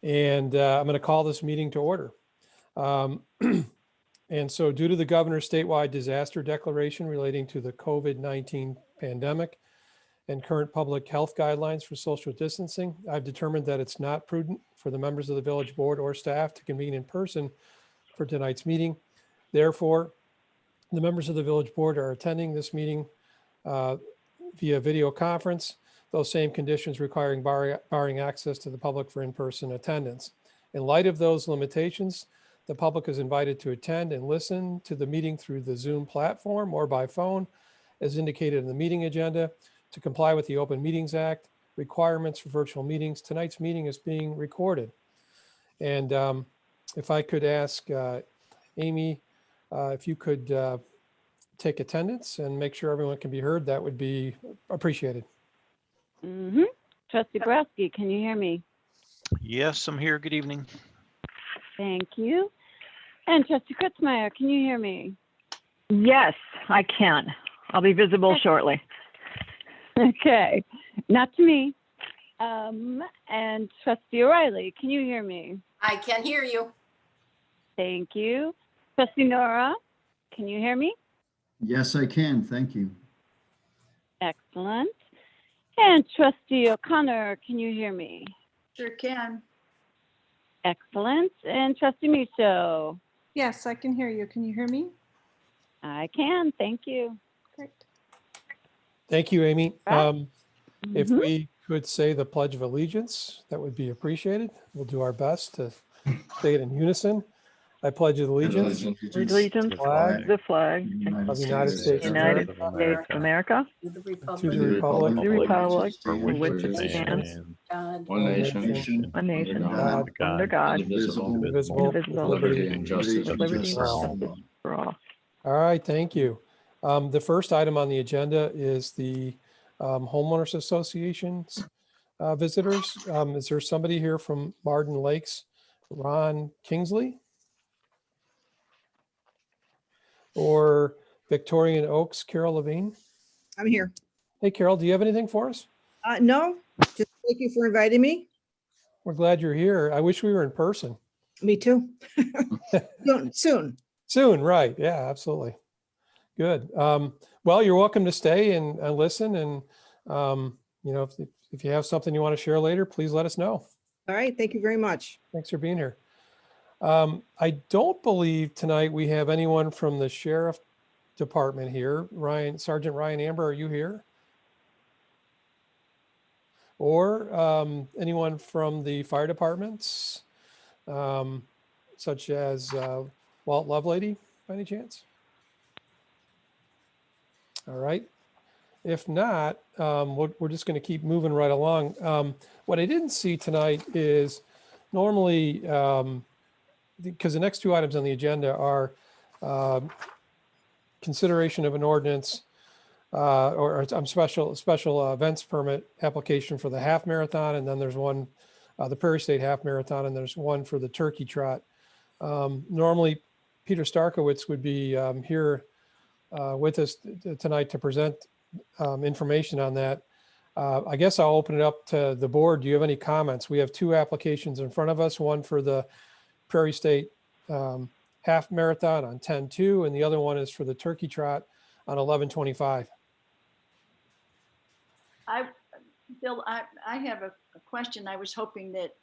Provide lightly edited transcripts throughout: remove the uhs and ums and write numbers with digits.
And I'm going to call this meeting to order. And so due to the governor's statewide disaster declaration relating to the COVID-19 pandemic and current public health guidelines for social distancing, I've determined that it's not prudent for the members of the village board or staff to convene in person for tonight's meeting. Therefore, the members of the village board are attending this meeting via video conference, those same conditions requiring barring access to the public for in-person attendance. In light of those limitations, the public is invited to attend and listen to the meeting through the Zoom platform or by phone, as indicated in the meeting agenda. To comply with the Open Meetings Act requirements for virtual meetings, tonight's meeting is being recorded. And if I could ask Amy, if you could take attendance and make sure everyone can be heard, that would be appreciated. Trustee Borowski, can you hear me? Yes, I'm here. Good evening. Thank you. And Trustee Kritzmeyer, can you hear me? Yes, I can. I'll be visible shortly. Okay, not to me. And Trustee O'Reilly, can you hear me? I can hear you. Thank you. Trustee Nora, can you hear me? Yes, I can. Thank you. Excellent. And Trustee O'Connor, can you hear me? Sure can. Excellent. And Trustee Micho? Yes, I can hear you. Can you hear me? I can. Thank you. Great. Thank you, Amy. If Mhm. we could say the Pledge of Allegiance, that would be appreciated. We'll do our best to say it in unison. I pledge allegiance Allegiance flag to the flag of the United States of United America, States of America, To the to Republic. the republic the republic For for which it stands, stands, God, One nation, one nation, God, under God, indivisible, indivisible, with indivisible, liberty and justice with liberty for all. and justice for all. All right, thank you. The first item on the agenda is the homeowners association's visitors. Is there somebody here from Marden Lakes, Ron Kingsley? Or Victorian Oaks, Carol Levine? I'm here. Hey, Carol, do you have anything for us? No, just thank you for inviting me. We're glad you're here. I wish we were in person. Me too. Soon. Soon, right. Yeah, absolutely. Good. Well, you're welcome to stay and listen. And, if you have something you want to share later, please let us know. All right. Thank you very much. Thanks for being here. I don't believe tonight we have anyone from the sheriff department here. Sergeant Ryan Amber, are you here? Or anyone from the fire departments, such as Walt Lovelady, by any chance? All right. If not, we're just going to keep moving right along. What I didn't see tonight is normally, because the next two items on the agenda are consideration of an ordinance or special events permit application for the half marathon, and then there's one, the Prairie State Half Marathon, and there's one for the Turkey Trot. Normally, Peter Starkowitz would be here with us tonight to present information on that. I guess I'll open it up to the board. Do you have any comments? We have two applications in front of us, one for the Prairie State Half Marathon on 10/2, and the other one is for the Turkey Trot on 11/25. Bill, I have a question. I was hoping that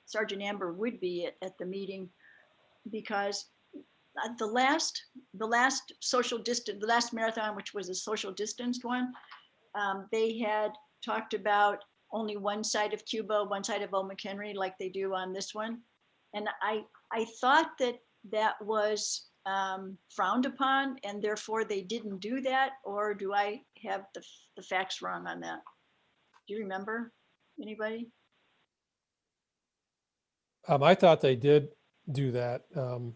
Sergeant Amber would be at the meeting, because the last social distance, the last marathon, which was a social distanced one, they had talked about only one side of Cuba, one side of Old McHenry, like they do on this one. And I thought that was frowned upon, and therefore they didn't do that, or do I have the facts wrong on that? Do you remember, anybody? I thought they did do that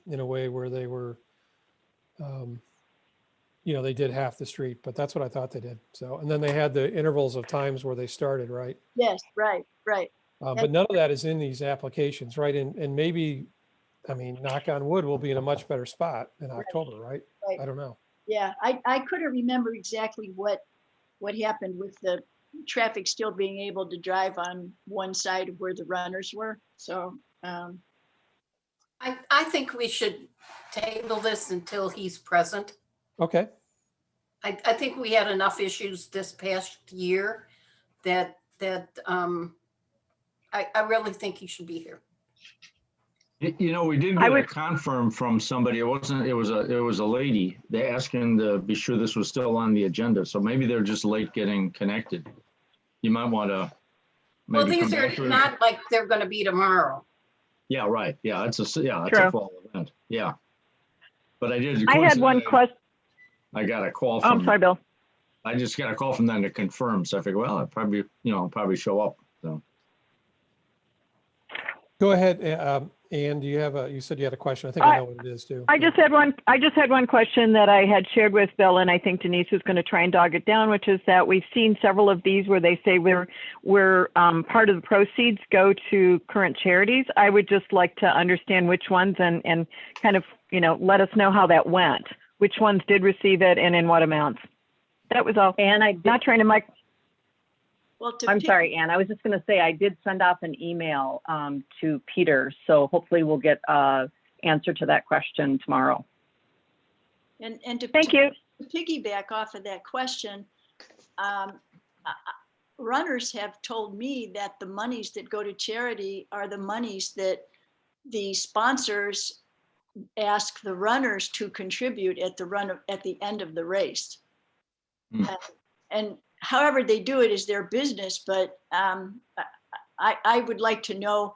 in a way where they were, they did half the street, but that's what I thought they did. So, and then they had the intervals of times where they started, right? Yes, right. But none of that is in these applications, right? And maybe, knock on wood, we'll be in a much better spot in October, right? Right. I don't know. Yeah, I couldn't remember exactly what happened with the traffic still being able to drive on one side of where the runners were. So, I think we should table this until he's present. Okay, I think we had enough issues this past year that I really think he should be here. You know, we did I get a would- confirm from somebody. It was a lady. They're asking to be sure this was still on the agenda. So maybe they're just late getting connected. You might want to. Well, these are not like they're going to be tomorrow. Yeah, right. Yeah, it's a True. fall event. Yeah. But I did. I had one question. I got a call Oh, I'm from, sorry, Bill. I just got a call from them to confirm. So I figured, well, I'll probably show up. So. go ahead. Ann, you said you had a question. I think I know what it is too. I just had one question that I had shared with Bill, and I think Denise was going to try and dog it down, which is that we've seen several of these where they say we're part of the proceeds go to current charities. I would just like to understand which ones and kind of, let us know how that went. Which ones did receive it and in what amounts? That was all. And I did, Not trying to well, to I'm pick- sorry, Ann, I was just going to say, I did send off an email to Peter, so hopefully we'll get an answer to that question tomorrow. And to Thank you. to piggyback off of that question, runners have told me that the monies that go to charity are the monies that the sponsors ask the runners to contribute at the end of the race. Hmm. And however they do it is their business, but I would like to know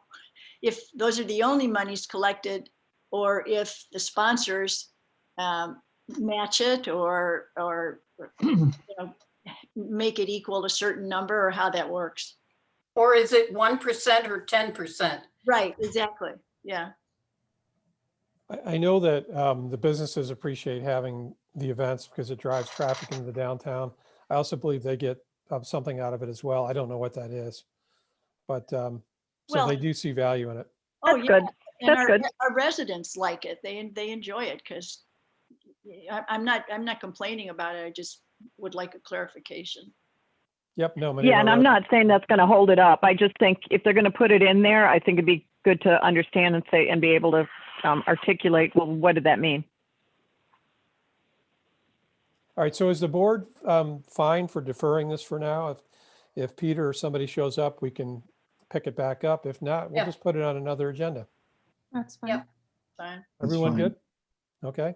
if those are the only monies collected or if the sponsors match it or make it equal a certain number or how that works. Or is it 1% or 10%? Right, exactly. Yeah. I know that the businesses appreciate having the events because it drives traffic into the downtown. I also believe they get something out of it as well. I don't know what that is, but so Well- they do see value in it. Oh, That's yeah. good. And That's our, good. our residents like it. They enjoy it because I'm not complaining about it. I just would like a clarification. Yep, no. many of Yeah, our and I'm not saying that's going to hold it up. I just think if they're going to put it in there, I think it'd be good to understand and say and be able to articulate, well, what did that mean? All right, so is the board fine for deferring this for now? If Peter or somebody shows up, we can pick it back up. If not, we'll Yeah. just put it on another agenda. That's fine. Yep. Fine. Everyone fine. good? Okay.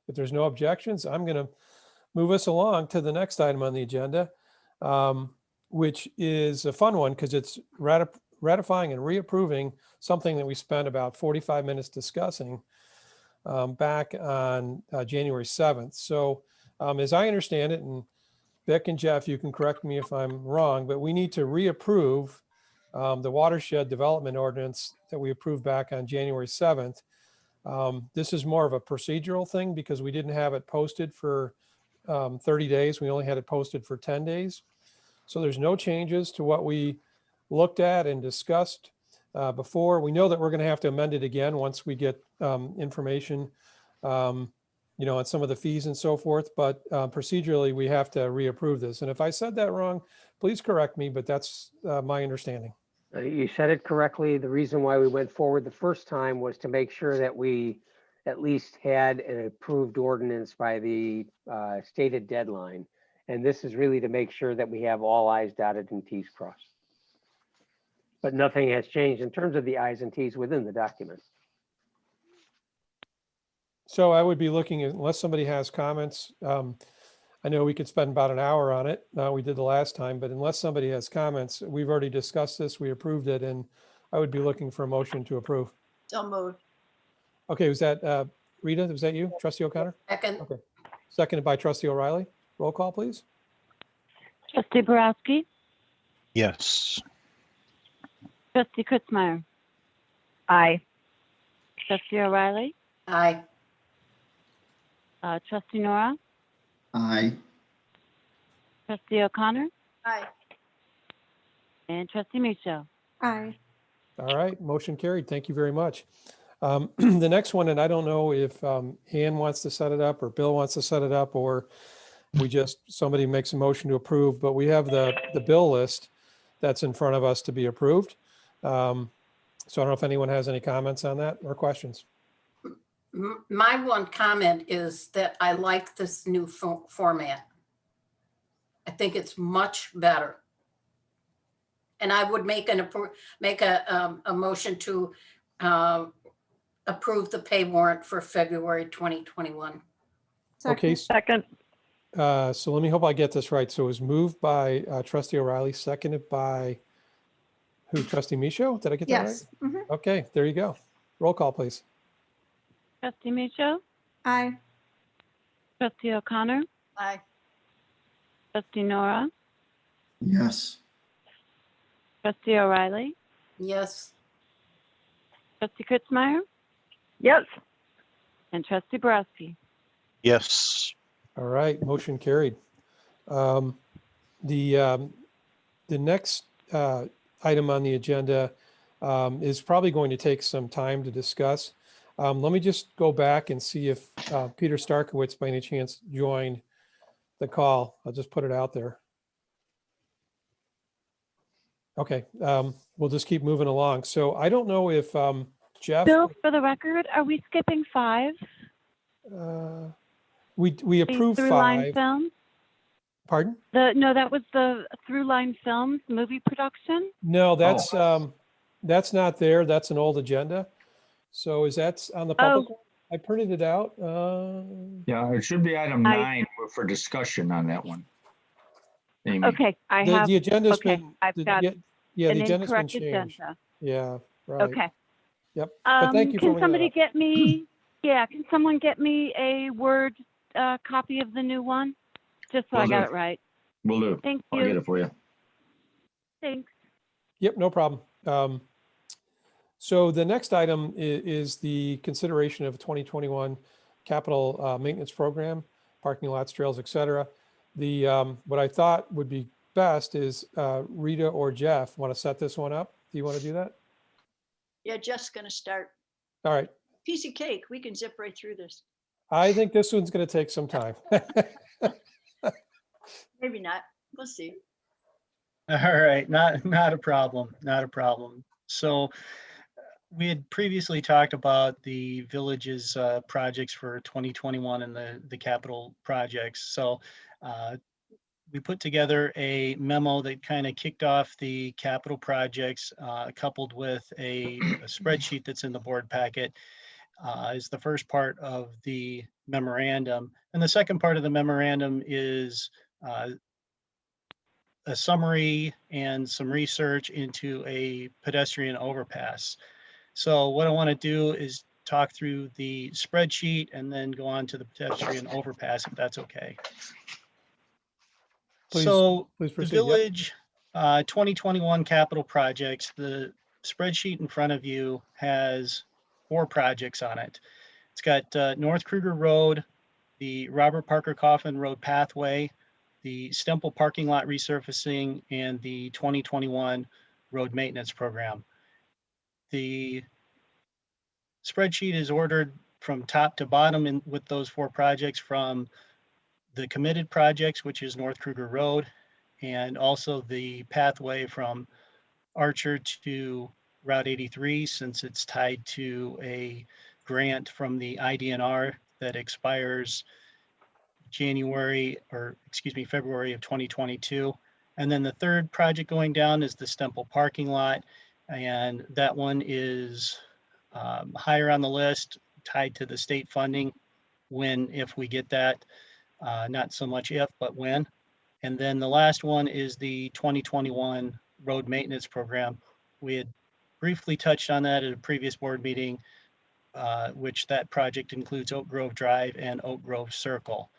If there's no objections, I'm going to move us along to the next item on the agenda, which is a fun one because it's ratifying and reapproving something that we spent about 45 minutes discussing back on January 7th. So as I understand it, and Vic and Jeff, you can correct me if I'm wrong, but we need to reapprove the watershed development ordinance that we approved back on January 7th. This is more of a procedural thing because we didn't have it posted for 30 days. We only had it posted for 10 days. So there's no changes to what we looked at and discussed before. We know that we're going to have to amend it again once we get information, on some of the fees and so forth. But procedurally, we have to reapprove this. And if I said that wrong, please correct me, but that's my understanding. You said it correctly. The reason why we went forward the first time was to make sure that we at least had an approved ordinance by the stated deadline. And this is really to make sure that we have all i's dotted and t's crossed. But nothing has changed in terms of the i's and t's within the document. So I would be looking, unless somebody has comments, I know we could spend about an hour on it. We did the last time, but unless somebody has comments, we've already discussed this, we approved it, and I would be looking for a motion to approve. So moved. Okay, was that Rita? Was that you, Trustee O'Connor? Second, Okay. Seconded by Trustee O'Reilly. Roll call, please. Trustee Borowski, Yes. trustee Kritzmeyer, Aye. trustee O'Reilly, aye. trustee Nora, Aye. trustee O'Connor, Aye. and trustee Micho. Aye. All right, motion carried. Thank you very much. The next one, and I don't know if Ann wants to set it up or Bill wants to set it up, or Somebody makes a motion to approve, but we have the bill list that's in front of us to be approved. So I don't know if anyone has any comments on that or questions. My one comment is that I like this new format. I think it's much better. And I would make a motion to approve the pay warrant for February 2021. Okay, Second. so let me hope I get this right. So it was moved by trustee O'Reilly, seconded by who, trustee Micho? Did I get that right? Yes. Mhm. Okay, there you go. Roll call, please. Trustee Micho, Aye. trustee O'Connor, Aye. trustee Nora, Yes. trustee O'Reilly, Yes, trustee Kritzmeyer, Yes. and trustee Borowski. Yes. All right, motion carried. The next item on the agenda is probably going to take some time to discuss. Let me just go back and see if Peter Starkowitz by any chance joined the call. I'll just put it out there. Okay, we'll just keep moving along. So I don't know if Jeff. Bill, for the record, are we skipping 5? We The approved Throughline 5. Films? Pardon? No, that was the Throughline Films movie production. No, that's not there. That's an old agenda. So is that on the public? one? I printed it out. Yeah, it should be item 9 for discussion on that one. Amy. Okay, I The have. the agenda's Okay, been. I've got Yeah, the an agenda's been incorrect changed. agenda. Yeah, right. Okay. Yep. But thank you for Can bringing that somebody up. get me? Yeah, can someone get me a Word copy of the new one, just so I Will got do. it right? Will do. Thank I'll get you. it for you. Thanks. Yep, no problem. So the next item is the consideration of 2021 capital maintenance program, parking lots, trails, et cetera. What I thought would be best is Rita or Jeff want to set this one up. Do you want to do that? Yeah, Jeff's gonna start. All right. Piece of cake. We can zip right through this. I think this one's going to take some time. Maybe not. We'll see. All right, not a problem, not a problem. So we had previously talked about the village's projects for 2021 and the capital projects. So we put together a memo that kind of kicked off the capital projects, coupled with a spreadsheet that's in the board packet, is the first part of the memorandum. And the second part of the memorandum is a summary and some research into a pedestrian overpass. So what I want to do is talk through the spreadsheet and then go on to the pedestrian overpass, if that's okay. Please The proceed. Yep. village 2021 capital projects, the spreadsheet in front of you has 4 projects on it. It's got North Kruger Road, the Robert Parker Coffin Road pathway, the Stemple parking lot resurfacing, and the 2021 road maintenance program. The spreadsheet is ordered from top to bottom with those 4 projects, from the committed projects, which is North Kruger Road, and also the pathway from Archer to Route 83, since it's tied to a grant from the IDNR that expires February of 2022. And then the third project going down is the Stemple parking lot. And that one is higher on the list, tied to the state funding, if we get that, not so much if, but when. And then the last one is the 2021 road maintenance program. We had briefly touched on that at a previous board meeting, which that project includes Oak Grove Drive and Oak Grove Circle.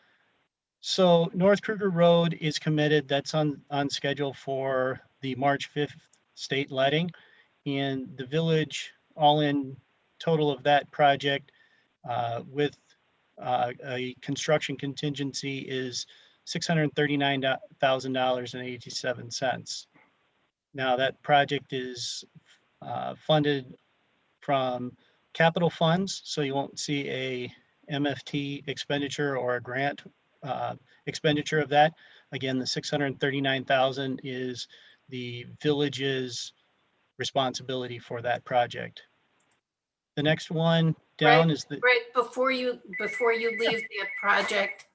So North Kruger Road is committed. That's on schedule for the March 5th state letting. And the village, all in total of that project, with a construction contingency, is $639,000.87. Now that project is funded from capital funds, so you won't see a MFT expenditure or a grant expenditure of that. Again, the 639,000 is the village's responsibility for that project. The next one down is the, Right, before you leave that project,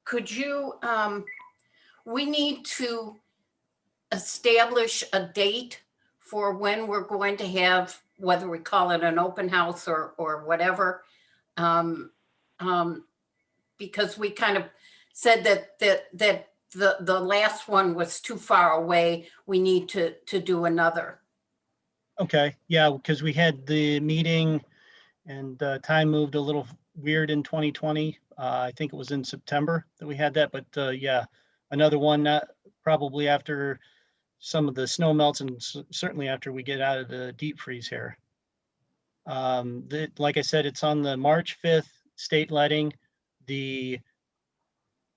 could you, we need to establish a date for when we're going to have, whether we call it an open house or whatever. Because we kind of said that the last one was too far away. We need to do another. okay, yeah, because we had the meeting and time moved a little weird in 2020. I think it was in September that we had that, but yeah, another one, probably after some of the snow melts and certainly after we get out of the deep freeze here. Like I said, it's on the March 5th state letting. The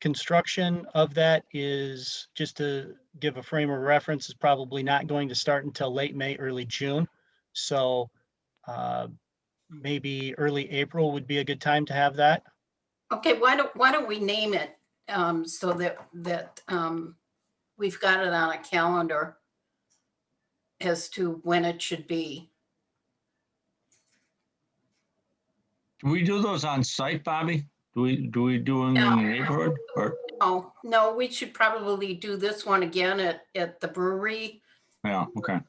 construction of that is, just to give a frame of reference, is probably not going to start until late May, early June. So maybe early April would be a good time to have that. Okay, why don't we name it so that we've got it on a calendar as to when it should be. Do we do those on site, Bobby? Do we do them in the neighborhood or? Oh, no, we should probably do this one again at the brewery, Yeah, okay,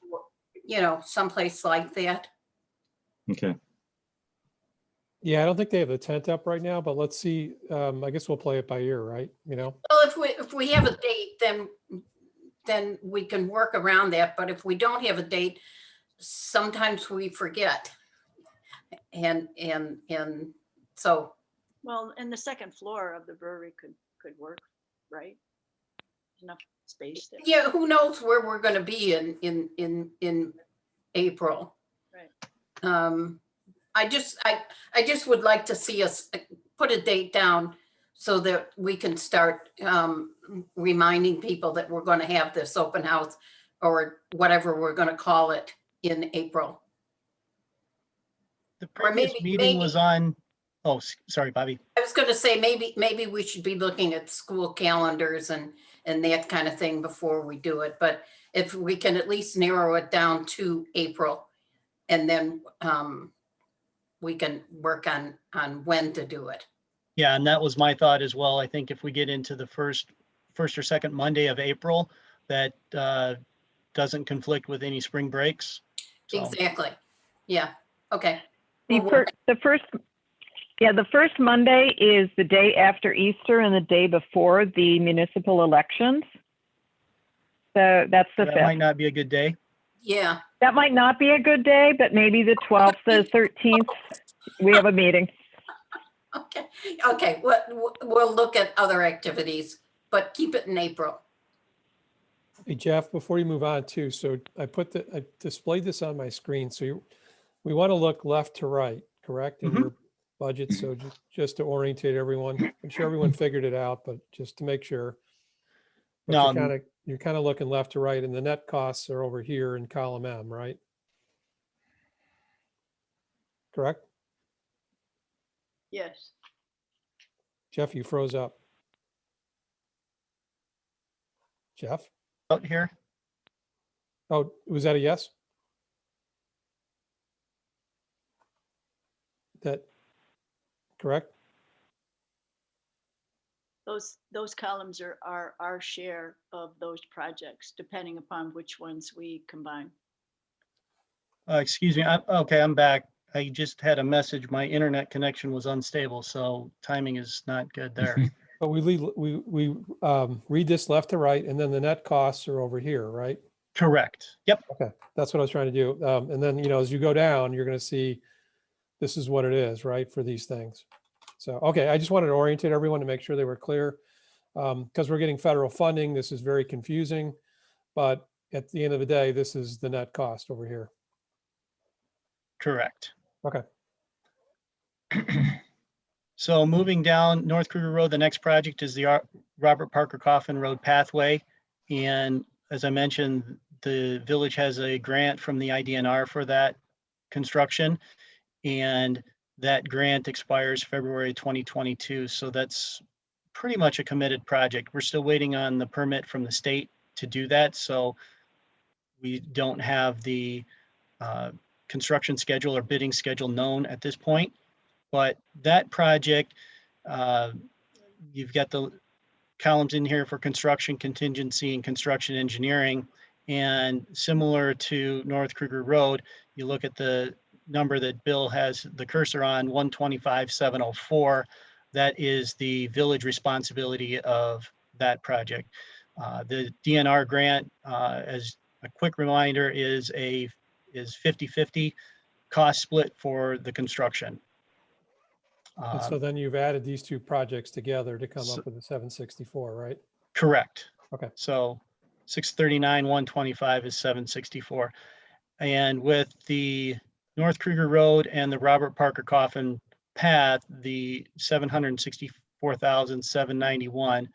someplace like that. okay. Yeah, I don't think they have the tent up right now, but let's see. I guess we'll play it by ear, right? Well, if we have a date, then we can work around that. But if we don't have a date, sometimes we forget. And so. Well, and the second floor of the brewery could work, right? Enough space there. Yeah, who knows where we're going to be in April. Right. I just would like to see us put a date down so that we can start reminding people that we're going to have this open house or whatever we're going to call it in April. The Or previous maybe- meeting maybe- was on, oh, sorry, Bobby. I was going to say, maybe we should be looking at school calendars and that kind of thing before we do it. But if we can at least narrow it down to April, and then we can work on when to do it. Yeah, and that was my thought as well. I think if we get into the first or second Monday of April, that doesn't conflict with any spring breaks. So, Exactly. Yeah. Okay. The first Monday is the day after Easter and the day before the municipal elections. So that's the that 5th. might not be a good day. Yeah. That might not be a good day, but maybe the 12th, the 13th, we have a meeting. Okay. We'll look at other activities, but keep it in April. Hey, Jeff, before you move on too, so I displayed this on my screen. So we want to look left to right, correct? In your budget. So just to orientate everyone, I'm sure everyone figured it out, but just to make sure. But No, you're kind of looking left to right and the net costs are over here in column M, right? Correct? Yes. Jeff, you froze up. Jeff? Out here. Oh, was that a yes? That correct? Those columns are our share of those projects, depending upon which ones we combine. Excuse me. Okay, I'm back. I just had a message. My internet connection was unstable, so timing is not good there. But we read this left to right, and then the net costs are over here, right? Correct. Yep. Okay, that's what I was trying to do. And then, as you go down, you're going to see this is what it is, right, for these things. So, okay, I just wanted to orientate everyone to make sure they were clear. Because we're getting federal funding, this is very confusing. But at the end of the day, this is the net cost over here. Correct. Okay. So moving down North Kruger Road, the next project is the Robert Parker Coffin Road Pathway. And as I mentioned, the village has a grant from the IDNR for that construction. And that grant expires February 2022. So that's pretty much a committed project. We're still waiting on the permit from the state to do that. So we don't have the construction schedule or bidding schedule known at this point. But that project, you've got the columns in here for construction contingency and construction engineering. And similar to North Kruger Road, you look at the number that Bill has the cursor on, 125,704. That is the village responsibility of that project. The DNR grant, as a quick reminder, is 50-50 cost split for the construction. And so then you've added these two projects together to come up with the 764, right? Correct. Okay. So 639, 125 is 764. And with the North Kruger Road and the Robert Parker Coffin path, the 764,791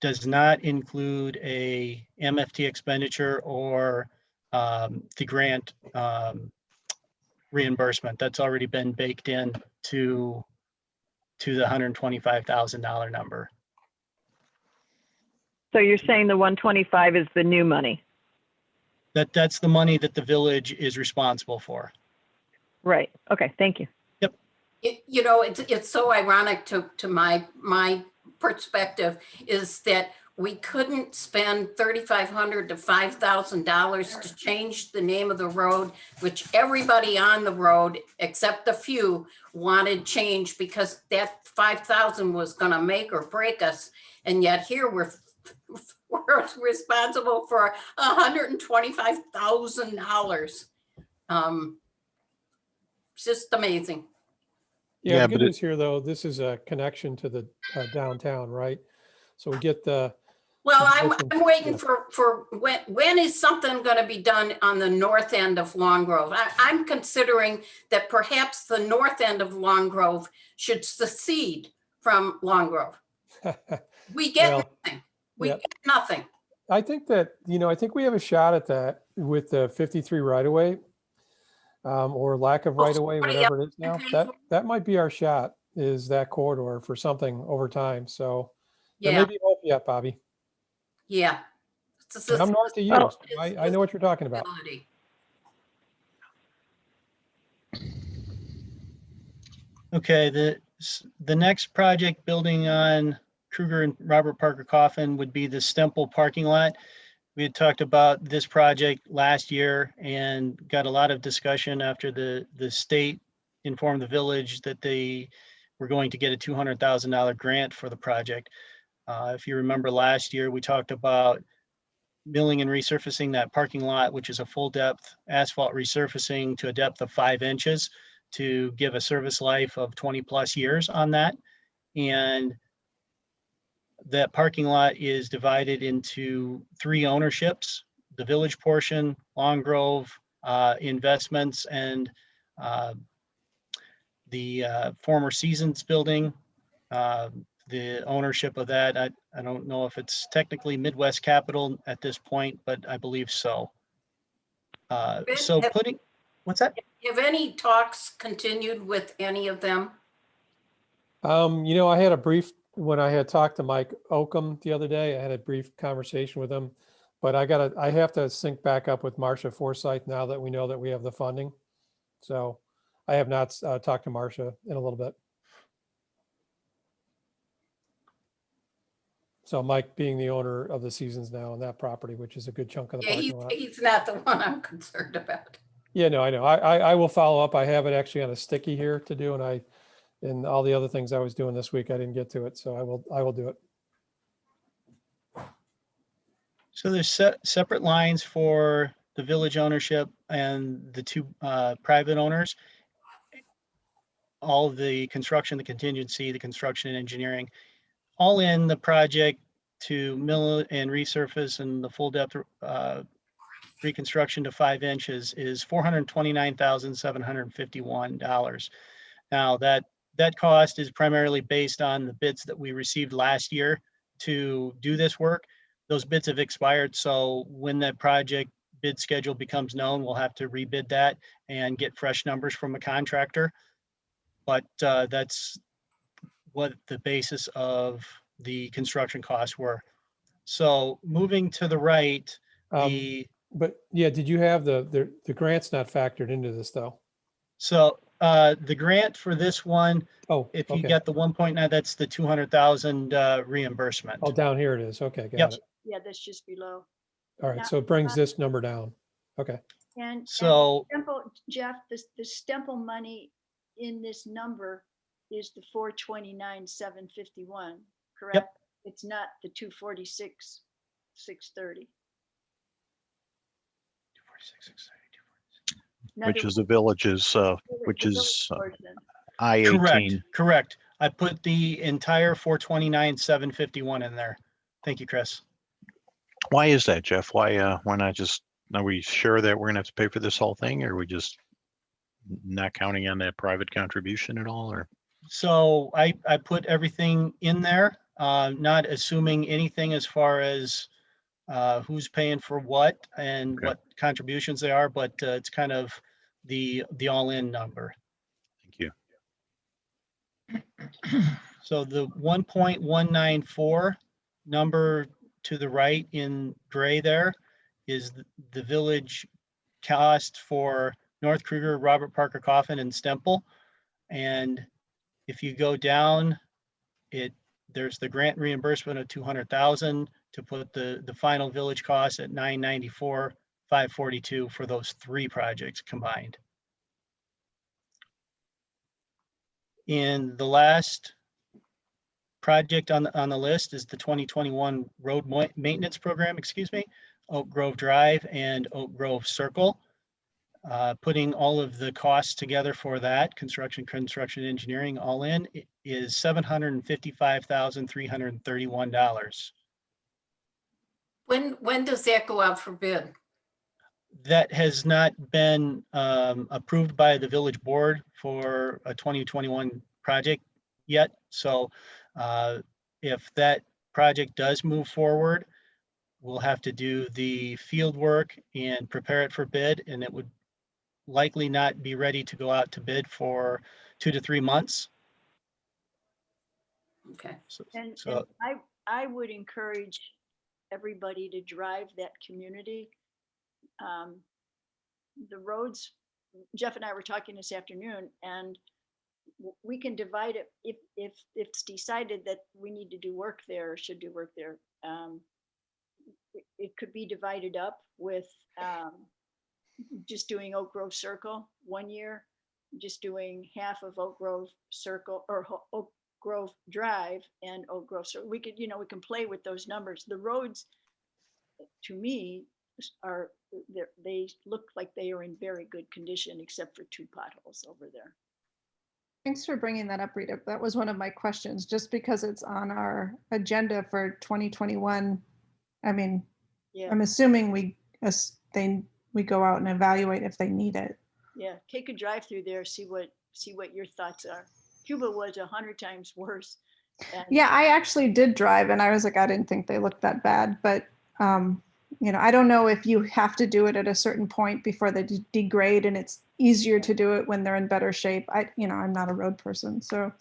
does not include a MFT expenditure or the grant reimbursement. That's already been baked in to the $125,000 number. So you're saying the 125 is the new money? That's the money that the village is responsible for. Right. Okay. Thank you. You know, it's so ironic to my perspective is that we couldn't spend $3,500 to $5,000 to change the name of the road, which everybody on the road, except a few, wanted change because that 5,000 was going to make or break us. And yet here we're responsible for $125,000. It's just amazing. Yeah, the good news here, though, this is a connection to the downtown, right? So we get the. Well, I'm waiting for when is something going to be done on the north end of Long Grove? I'm considering that perhaps the north end of Long Grove should secede from Long Grove. We get nothing. We get nothing. I think that, I think we have a shot at that with the 53 right of way. Or lack of right of way, whatever it is now. That might be our shot, is that corridor for something over time. So there may be hope yet, Bobby. Yeah. I'm north of you. I know what you're talking about. Okay, the next project building on Kruger and Robert Parker Coffin would be the Stemple parking lot. We had talked about this project last year and got a lot of discussion after the state informed the village that they were going to get a $200,000 grant for the project. If you remember last year, we talked about milling and resurfacing that parking lot, which is a full depth asphalt resurfacing to a depth of 5 inches to give a service life of 20 plus years on that. And that parking lot is divided into 3 ownerships: the village portion, Long Grove Investments, and the former Seasons building. The ownership of that, I don't know if it's technically Midwest Capital at this point, but I believe so. What's that? Have any talks continued with any of them? I had a brief, when I had talked to Mike Oakham the other day, I had a brief conversation with him, but I have to sync back up with Marcia Forsyth now that we know that we have the funding. So I have not talked to Marcia in a little bit. So Mike being the owner of the Seasons now on that property, which is a good chunk of the parking lot. He's not the one I'm concerned about. Yeah, no, I know. I will follow up. I have it actually on a sticky here to do, and all the other things I was doing this week, I didn't get to it. So I will do it. So there's separate lines for the village ownership and the 2 private owners. All of the construction, the contingency, the construction and engineering, all in the project to mill and resurface and the full depth reconstruction to 5 inches is $429,751. Now that cost is primarily based on the bids that we received last year to do this work. Those bids have expired. So when that project bid schedule becomes known, we'll have to rebid that and get fresh numbers from a contractor. but that's what the basis of the construction costs were. So moving to the right, the But yeah, did you have the grant's not factored into this though? so the grant for this one, Oh, if you okay. get the 1.9, that's the 200,000 reimbursement. Oh, down here it is. Okay, got Yep. it. Yeah, that's just below. All right, Now- so it brings this number down. Okay. And So Stemple, Jeff, the Stemple money in this number is the 429,751, correct? It's not the 246,630. Which is the villages, which is I-18. Correct. I put the entire 429,751 in there. Thank you, Chris. Why is that, Jeff? Why not just, are we sure that we're gonna have to pay for this whole thing, or are we just not counting on that private contribution at all, or? So I put everything in there, not assuming anything as far as who's paying for what and Okay. what contributions they are, but it's kind of the all-in number. Thank you. So the 1.194 number to the right in gray there is the village cost for North Kruger, Robert Parker Coffin, and Stemple. And if you go down, there's the grant reimbursement of 200,000 to put the final village cost at 994,542 for those three projects combined. In the last project on the list is the 2021 road maintenance program, Oak Grove Drive and Oak Grove Circle. Putting all of the costs together for that, construction engineering all in, is $755,331. When does that go out for bid? That has not been approved by the village board for a 2021 project yet. So if that project does move forward, we'll have to do the field work and prepare it for bid, and it would likely not be ready to go out to bid for 2 to 3 months. Okay. And So I would encourage everybody to drive that community. The roads, Jeff and I were talking this afternoon, and we can divide it if it's decided that we need to do work there or should do work there. It could be divided up with just doing Oak Grove Circle 1 year, just doing half of Oak Grove Circle or Oak Grove Drive and Oak Grove. So we could, we can play with those numbers. The roads, to me, they look like they are in very good condition, except for 2 potholes over there. Thanks for bringing that up, Rita. That was one of my questions, just because it's on our agenda for 2021. I mean, Yeah. I'm assuming we go out and evaluate if they need it. Yeah, take a drive through there, see what your thoughts are. Cuba was 100 times worse. And Yeah, I actually did drive and I was like, I didn't think they looked that bad, but I don't know if you have to do it at a certain point before they degrade, and it's easier to do it when they're in better shape. I'm not a road person, so.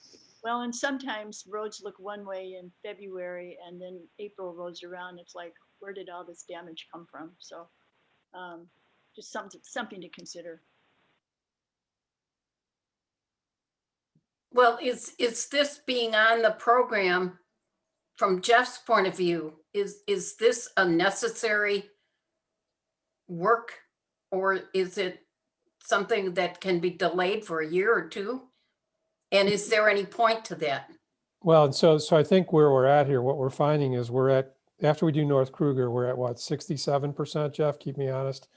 Well, and sometimes roads look one way in February and then April rolls around. It's like, where did all this damage come from? So just something to consider. Well, is this being on the program, from Jeff's point of view, is this a necessary work, or is it something that can be delayed for a year or two? And is there any point to that? Well, and so I think where we're at here, what we're finding is after we do North Kruger, we're at what, 67%, Jeff? Keep me honest.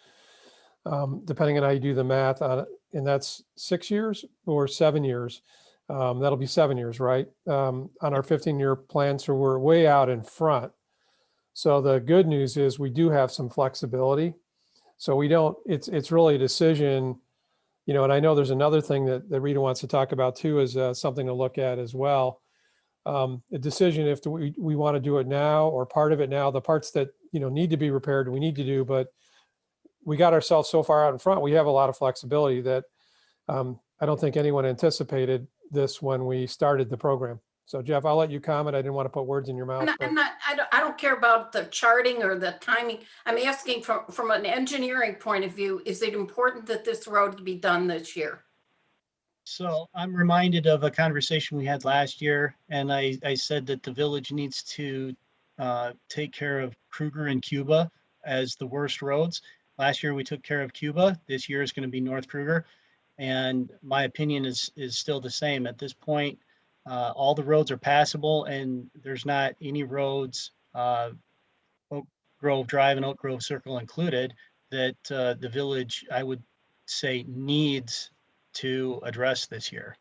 Depending on how you do the math on it, and that's 6 years or 7 years. That'll be 7 years, right? On our 15-year plan, so we're way out in front. So the good news is we do have some flexibility. So it's really a decision, and I know there's another thing that Rita wants to talk about too, is something to look at as well. A decision if we want to do it now or part of it now, the parts that, need to be repaired, we need to do, but we got ourselves so far out in front, we have a lot of flexibility that I don't think anyone anticipated this when we started the program. So Jeff, I'll let you comment. I didn't want to put words in your mouth. but- I don't care about the charting or the timing. I'm asking from an engineering point of view, is it important that this road be done this year? So I'm reminded of a conversation we had last year, and I said that the village needs to take care of Kruger and Cuba as the worst roads. Last year we took care of Cuba. This year is going to be North Kruger. And my opinion is still the same. At this point, all the roads are passable and there's not any roads, Oak Grove Drive and Oak Grove Circle included, that the village, I would say, needs to address this year.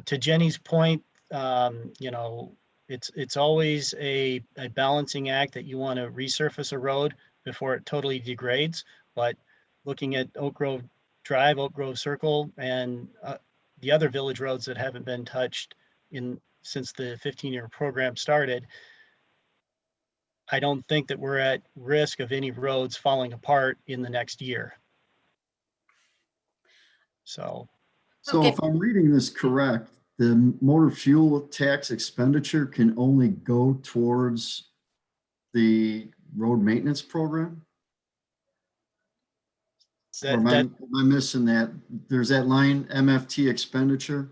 To Jenny's point, you know, it's always a balancing act that you want to resurface a road before it totally degrades. But looking at Oak Grove Drive, Oak Grove Circle, and the other village roads that haven't been touched since the 15-year program started, I don't think that we're at risk of any roads falling apart in the next year. So So if I'm reading this correct, the motor fuel tax expenditure can only go towards the road maintenance program? Or am I missing that? There's that line MFT expenditure.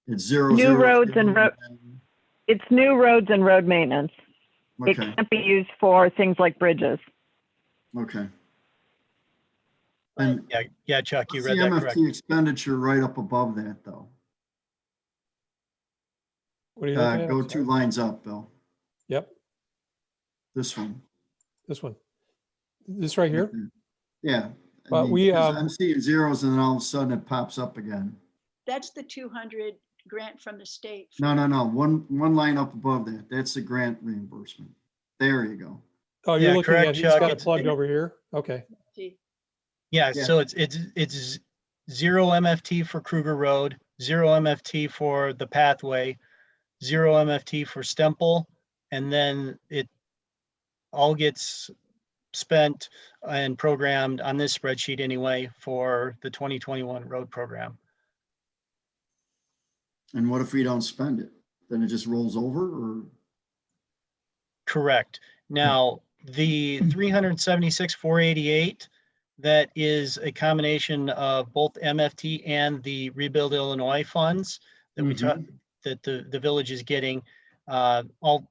It's zero. New zero, roads zero, and it's new roads and road maintenance. It Okay, can't be used for things like bridges. okay. And yeah, Chuck, you what's read the that correct. MFT expenditure right up above that, though? What are you looking at? Go I'm two sorry. lines up, Bill. Yep, This one. this one. This right here? Yeah. I But mean, we, 'cause I'm seeing zeros and then all of a sudden it pops up again. That's the 200 grant from the state. No. One line up above that. That's the grant reimbursement. There you go. Oh, you're Yeah, looking correct, at, he's Chuck. got it It's- plugged over here. Okay. See, Yeah, Yeah. so it's 0 MFT for Kruger Road, 0 MFT for the pathway, 0 MFT for Stemple, and then it all gets spent and programmed on this spreadsheet anyway for the 2021 road program. And what if we don't spend it? Then it just rolls over or? Correct. Now, the 376,488, that is a combination of both MFT and the Rebuild Illinois funds that we talked, that the village is getting, all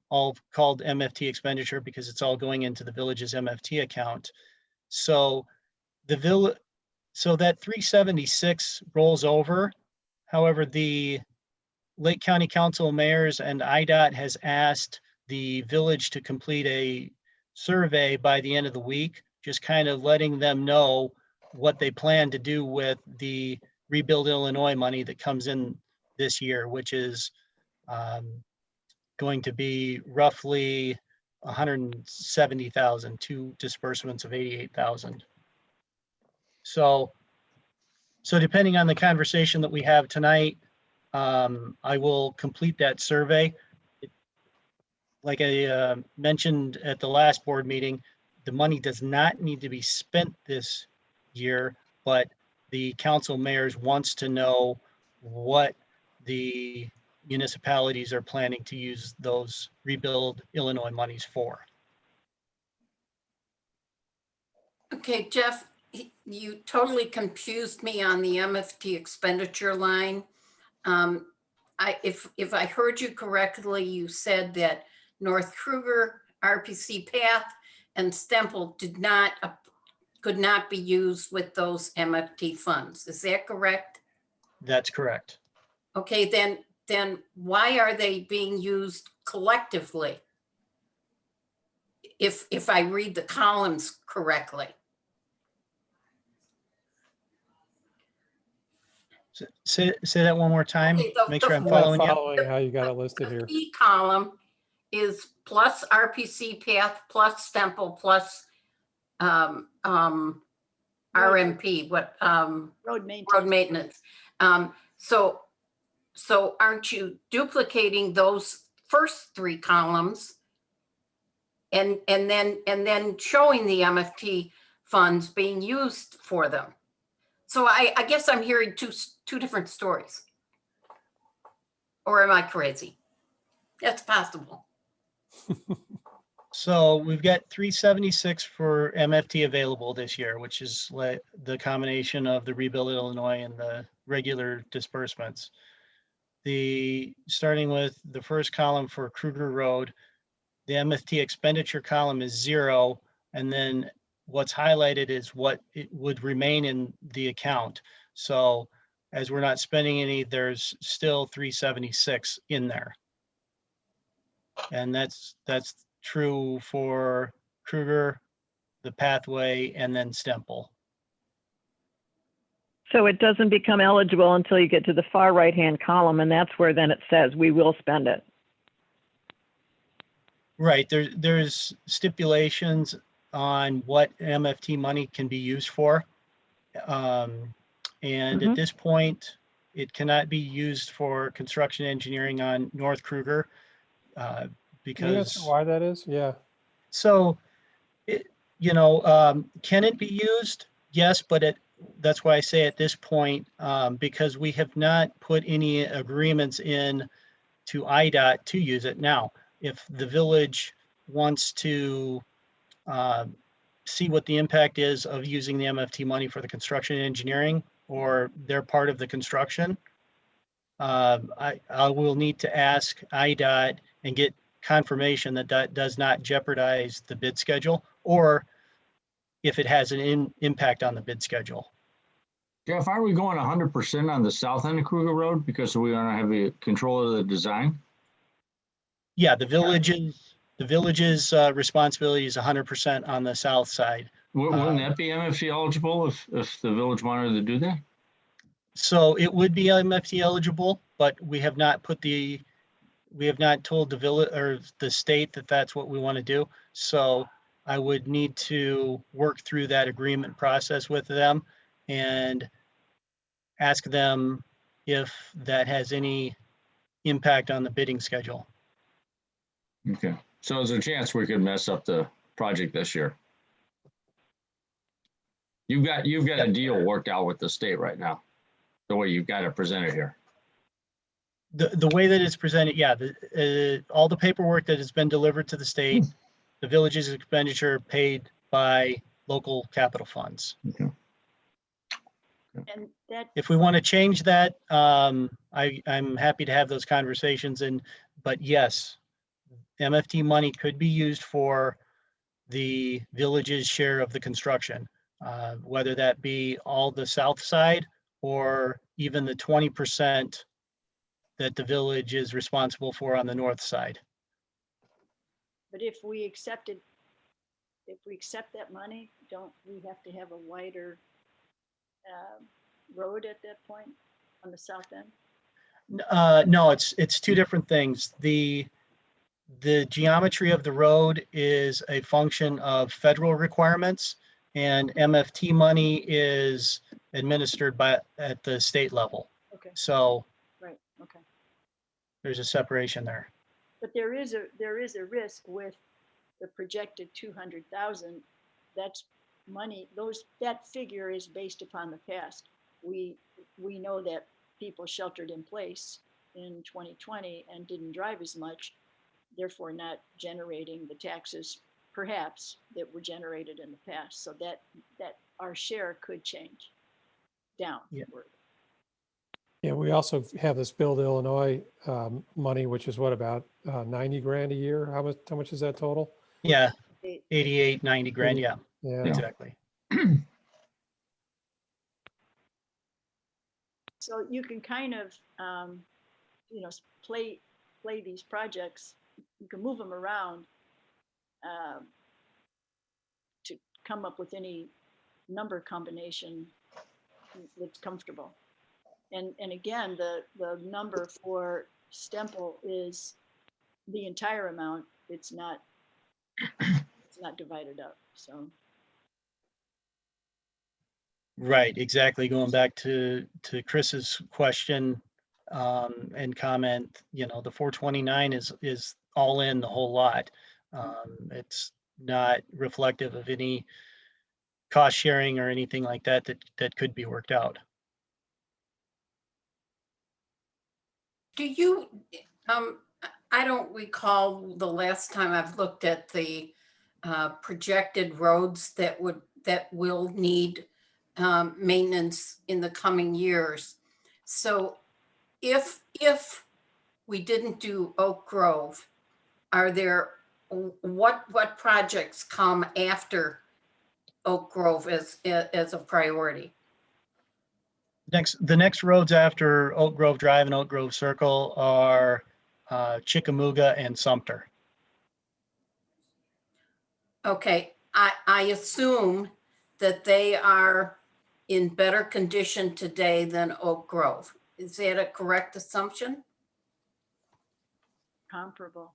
called MFT expenditure because it's all going into the village's MFT account. So so that 376 rolls over. However, the Lake County Council of Mayors and IDOT has asked the village to complete a survey by the end of the week, just kind of letting them know what they plan to do with the Rebuild Illinois money that comes in this year, which is going to be roughly 170,000, two disbursements of 88,000. So depending on the conversation that we have tonight, I will complete that survey. Like I mentioned at the last board meeting, the money does not need to be spent this year, but the council mayors wants to know what the municipalities are planning to use those Rebuild Illinois monies for. Okay, Jeff, you totally confused me on the MFT expenditure line. If I heard you correctly, you said that North Kruger, RPC Path, and Stemple could not be used with those MFT funds. Is that correct? That's correct. Okay, then why are they being used collectively? If I read the columns correctly. Say that one more time. Okay, Make sure I'm I'm following you. following how you got it listed here. E column is plus RPC Path plus Stemple plus RMP, road maintenance. road maintenance. So aren't you duplicating those first three columns and then showing the MFT funds being used for them? So I guess I'm hearing two different stories. Or am I crazy? That's possible. So we've got 376 for MFT available this year, which is the combination of the Rebuild Illinois and the regular disbursements. Starting with the first column for Kruger Road, the MFT expenditure column is 0, and then what's highlighted is what it would remain in the account. So as we're not spending any, there's still 376 in there. And that's true for Kruger, the Pathway, and then Stemple. So it doesn't become eligible until you get to the far right-hand column, and that's where then it says we will spend it. Right, there's stipulations on what MFT money can be used for. And at this point, it cannot be used for construction engineering on North Kruger. Can you Because answer why that is? Yeah. so, can it be used? Yes, but that's why I say at this point, because we have not put any agreements in to IDOT to use it. Now, if the village wants to see what the impact is of using the MFT money for the construction and engineering, or they're part of the construction, I will need to ask IDOT and get confirmation that that does not jeopardize the bid schedule, or if it has an impact on the bid schedule. Jeff, are we going 100% on the south end of Kruger Road because we want to have the control of the design? Yeah, the village's responsibility is 100% on the south side. Wouldn't that be MFT eligible if the village wanted to do that? So it would be MFT eligible, but we have not told the village or the state that that's what we want to do. So I would need to work through that agreement process with them and ask them if that has any impact on the bidding schedule. Okay, so there's a chance we could mess up the project this year. You've got a deal worked out with the state right now, the way you've got it presented here. The way that it's presented, yeah, all the paperwork that has been delivered to the state, the village's expenditure paid by local capital funds. Okay. And that, If we want to change that, I'm happy to have those conversations. But yes, MFT money could be used for the village's share of the construction, whether that be all the south side or even the 20% that the village is responsible for on the north side. but if we accept that money, don't we have to have a wider road at that point on the south end? No, it's two different things. The geometry of the road is a function of federal requirements, and MFT money is administered at the state level. Okay. So Right, okay. there's a separation there. But there is a risk with the projected 200,000. That's money, that figure is based upon the past. We know that people sheltered in place in 2020 and didn't drive as much, therefore not generating the taxes perhaps that were generated in the past. So that our share could change downward. Yeah, we also have this Build Illinois money, which is what, about 90 grand a year? How much is that total? Yeah, 88, 90 grand, yeah, Yeah. exactly. So you can kind of, play these projects. You can move them around to come up with any number combination that's comfortable. And again, the number for Stemple is the entire amount. It's not divided up. So. Right, exactly. Going back to Chris's question and comment, the 429 is all in the whole lot. It's not reflective of any cost sharing or anything like that that could be worked out. Do you, I don't recall the last time I've looked at the projected roads that will need maintenance in the coming years. So if we didn't do Oak Grove, are there, what projects come after Oak Grove as a priority? The next roads after Oak Grove Drive and Oak Grove Circle are Chickamauga and Sumter. Okay, I assume that they are in better condition today than Oak Grove. Is that a correct assumption? Comparable.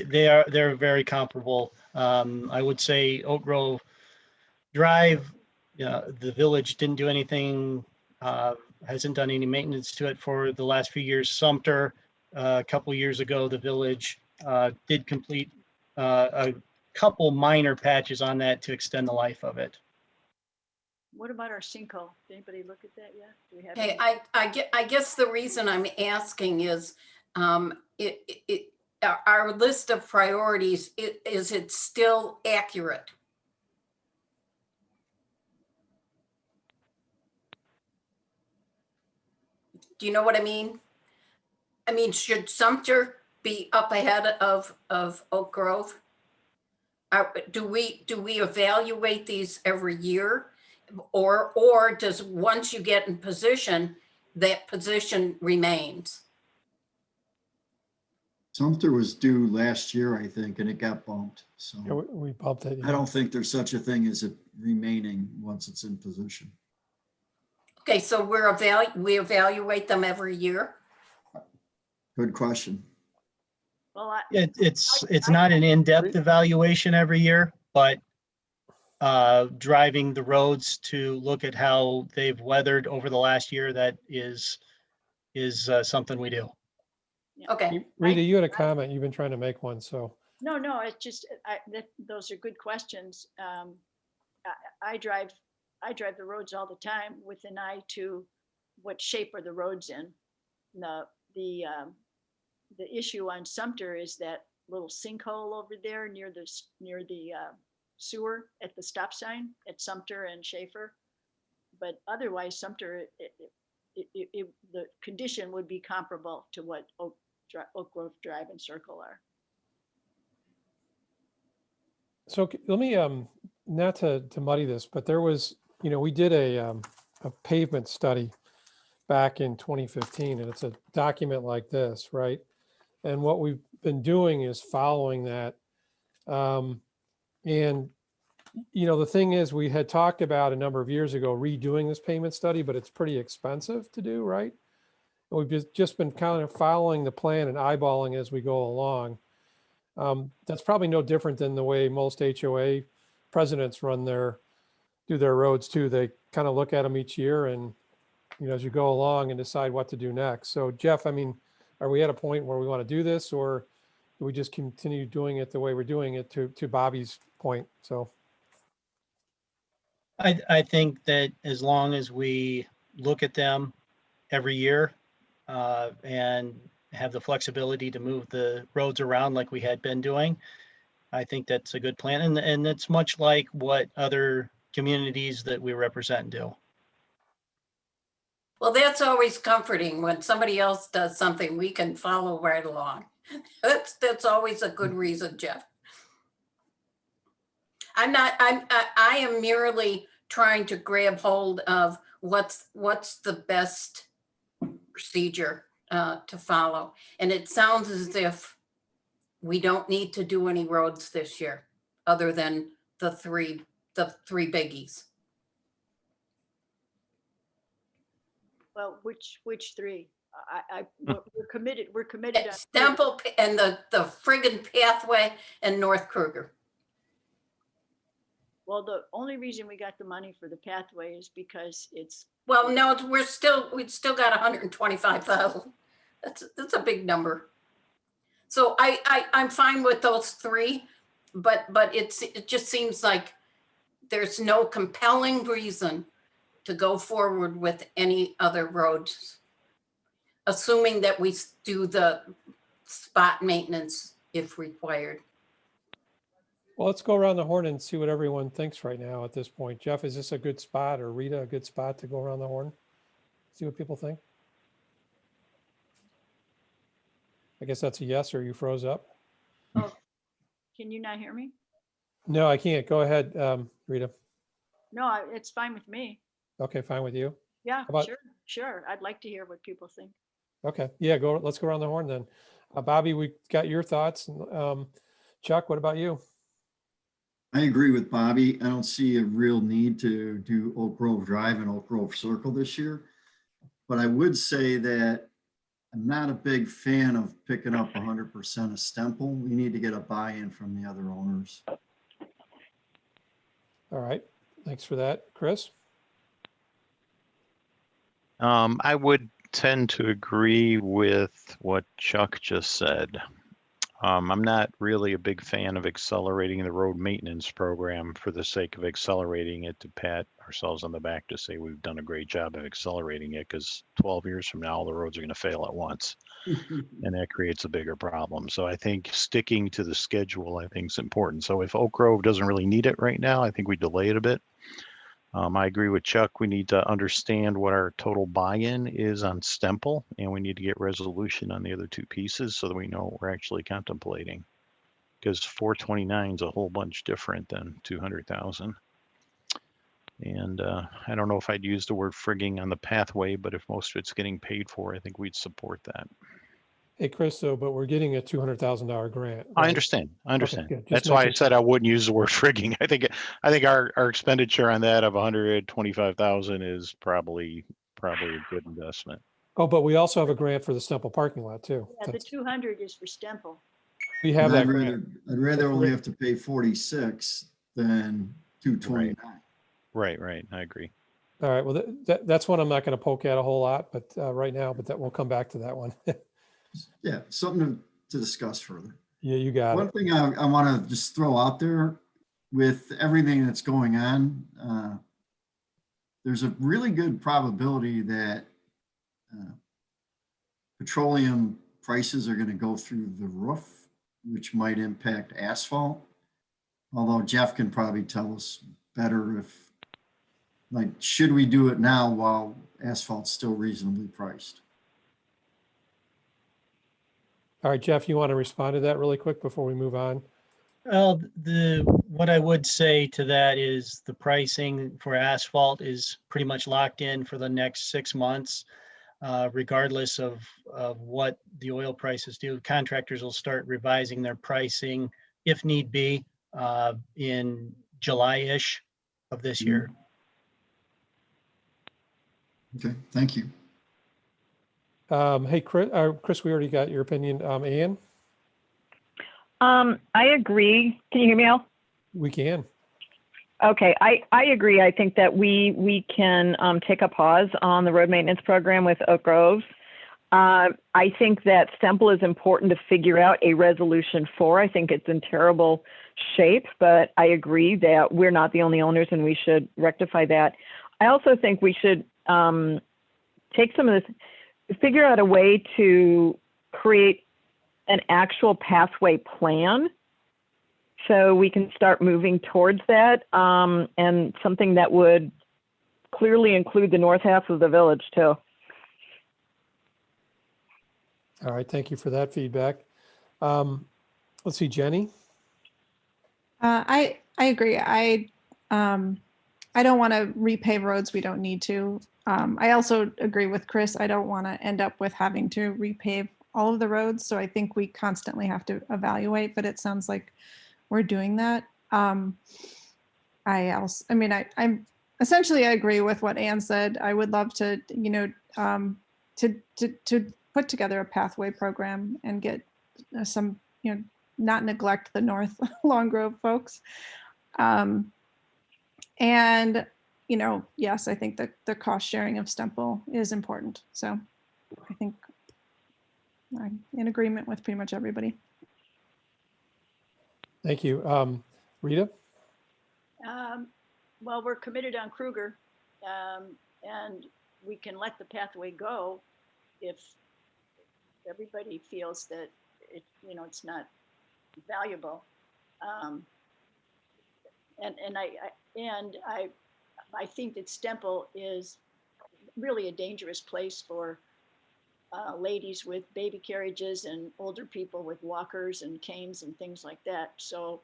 They're very comparable. I would say Oak Grove Drive, the village didn't do anything, hasn't done any maintenance to it for the last few years. Sumter, a couple years ago, the village did complete a couple minor patches on that to extend the life of it. What about our sinkhole? Did anybody look at that yet? Do we have? Okay, any- I guess the reason I'm asking is our list of priorities, is it still accurate? Do you know what I mean? I mean, should Sumter be up ahead of Oak Grove? Do we evaluate these every year? Or does, once you get in position, that position remains? Sumter was due last year, I think, and it got bumped. So Yeah, we bumped it. I don't think there's such a thing as it remaining once it's in position. Okay, so we evaluate them every year? Good question. Well, It's not an in-depth evaluation every year, but driving the roads to look at how they've weathered over the last year, that is something we do. Okay. Rita, you had a comment. You've been trying to make one, so. no, it's just, those are good questions. I drive the roads all the time with an eye to what shape are the roads in. The issue on Sumter is that little sinkhole over there near the sewer at the stop sign at Sumter and Schaefer. But otherwise, Sumter, the condition would be comparable to what Oak Grove Drive and Circle are. So let me, not to muddy this, but there was, we did a pavement study back in 2015, and it's a document like this, right? And what we've been doing is following that. And, the thing is, we had talked about a number of years ago redoing this payment study, but it's pretty expensive to do, right? And we've just been kind of following the plan and eyeballing as we go along. That's probably no different than the way most HOA presidents do their roads too. They kind of look at them each year and, as you go along and decide what to do next. So Jeff, I mean, are we at a point where we want to do this, or do we just continue doing it the way we're doing it, to Bobby's point? So. I think that as long as we look at them every year and have the flexibility to move the roads around like we had been doing, I think that's a good plan. And it's much like what other communities that we represent do. Well, that's always comforting when somebody else does something, we can follow right along. That's always a good reason, Jeff. I am merely trying to grab hold of what's the best procedure to follow. And it sounds as if we don't need to do any roads this year, other than the three biggies. Well, which three? We're committed. We're committed. Stemple and the friggin' Pathway and North Kruger. Well, the only reason we got the money for the Pathway is because it's. Well, no, we've still got 125,000. That's a big number. So I'm fine with those three, but it just seems like there's no compelling reason to go forward with any other roads, assuming that we do the spot maintenance if required. Well, let's go around the horn and see what everyone thinks right now at this point. Jeff, is this a good spot, or Rita, a good spot to go around the horn? See what people think? I guess that's a yes, or you froze up? Can you not hear me? No, I can't. Go ahead, Rita. No, it's fine with me. Okay, fine with you. Yeah, about- sure, sure. I'd like to hear what people think. Okay, yeah, let's go around the horn then. Bobby, we got your thoughts. Chuck, what about you? I agree with Bobby. I don't see a real need to do Oak Grove Drive and Oak Grove Circle this year. But I would say that I'm not a big fan of picking up 100% of Stemple. We need to get a buy-in from the other owners. All right, thanks for that. Chris? I would tend to agree with what Chuck just said. I'm not really a big fan of accelerating the road maintenance program for the sake of accelerating it to pat ourselves on the back to say we've done a great job of accelerating it, because 12 years from now, all the roads are going to fail at once. And that creates a bigger problem. So I think sticking to the schedule, I think, is important. So if Oak Grove doesn't really need it right now, I think we delay it a bit. I agree with Chuck. We need to understand what our total buy-in is on Stemple, and we need to get resolution on the other two pieces so that we know what we're actually contemplating. Because 429 is a whole bunch different than 200,000. And I don't know if I'd use the word frigging on the pathway, but if most of it's getting paid for, I think we'd support that. Hey, Chris, so, but we're getting a $200,000 grant. I right? understand. I understand. good. Just That's why I making said I wouldn't use the word frigging. I think our expenditure on that of 125,000 is probably a good investment. Oh, but we also have a grant for the Stemple parking lot too. Yeah, the 200 is for Stemple. We have And that grant. I'd rather only have to pay 46 than 229. Right. I agree. All right, well, that's one I'm not going to poke at a whole lot, but right now, but that we'll come back to that one. Yeah, something to discuss further. Yeah, you got One it. thing I want to just throw out there with everything that's going on, there's a really good probability that petroleum prices are going to go through the roof, which might impact asphalt. Although Jeff can probably tell us better if, like, should we do it now while asphalt's still reasonably priced? All right, Jeff, you want to respond to that really quick before we move on? Well, what I would say to that is the pricing for asphalt is pretty much locked in for the next 6 months, regardless of what the oil prices do. Contractors will start revising their pricing if need be in July-ish of this year. Okay, thank you. Hey, Chris, we already got your opinion. Ann? I agree. Can you hear me, Al? We can. Okay, I agree. I think that we can take a pause on the road maintenance program with Oak Grove. I think that Stemple is important to figure out a resolution for. I think it's in terrible shape, but I agree that we're not the only owners and we should rectify that. I also think we should take some of this, figure out a way to create an actual pathway plan so we can start moving towards that, and something that would clearly include the north half of the village too. All right, thank you for that feedback. Let's see, Jenny? I agree. I don't want to repave roads we don't need to. I also agree with Chris. I don't want to end up with having to repave all of the roads. So I think we constantly have to evaluate, but it sounds like we're doing that. I'm essentially, I agree with what Ann said. I would love to, to put together a pathway program and get some, not neglect the North Long Grove folks. And, yes, I think that the cost sharing of Stemple is important. So I think I'm in agreement with pretty much everybody. Thank you. Rita? well, we're committed on Kruger, and we can let the pathway go if everybody feels that it, it's not valuable. I think that Stemple is really a dangerous place for ladies with baby carriages and older people with walkers and canes and things like that. So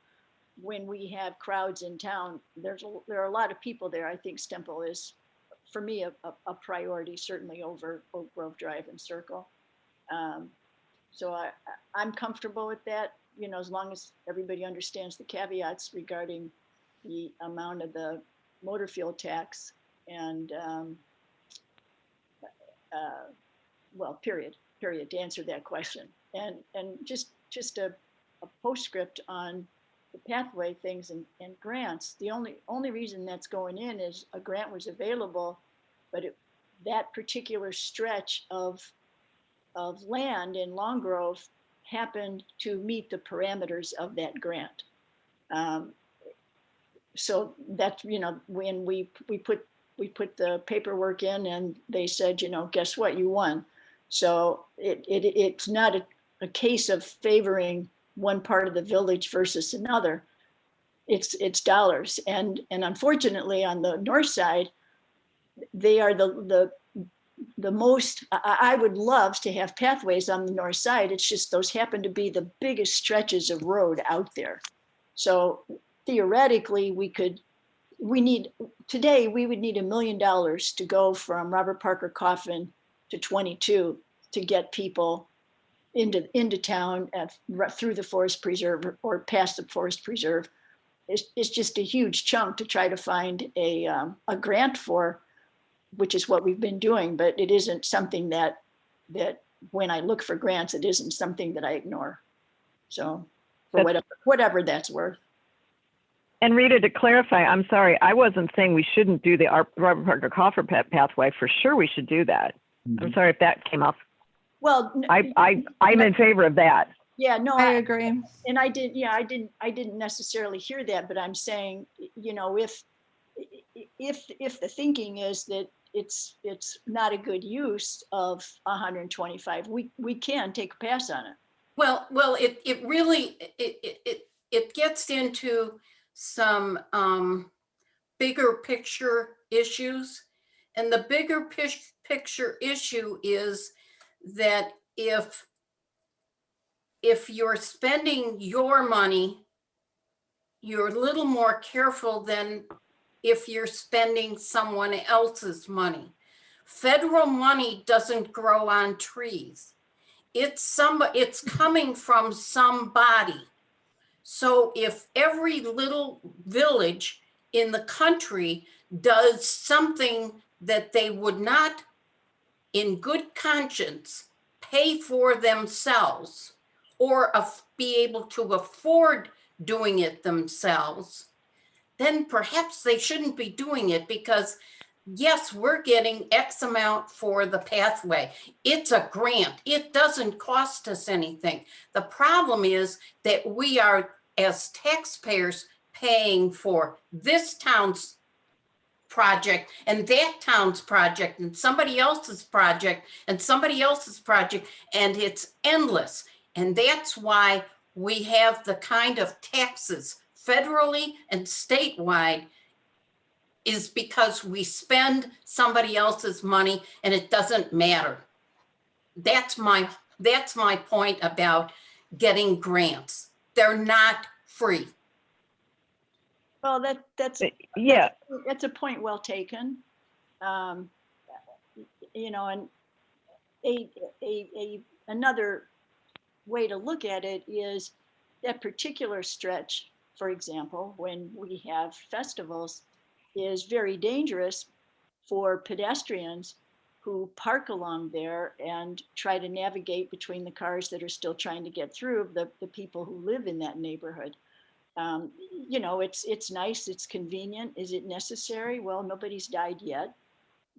when we have crowds in town, there are a lot of people there. I think Stemple is, for me, a priority, certainly over Oak Grove Drive and Circle. So I'm comfortable with that, as long as everybody understands the caveats regarding the amount of the motor fuel tax and, well, period, to answer that question. And just a postscript on the pathway things and grants. The only reason that's going in is a grant was available, but that particular stretch of land in Long Grove happened to meet the parameters of that grant. So that's, when we put the paperwork in and they said, guess what, you won. So it's not a case of favoring one part of the village versus another. It's dollars. And unfortunately on the north side, they are the most, I would love to have pathways on the north side. It's just those happen to be the biggest stretches of road out there. So theoretically, we would need $1 million to go from Robert Parker Coffin to 22 to get people into town through the forest preserve or past the forest preserve. It's just a huge chunk to try to find a grant for, which is what we've been doing, but it isn't something that when I look for grants, it isn't something that I ignore. So for whatever that's worth. And Rita, to clarify, I'm sorry, I wasn't saying we shouldn't do the Robert Parker Coffer pathway. For sure, we should do that. I'm sorry if that came off. Well, I'm in favor of that. Yeah, no, I agree. And I didn't necessarily hear that, but I'm saying, if the thinking is that it's not a good use of 125, we can take a pass on it. Well, it really, it gets into some bigger picture issues. And the bigger picture issue is that if you're spending your money, you're a little more careful than if you're spending someone else's money. Federal money doesn't grow on trees. It's coming from somebody. So if every little village in the country does something that they would not, in good conscience, pay for themselves or be able to afford doing it themselves, then perhaps they shouldn't be doing it, because yes, we're getting X amount for the pathway. It's a grant. It doesn't cost us anything. The problem is that we are, as taxpayers, paying for this town's project and that town's project and somebody else's project and somebody else's project, and it's endless. And that's why we have the kind of taxes federally and statewide, is because we spend somebody else's money and it doesn't matter. That's my point about getting grants. They're not free. Well, that's a point well taken. And another way to look at it is that particular stretch, for example, when we have festivals, is very dangerous for pedestrians who park along there and try to navigate between the cars that are still trying to get through, the people who live in that neighborhood. It's nice, it's convenient. Is it necessary? Well, nobody's died yet,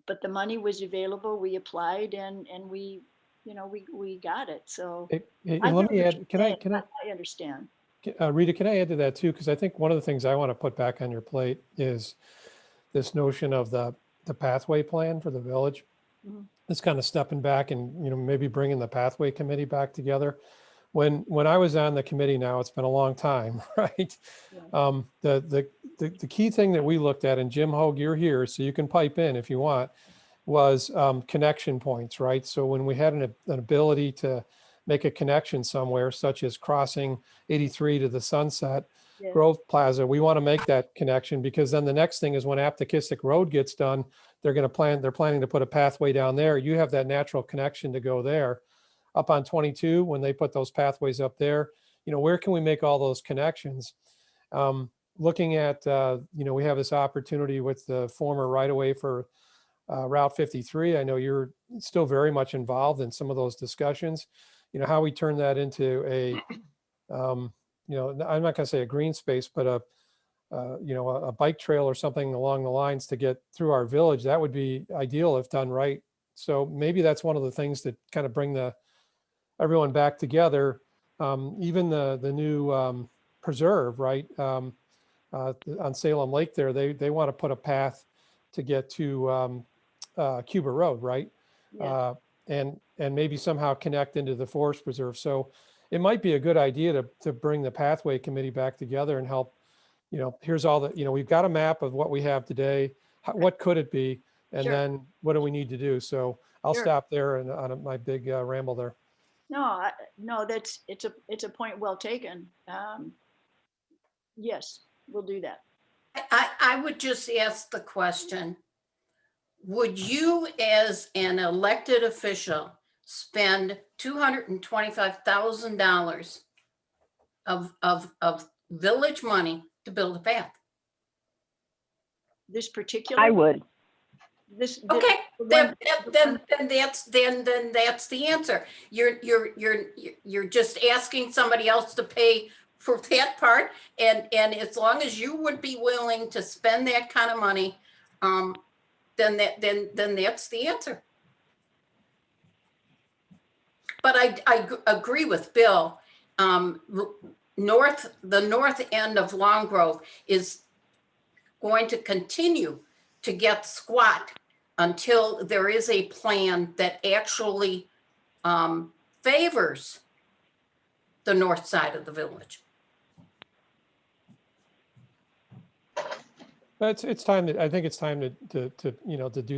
but the money was available. We applied and we got it. So Hey, let me add, can I I understand. Rita, can I add to that too? Because I think one of the things I want to put back on your plate is this notion of the pathway plan for the village. Mhm. It's kind of stepping back and, maybe bringing the pathway committee back together. When I was on the committee now, it's been a long time, right? Yeah. The key thing that we looked at, and Jim Hogue, you're here, so you can pipe in if you want, was connection points, right? So when we had an ability to make a connection somewhere, such as crossing 83 to the Sunset Yeah. Grove Plaza, we want to make that connection, because then the next thing is when Aptekissick Road gets done, they're planning to put a pathway down there. You have that natural connection to go there. Up on 22, when they put those pathways up there, where can we make all those connections? Looking at, we have this opportunity with the former right-of-way for Route 53. I know you're still very much involved in some of those discussions. How we turn that into a, I'm not going to say a green space, but a bike trail or something along the lines to get through our village. That would be ideal if done right. So maybe that's one of the things that kind of bring everyone back together. Even the new preserve, right, on Salem Lake there, they want to put a path to get to Cuba Road, right? Yeah. And maybe somehow connect into the forest preserve. So it might be a good idea to bring the pathway committee back together and help, here's all the, we've got a map of what we have today. What could it be? And Sure. then what do we need to do? So I'll Sure. stop there and on my big ramble there. No, no, it's a point well taken. Yes, we'll do that. I would just ask the question, would you as an elected official spend $225,000 of village money to build a path? This particular. I would. This. Okay, the then one- that's the answer. You're just asking somebody else to pay for that part, and as long as you would be willing to spend that kind of money, then that's the answer. But I agree with Bill. The north end of Long Grove is going to continue to get squat until there is a plan that actually favors the north side of the village. But it's time I think it's time to do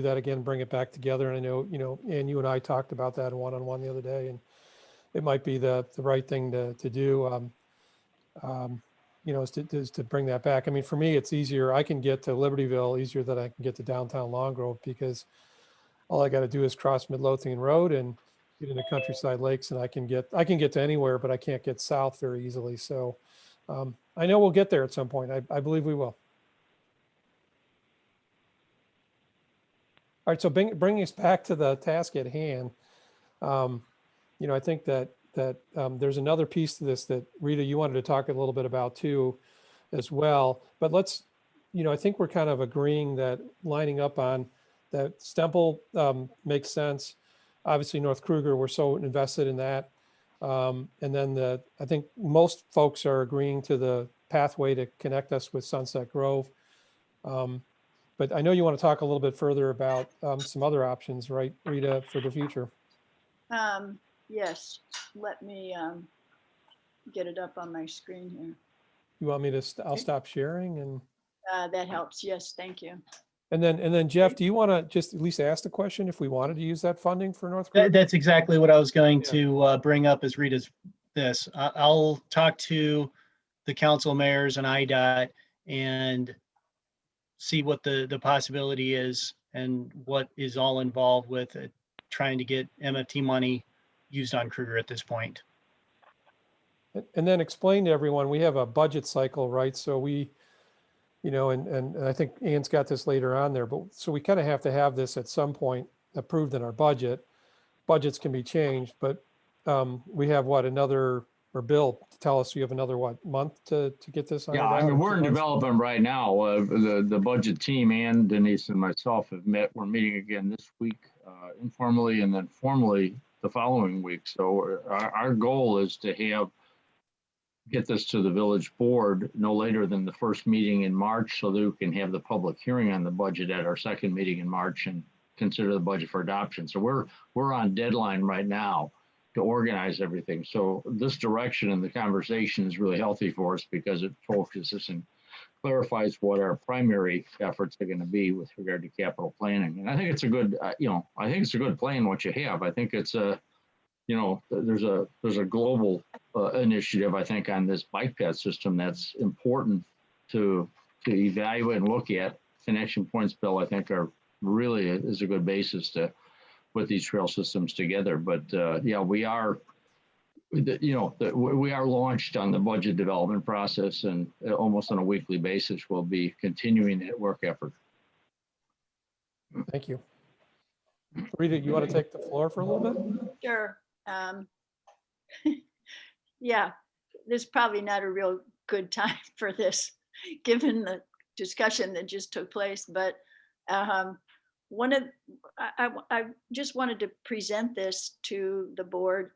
that again, bring it back together. And I know, and you and I talked about that one-on-one the other day, and it might be the right thing to do, is to bring that back. I mean, for me, it's easier. I can get to Libertyville easier than I can get to downtown Long Grove, because all I got to do is cross Midlothian Road and get into Countryside Lakes, and I can get to anywhere, but I can't get south very easily. So I know we'll get there at some point. I believe we will. All right, so bringing us back to the task at hand, I think that there's another piece to this that Rita, you wanted to talk a little bit about too, as well. But let's, I think we're kind of agreeing that lining up on that Stemple makes sense. Obviously, North Kruger, we're so invested in that. And then I think most folks are agreeing to the pathway to connect us with Sunset Grove. But I know you want to talk a little bit further about some other options, right, Rita, for the future? Yes, let me get it up on my screen here. You want me to, I'll stop sharing and. That helps. Yes, thank you. And then Jeff, do you want to just at least ask the question if we wanted to use that funding for North Kruger? That's exactly what I was going to bring up as Rita's this. I'll talk to the council mayors and IDOT and see what the possibility is and what is all involved with it, trying to get MFT money used on Kruger at this point. And then explain to everyone, we have a budget cycle, right? So we, and I think Ann's got this later on there, but so we kind of have to have this at some point approved in our budget. Budgets can be changed, but we have or Bill, tell us you have another month to get this on? Yeah, I mean, we're in development right now. The budget team and Denise and myself have met. We're meeting again this week informally and then formally the following week. So our goal is to have get this to the village board no later than the first meeting in March so that we can have the public hearing on the budget at our second meeting in March and consider the budget for adoption. So we're on deadline right now to organize everything. So this direction in the conversation is really healthy for us because it focuses and clarifies what our primary efforts are going to be with regard to capital planning. And I think it's a good, I think it's a good plan what you have. I think it's a, there's a global initiative, I think, on this bike path system that's important to evaluate and look at. Connection points, Bill, I think are really is a good basis to put these trail systems together. But yeah, we are launched on the budget development process, and almost on a weekly basis, we'll be continuing that work effort. Thank you. Rita, you want to take the floor for a little bit? Sure. Yeah, this is probably not a real good time for this, given the discussion that just took place. But I just wanted to present this to the board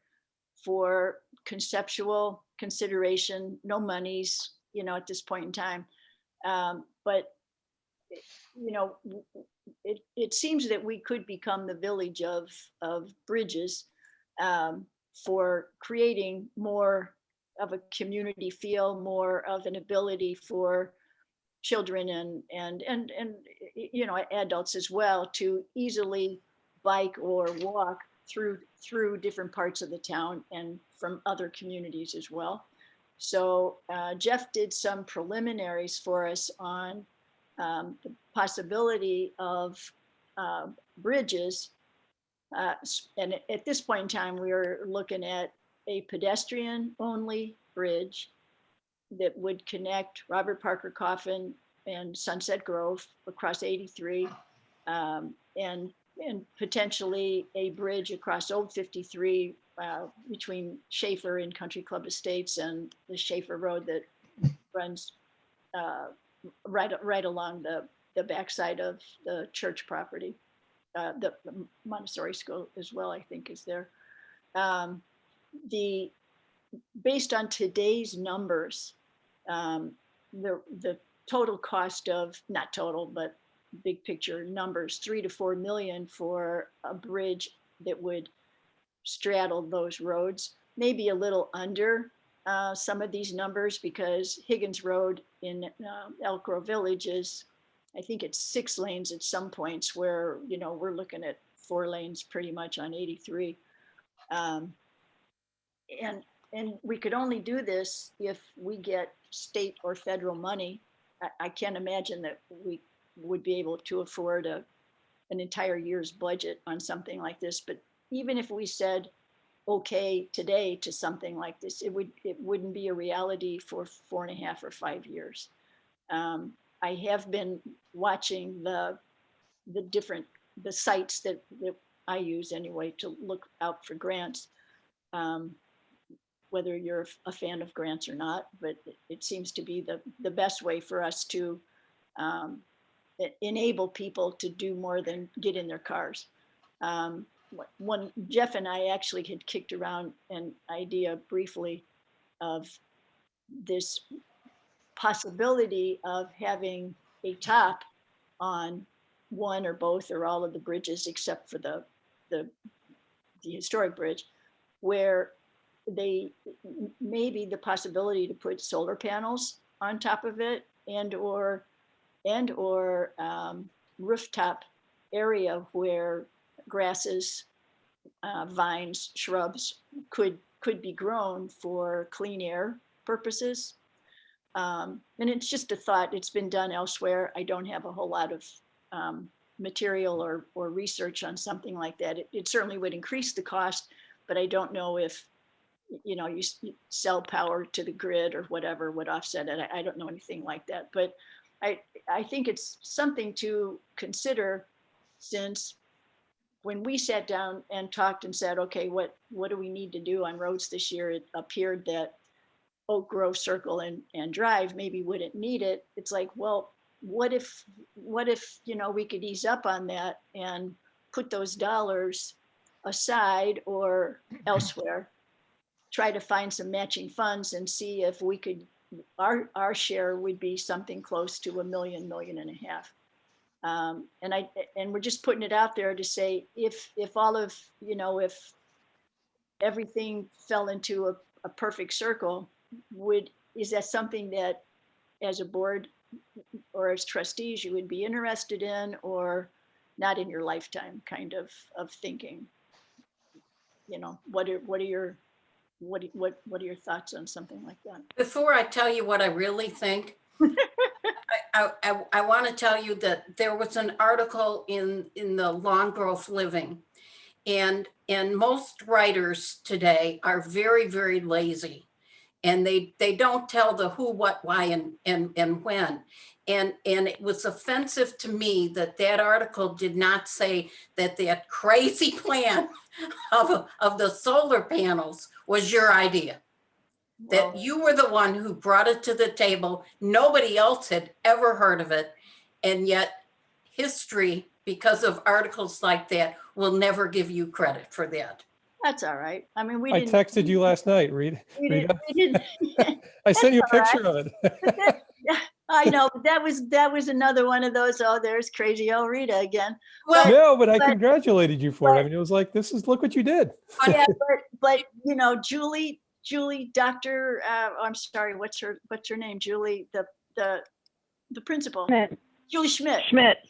for conceptual consideration. No monies, at this point in time. But it seems that we could become the village of bridges. For creating more of a community feel, more of an ability for children and adults as well to easily bike or walk through different parts of the town and from other communities as well. So Jeff did some preliminaries for us on the possibility of bridges. And at this point in time, we are looking at a pedestrian-only bridge that would connect Robert Parker Coffin and Sunset Grove across 83, and potentially a bridge across Old 53 between Schaefer and Country Club Estates and the Schaefer Road that runs right along the backside of the church property. The Montessori school as well, I think, is there. Based on today's numbers, the total cost of, not total, but big picture numbers, 3 to 4 million for a bridge that would straddle those roads, maybe a little under some of these numbers, because Higgins Road in Elk Grove Village is, I think it's 6 lanes at some points, where, we're looking at 4 lanes pretty much on 83. And we could only do this if we get state or federal money. I can't imagine that we would be able to afford an entire year's budget on something like this. But even if we said okay today to something like this, it wouldn't be a reality for 4.5 or 5 years. I have been watching the sites that I use anyway to look out for grants, whether you're a fan of grants or not, but it seems to be the best way for us to enable people to do more than get in their cars. Jeff and I actually had kicked around an idea briefly of this possibility of having a top on one or both or all of the bridges except for the historic bridge, where maybe the possibility to put solar panels on top of it and or rooftop area where grasses, vines, shrubs could be grown for clean air purposes. And it's just a thought. It's been done elsewhere. I don't have a whole lot of material or research on something like that. It certainly would increase the cost, but I don't know if you sell power to the grid or whatever would offset it. I don't know anything like that, but I think it's something to consider, since when we sat down and talked and said, okay, what do we need to do on roads this year? It appeared that Oak Grove Circle and Drive maybe wouldn't need it. It's like, well, what if we could ease up on that and put those dollars aside or elsewhere try to find some matching funds and see if we could, our share would be something close to $1 million, $1.5 million. And we're just putting it out there to say, if all of, if everything fell into a perfect circle, is that something that as a board or as trustees you would be interested in, or not in your lifetime kind of thinking? What are your thoughts on something like that? Before I tell you what I really think, I want to tell you that there was an article in the Long Growth Living, and most writers today are very, very lazy, and they don't tell the who, what, why, and when. And it was offensive to me that article did not say that crazy plan of the solar panels was your idea. That you were the one who brought it to the table. Nobody else had ever heard of it. And yet history, because of articles like that, will never give you credit for that. That's all right. I mean, I texted you last night, Rita. We didn't. I sent you a That's picture all of it. I know, but that was another one of those, oh, there's crazy old Rita again. Well, No, but I congratulated you for it. I mean, it was like, look what you did. Yeah, but Julie, Dr. I'm sorry, what's her name? Julie, the principal. Schmidt. Julie Schmidt.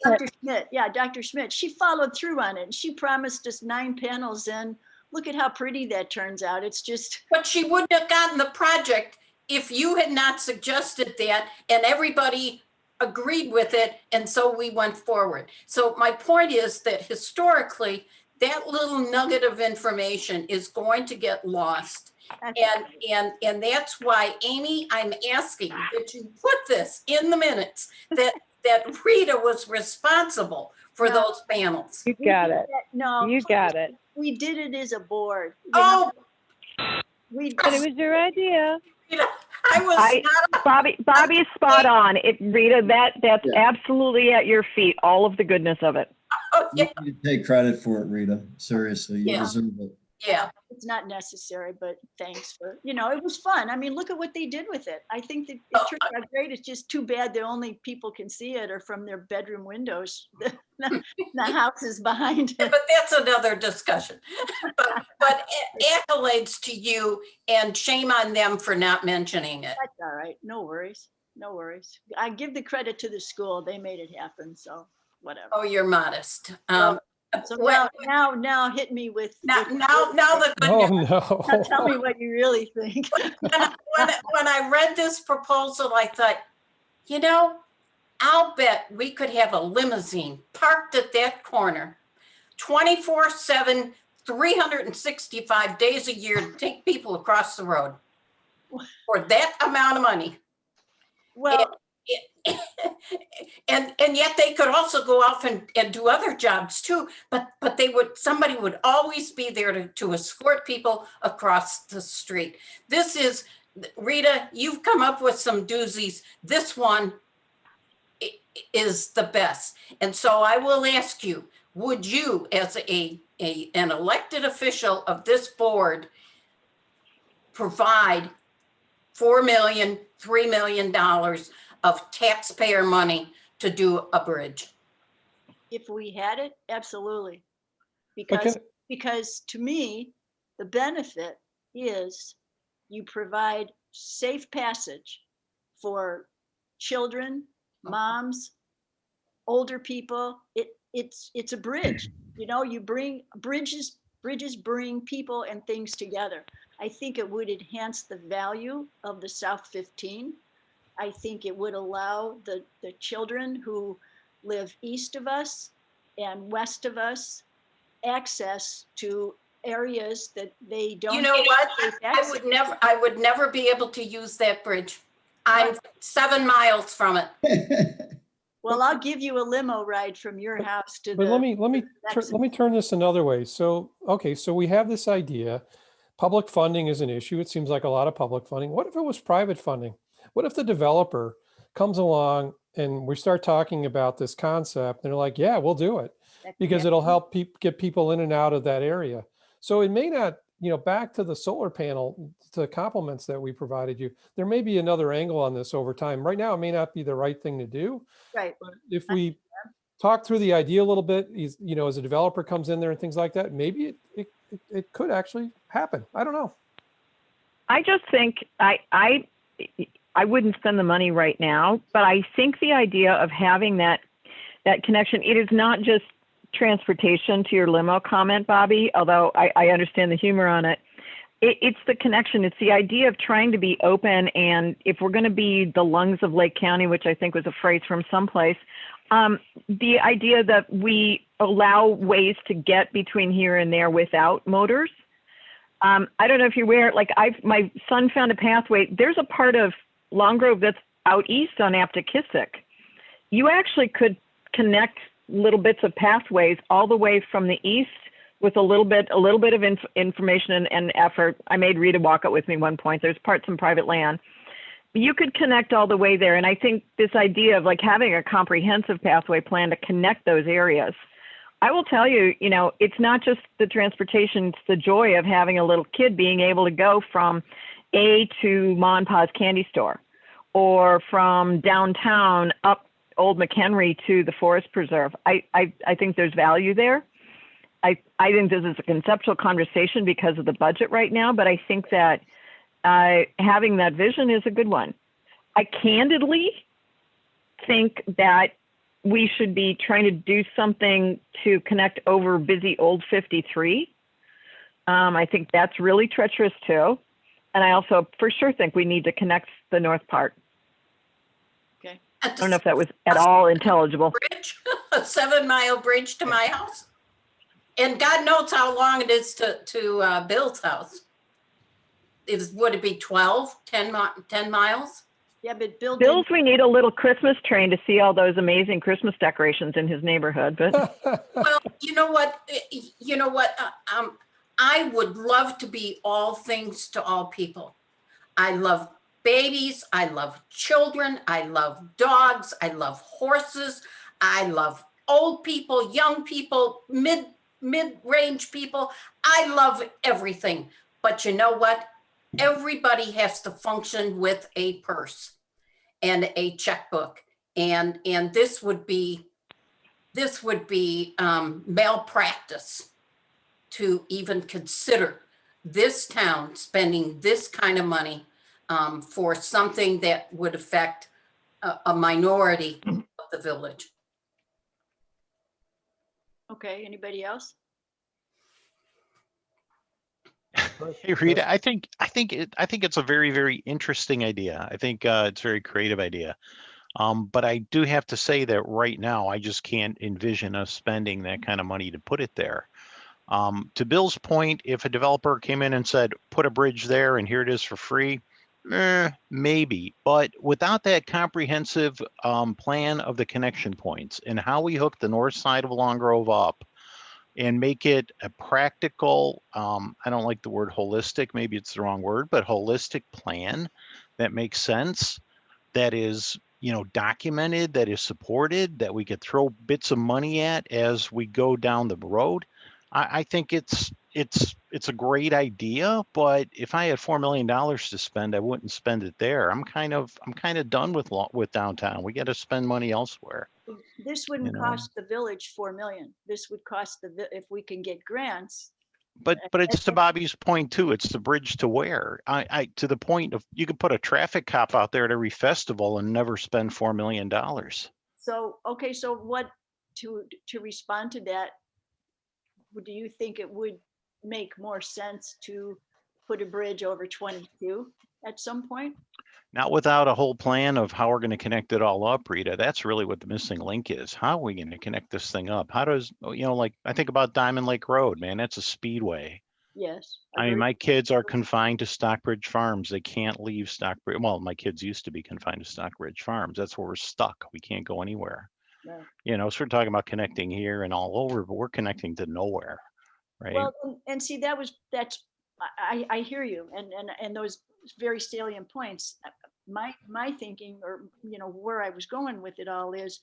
Dr. Schmidt. Yeah, Dr. Schmidt. She followed through on it. And she promised us 9 panels, and look at how pretty that turns out. It's just. But she wouldn't have gotten the project if you had not suggested that and everybody agreed with it. And so we went forward. So my point is that historically, that little nugget of information is going to get lost. And that's why, Amy, I'm asking that you put this in the minutes that Rita was responsible for those panels. You got it. No, You got it. We did it as a board. Oh, But it was your idea. Bobby is spot on. Rita, that's absolutely at your feet, all of the goodness of it. You need to take credit for it, Rita. Seriously, you Yeah. deserve it. Yeah. It's not necessary, but thanks for, it was fun. I mean, look at what they did with it. I think that it turned out great. It's just too bad the only people can see it are from their bedroom windows. The houses behind it. But that's another discussion. But accolades to you, and shame on them for not mentioning it. That's all right. No worries. No worries. I give the credit to the school. They made it happen. So whatever. Oh, you're modest. So now hit me with now the good Oh, news. no. Now tell me what you really think. When I read this proposal, I thought, I'll bet we could have a limousine parked at that corner 24/7, 365 days a year to take people across the road for that amount of money. Well, and yet they could also go off and do other jobs too, but somebody would always be there to escort people across the street. This is, Rita, you've come up with some doozies. This one is the best. And so I will ask you, would you, as an elected official of this board, provide $4 million, $3 million of taxpayer money to do a bridge? if we had it, absolutely. Okay. Because to me, the benefit is you provide safe passage for children, moms, older people. It's a bridge. You know, you bring bridges bring people and things together. I think it would enhance the value of the South 15. I think it would allow the children who live east of us and west of us access to areas that they don't. You know what? I would never be able to use that bridge. I'm 7 miles from it. Well, I'll give you a limo ride from your house to But the. let me turn this another way. So, okay, so we have this idea. Public funding is an issue. It seems like a lot of public funding. What if it was private funding? What if the developer comes along and we start talking about this concept and they're like, yeah, we'll do it because it'll help get people in and out of that area. So it may not back to the solar panel, to compliments that we provided you, there may be another angle on this over time. Right now, it may not be the right thing to do. Right. But if we talk through the idea a little bit, as a developer comes in there and things like that, maybe it could actually happen. I don't know. I just think I wouldn't spend the money right now, but I think the idea of having that connection, it is not just transportation, to your limo comment, Bobby, although I understand the humor on it. It's the connection. It's the idea of trying to be open. And if we're going to be the lungs of Lake County, which I think was a phrase from someplace, the idea that we allow ways to get between here and there without motors. I don't know if you're aware, like my son found a pathway. There's a part of Long Grove that's out east on Aptekissick. You actually could connect little bits of pathways all the way from the east with a little bit of information and effort. I made Rita walk it with me one point. There's parts in private land. You could connect all the way there. And I think this idea of like having a comprehensive pathway plan to connect those areas, I will tell you, it's not just the transportation, it's the joy of having a little kid being able to go from A to Ma and Pa's candy store, or from downtown up Old McHenry to the Forest Preserve. I think there's value there. I think this is a conceptual conversation because of the budget right now, but I think that having that vision is a good one. I candidly think that we should be trying to do something to connect over busy Old 53. I think that's really treacherous too. And I also for sure think we need to connect the north part. Okay. I don't know if that was at all intelligible. Bridge, a 7-mile bridge to my house. And God knows how long it is to Bill's house. Would it be 10 miles? Yeah, but Bill. Bill's, we need a little Christmas train to see all those amazing Christmas decorations in his neighborhood. But well, you know what? I would love to be all things to all people. I love babies. I love children. I love dogs. I love horses. I love old people, young people, mid-range people. I love everything. But you know what? Everybody has to function with a purse and a checkbook. And this would be malpractice to even consider this town spending this kind of money for something that would affect a minority of the village. Okay, anybody else? Hey Rita, I think it's a very, very interesting idea. I think it's a very creative idea. But I do have to say that right now, I just can't envision us spending that kind of money to put it there. To Bill's point, if a developer came in and said, put a bridge there and here it is for free, maybe. But without that comprehensive plan of the connection points and how we hook the north side of Long Grove up and make it a practical, I don't like the word holistic, maybe it's the wrong word, but holistic plan that makes sense, that is, documented, that is supported, that we could throw bits of money at as we go down the road. I think it's a great idea, but if I had $4 million to spend, I wouldn't spend it there. I'm kind of done with downtown. We got to spend money elsewhere. This wouldn't cost the village 4 million. This would cost if we can get grants. But it's to Bobby's point too. It's the bridge to where I to the point of you could put a traffic cop out there at every festival and never spend $4 million. So, okay, so what to respond to that? Do you think it would make more sense to put a bridge over 22 at some point? Not without a whole plan of how we're going to connect it all up, Rita. That's really what the missing link is. How are we going to connect this thing up? How does, like I think about Diamond Lake Road, man, that's a speedway. Yes. I mean, my kids are confined to Stockbridge Farms. They can't leave Stockbridge. Well, my kids used to be confined to Stockbridge Farms. That's where we're stuck. We can't go anywhere. Right. So we're talking about connecting here and all over, but we're connecting to nowhere, right? Well, and see, I hear you, and those very salient points. My thinking, or where I was going with it all, is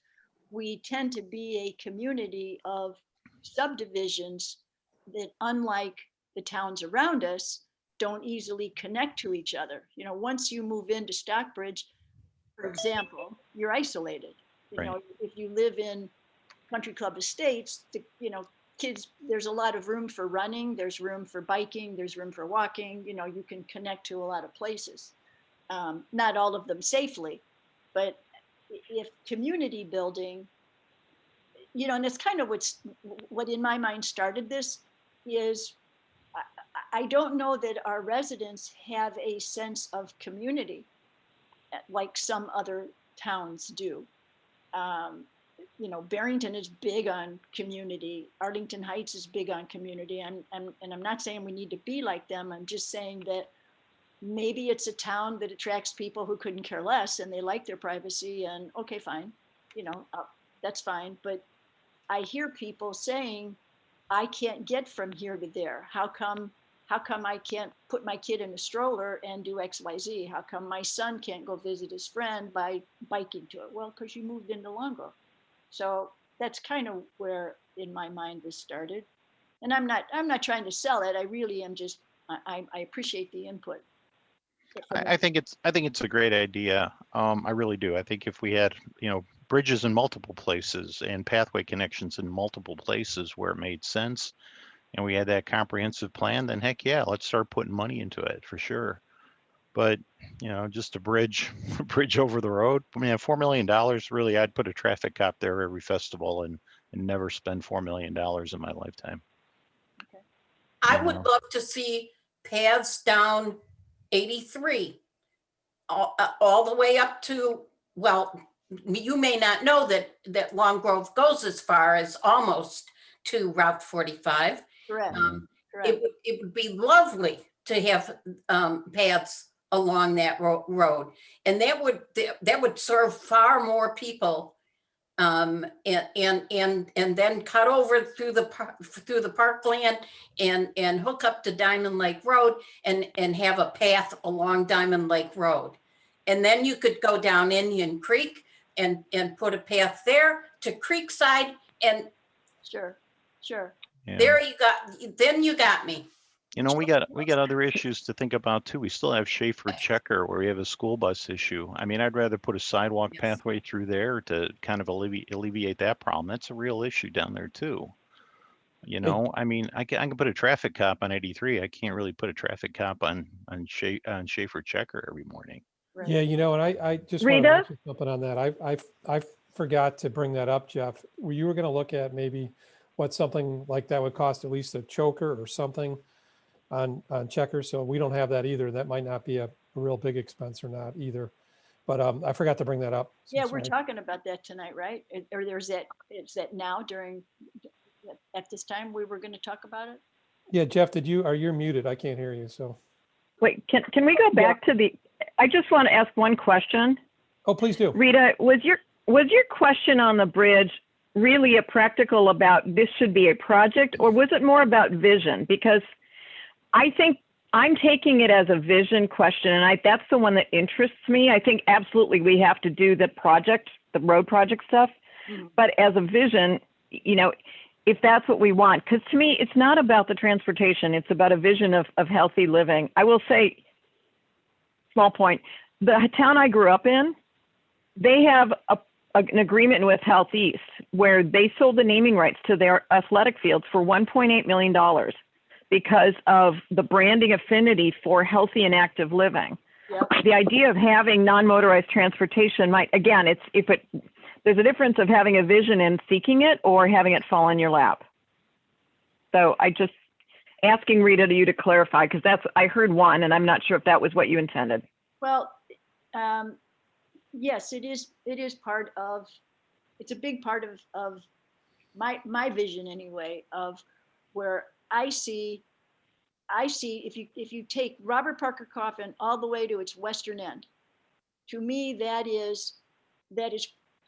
we tend to be a community of subdivisions that, unlike the towns around us don't easily connect to each other. You know, once you move into Stockbridge, for example, you're isolated. You know, if you live in Country Club Estates, you know, kids, there's a lot of room for running, there's room for biking, there's room for walking, you know, you can connect to a lot of places. Not all of them safely, but if community building, you know, and it's kind of what in my mind started this is, I don't know that our residents have a sense of community like some other towns do. You know, Barrington is big on community. Arlington Heights is big on community. And I'm not saying we need to be like them. I'm just saying that maybe it's a town that attracts people who couldn't care less and they like their privacy, and okay, fine, you know, that's fine. But I hear people saying, I can't get from here to there. How come I can't put my kid in a stroller and do XYZ? How come my son can't go visit his friend by biking to it? Well, because you moved into Long Grove. So that's kind of where in my mind this started. And I'm not trying to sell it. I really am just, I appreciate the input. I think it's a great idea. I really do. I think if we had, you know, bridges in multiple places and pathway connections in multiple places where it made sense, and we had that comprehensive plan, then heck yeah, let's start putting money into it for sure. But, you know, just a bridge over the road. I mean, at $4 million, really, I'd put a traffic cop there every festival and never spend $4 million in my lifetime. Okay. I would love to see paths down 83, all the way up to, well, you may not know that Long Grove goes as far as almost to Route 45. Correct. It would be lovely to have paths along that road, and that would serve far more people, and then cut over through the parkland and hook up to Diamond Lake Road and have a path along Diamond Lake Road, and then you could go down Indian Creek and put a path there to Creekside, and sure. Yeah. there you got me. You know, we got other issues to think about too. We still have Schaefer Checker where we have a school bus issue. I mean, I'd rather put a sidewalk pathway through there to kind of alleviate that problem. That's a real issue down there too. You know, I mean, I can put a traffic cop on 83. I can't really put a traffic cop on Schaefer Checker every morning. Right. Yeah, you know, and I just want to mention something on that. I forgot to bring that up, Jeff. You were going to look at maybe what something like that would cost, at least a choker or something on Checker. So we don't have that either. That might not be a real big expense or not either. But I forgot to bring that up. So Yeah, we're sorry. talking about that tonight, right? Or is that now at this time we were going to talk about it? Yeah, Jeff, you're muted. I can't hear you. So. Wait, can we go back to I just want to ask one question. Oh, please do. Rita, was your question on the bridge really a practical about this should be a project, or was it more about vision? Because I think I'm taking it as a vision question, and that's the one that interests me. I think absolutely we have to do the road project stuff, but as a vision, you know, if that's what we want, because to me, it's not about the transportation. It's about a vision of healthy living. I will say, small point, the town I grew up in, they have an agreement with Health East where they sold the naming rights to their athletic fields for $1.8 million because of the branding affinity for healthy and active living. Yep. The idea of having non-motorized transportation might, again, there's a difference of having a vision and seeking it or having it fall in your lap. So I just asking Rita you to clarify, because I heard one and I'm not sure if that was what you intended. Well, yes, it is part of, it's a big part of my vision anyway, of where I see if you take Robert Parker Coffin all the way to its western end, to me, that is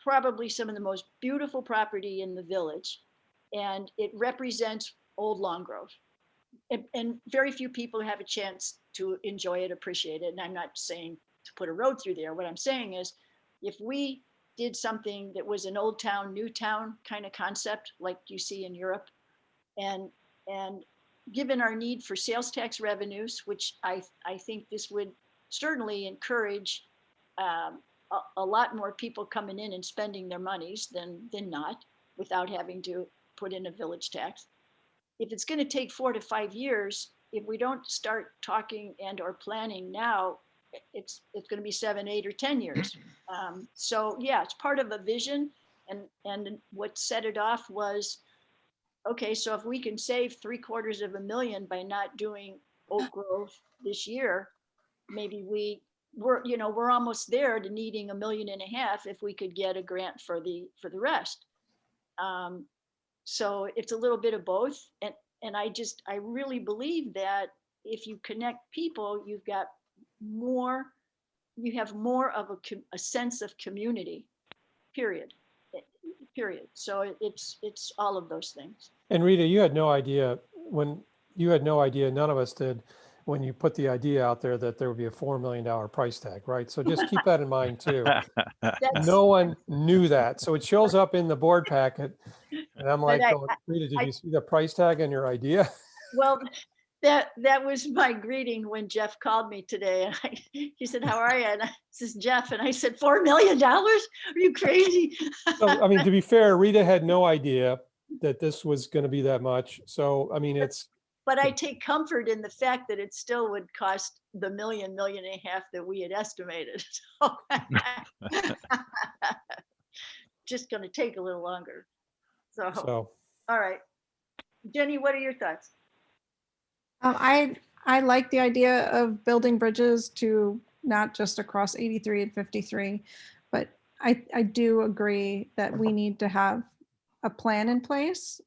probably some of the most beautiful property in the village. And it represents old Long Grove. And very few people have a chance to enjoy it, appreciate it. And I'm not saying to put a road through there. What I'm saying is, if we did something that was an old town, new town kind of concept, like you see in Europe, and given our need for sales tax revenues, which I think this would certainly encourage a lot more people coming in and spending their monies than not, without having to put in a village tax. If it's going to take 4 to 5 years, if we don't start talking and or planning now, it's going to be 7, 8, or 10 years. So yeah, it's part of a vision. And what set it off was, okay, so if we can save $750,000 by not doing Oak Grove this year, maybe we're almost there to needing $1.5 million if we could get a grant for the rest. So it's a little bit of both. And I really believe that if you connect people, you have more of a sense of community, period. So it's all of those things. And Rita, you had no idea none of us did, when you put the idea out there that there would be a $4 million price tag, right? So just keep that in mind too. No one knew that. So it shows up in the board packet. And I'm like, Rita, did you see the price tag on your idea? Well, that was my greeting when Jeff called me today. And he said, "How are you?" And this is Jeff. And I said, $4 million? Are you crazy? So, I mean, to be fair, Rita had no idea that this was going to be that much. So, I mean, But I take comfort in the fact that it still would cost the $1.5 million that we had estimated. So just going to take a little longer. So, all right. Jenny, what are your thoughts? I like the idea of building bridges to not just across 83 and 53, but I do agree that we need to have a plan in place.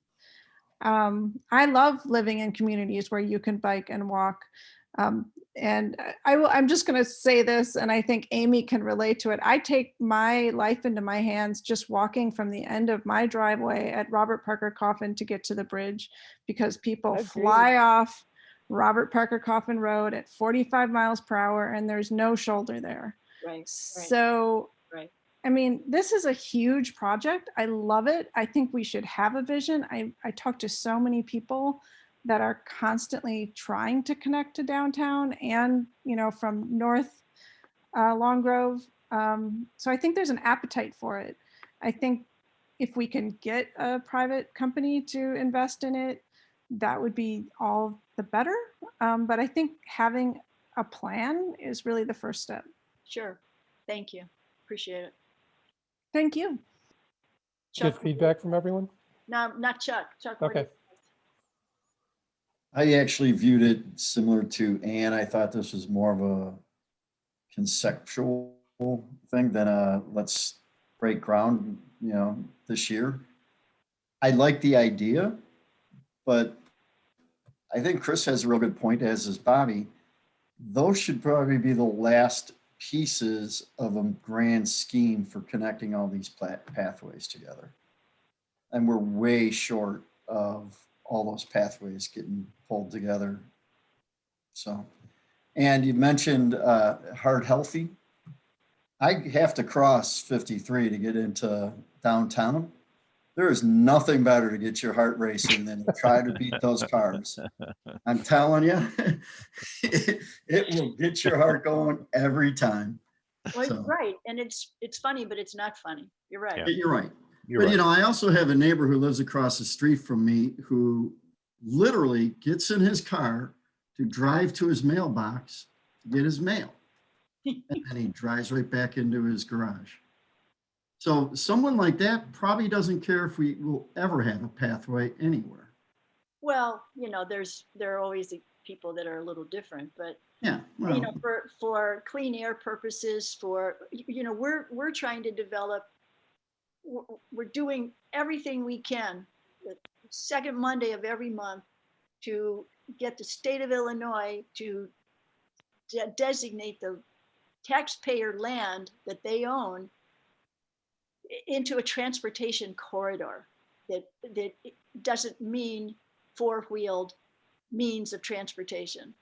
I love living in communities where you can bike and walk. And I'm just going to say this, and I think Amy can relate to it. I take my life into my hands just walking from the end of my driveway at Robert Parker Coffin to get to the bridge, because people fly off Robert Parker Coffin Road at 45 miles per hour and there's no shoulder there. Right. So, I mean, this is a huge project. I love it. I think we should have a vision. I talk to so many people that are constantly trying to connect to downtown and, from North Long Grove. So I think there's an appetite for it. I think if we can get a private company to invest in it, that would be all the better. But I think having a plan is really the first step. Sure. Thank you. Appreciate it. Thank you. Get feedback from everyone? No, not Chuck. Chuck. Okay. I actually viewed it similar to Ann. I thought this was more of a conceptual thing than a let's break ground, this year. I like the idea, but I think Chris has a real good point, as is Bobby. Those should probably be the last pieces of a grand scheme for connecting all these pathways together. And we're way short of all those pathways getting pulled together. So, and you mentioned Heart Healthy. I have to cross 53 to get into downtown. There is nothing better to get your heart racing than to try to beat those cars. I'm telling you, it will get your heart going every time. Well, so. Right. And it's funny, but it's not funny. You're right. Yeah. You're right. But, I also have a neighbor who lives across the street from me who literally gets in his car to drive to his mailbox to get his mail. And then he drives right back into his garage. So someone like that probably doesn't care if we will ever have a pathway anywhere. Well, there are always people that are a little different, but yeah, well, for clean air purposes, we're trying to develop. We're doing everything we can the second Monday of every month to get the state of Illinois to designate the taxpayer land that they own into a transportation corridor that doesn't mean four-wheeled means of transportation.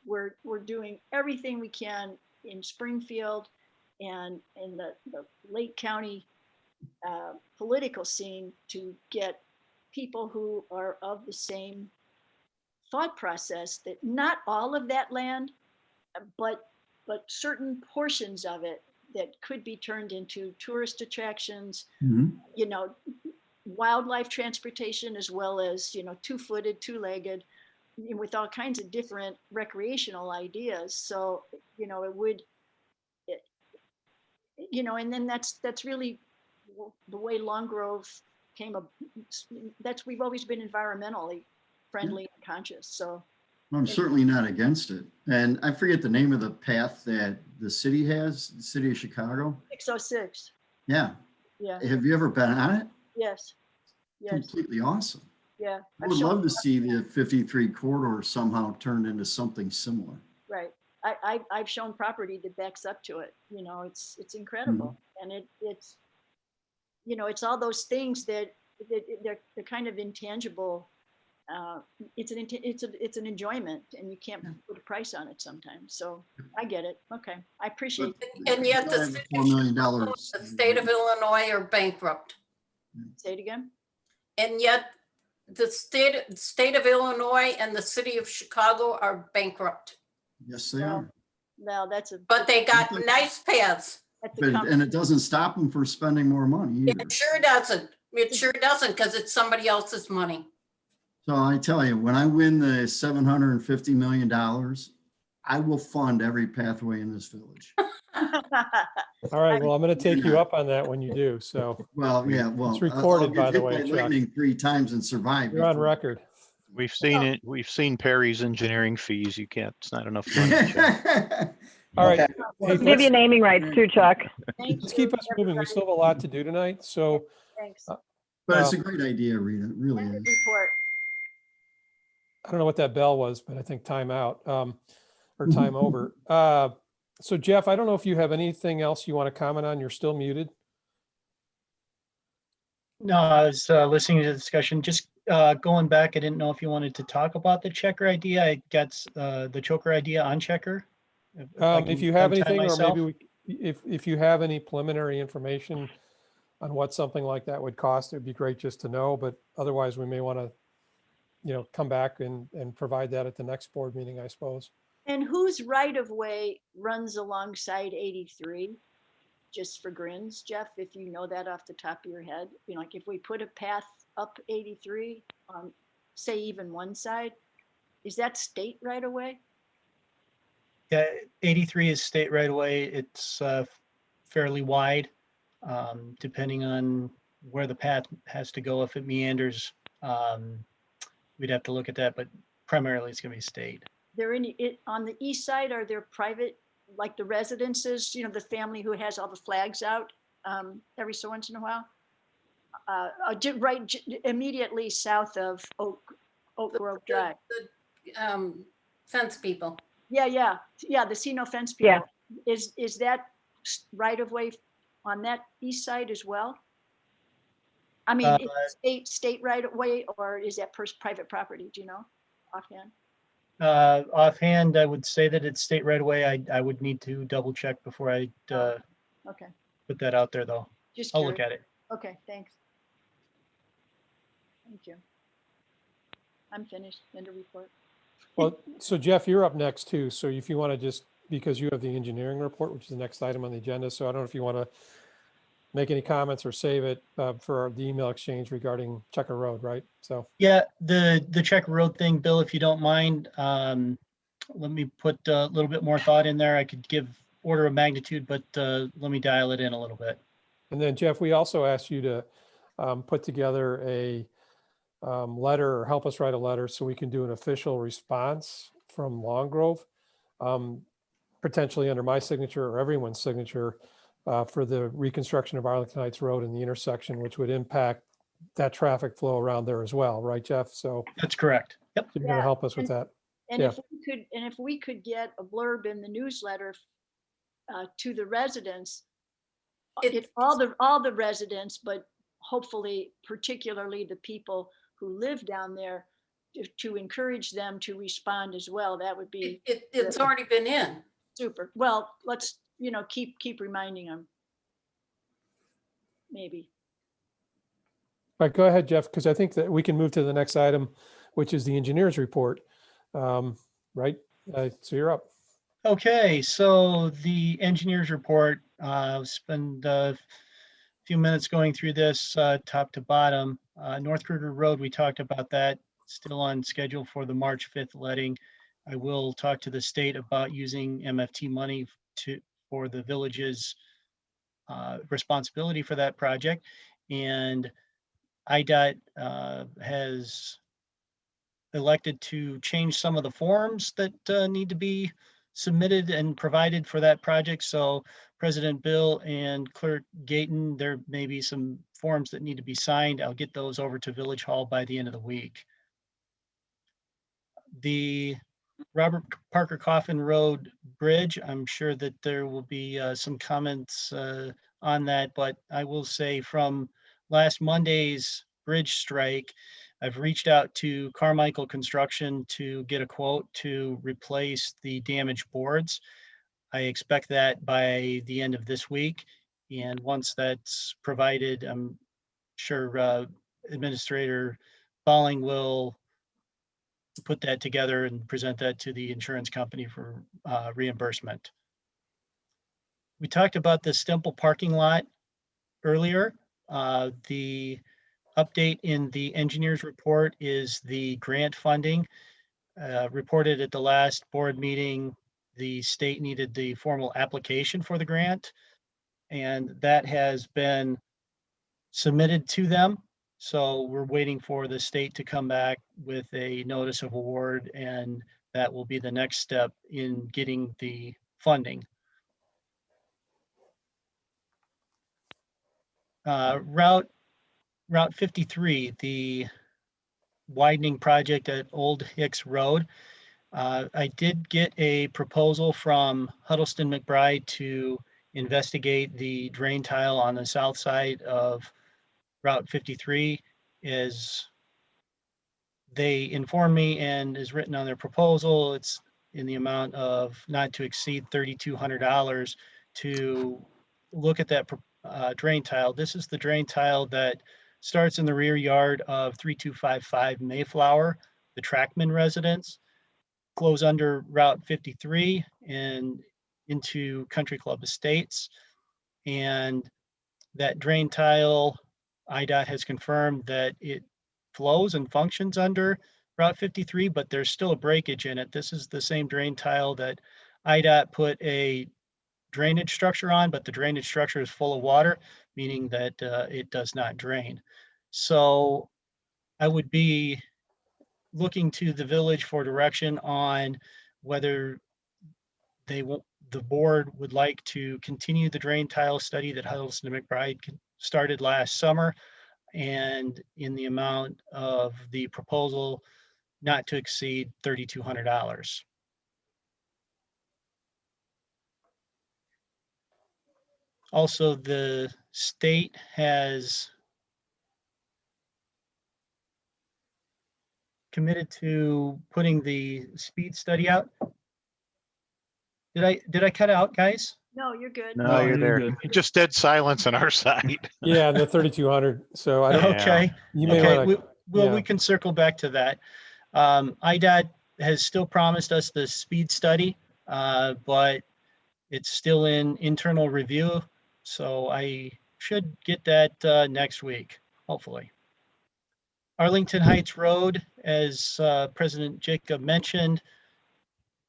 We're doing everything we can in Springfield and in the Lake County political scene to get people who are of the same thought process that not all of that land, but certain portions of it that could be turned into tourist attractions, Mhm. you know, wildlife transportation, as well as, two-footed, two-legged, with all kinds of different recreational ideas. So, it would, it- and then that's really the way Long Grove came up. We've always been environmentally friendly and conscious. So I'm certainly not against it. And I forget the name of the path that the city has, the city of Chicago. 606. Yeah. Yeah. Have you ever been on it? Yes. Yes. Completely awesome. Yeah. I would love to see the 53 corridor somehow turned into something similar. Right. I've shown property that backs up to it. It's incredible. And it's all those things that they're kind of intangible. It's an enjoyment, and you can't put a price on it sometimes. So I get it. Okay. I appreciate it. And yet the I have city $4 of million. Chicago, the state of Illinois are bankrupt. Say it again. And yet the state of Illinois and the city of Chicago are bankrupt. Yes, they are. Now But they got nice paths. And it doesn't stop them from spending more money either. It sure doesn't. It sure doesn't, because it's somebody else's money. So I tell you, when I win the $750 million, I will fund every pathway in this village. All right, well, I'm going to take you up on that when you do, so. Well, yeah, well. It's recorded, I'll get by the hit way, by Chuck. lightning 3 times and survive. You're on before- record. We've seen it. We've seen Perry's engineering fees. You can't, it's not enough money. Chuck. All right. Okay. hey, Give you let's- naming rights too, Chuck. Let's keep us moving. We still have a lot to do tonight, so. Thanks. But it's a great idea, Rita, it really End is. of report. I don't know what that bell was, but I think time out, or time over. So Jeff, I don't know if you have anything else you want to comment on. You're still muted. No, I was listening to the discussion, just going back. I didn't know if you wanted to talk about the checker idea. I got the choker idea on checker. If you have anything, or maybe if you have any preliminary information on what something like that would cost, it'd be great just to know, but otherwise we may want to, come back and provide that at the next board meeting, I suppose. And whose right of way runs alongside 83? Just for grins, Jeff, if you know that off the top of your head, like if we put a path up 83 on, say, even one side, is that state right of way? Yeah, 83 is state right away. It's fairly wide, depending on where the path has to go. If it meanders, we'd have to look at that, but primarily it's going to be state. On the east side, are there private, like the residences, the family who has all the flags out every so once in a while? Right immediately south of Oak Grove Drive. The fence people. Yeah, the see no fence people. Yeah. Is that right of way on that east side as well? I mean, is it state right of way, or is that private property? Do you know offhand? Offhand, I would say that it's state right away. I would need to double check before I Okay, put that out there, though. just I'll look curious. at it. Okay, thanks. Thank you. I'm finished. End of report. Well, so Jeff, you're up next too. So if you want to just, because you have the engineering report, which is the next item on the agenda. So I don't know if you want to make any comments or save it for the email exchange regarding Checker Road, right? So. Yeah, the Checker Road thing, Bill, if you don't mind, let me put a little bit more thought in there. I could give order of magnitude, but let me dial it in a little bit. And then Jeff, we also asked you to put together a letter, or help us write a letter so we can do an official response from Long Grove, potentially under my signature or everyone's signature, for the reconstruction of Arlington Heights Road and the intersection, which would impact that traffic flow around there as well, right, Jeff? So That's correct. Yep. you're going to help us with that. And Yeah. if we could get a blurb in the newsletter to the residents, all the residents, but hopefully particularly the people who live down there, to encourage them to respond as well, that would be It's already been in. super. Well, let's, keep reminding them. Maybe. All right, go ahead, Jeff, because I think that we can move to the next item, which is the engineer's report. Right? So you're up. Okay, so the engineer's report, spend a few minutes going through this top to bottom. North Kruger Road, we talked about that, still on schedule for the March 5th letting. I will talk to the state about using MFT money for the village's responsibility for that project. And IDOT has elected to change some of the forms that need to be submitted and provided for that project. So President Bill and Clerk Gayton, there may be some forms that need to be signed. I'll get those over to Village Hall by the end of the week. The Robert Parker Coffin Road Bridge, I'm sure that there will be some comments on that, but I will say from last Monday's bridge strike, I've reached out to Carmichael Construction to get a quote to replace the damaged boards. I expect that by the end of this week. And once that's provided, I'm sure Administrator Balling will put that together and present that to the insurance company for reimbursement. We talked about the Stemple parking lot earlier. The update in the engineer's report is the grant funding. Reported at the last board meeting, the state needed the formal application for the grant, and that has been submitted to them. So we're waiting for the state to come back with a notice of award, and that will be the next step in getting the funding. Route 53, the widening project at Old Hicks Road. I did get a proposal from Huddleston McBride to investigate the drain tile on the south side of Route 53. As they informed me and is written on their proposal, it's in the amount of not to exceed $3,200 to look at that drain tile. This is the drain tile that starts in the rear yard of 3255 Mayflower, the Trackman residence, flows under Route 53 and into Country Club Estates. And that drain tile, IDOT has confirmed that it flows and functions under Route 53, but there's still a breakage in it. This is the same drain tile that IDOT put a drainage structure on, but the drainage structure is full of water, meaning that it does not drain. So I would be looking to the village for direction on whether the board would like to continue the drain tile study that Huddleston McBride started last summer, and in the amount of the proposal not to exceed $3,200. Also, the state has committed to putting the speed study out. Did I cut out, guys? No, you're good. No, you're there. good. Just dead silence on our side. Yeah, and the 3,200. So I don't. Yeah. Okay. You may Okay, want to. we can circle back to that. IDOT has still promised us the speed study, but it's still in internal review. So I should get that next week, hopefully. Arlington Heights Road, as President Jacob mentioned,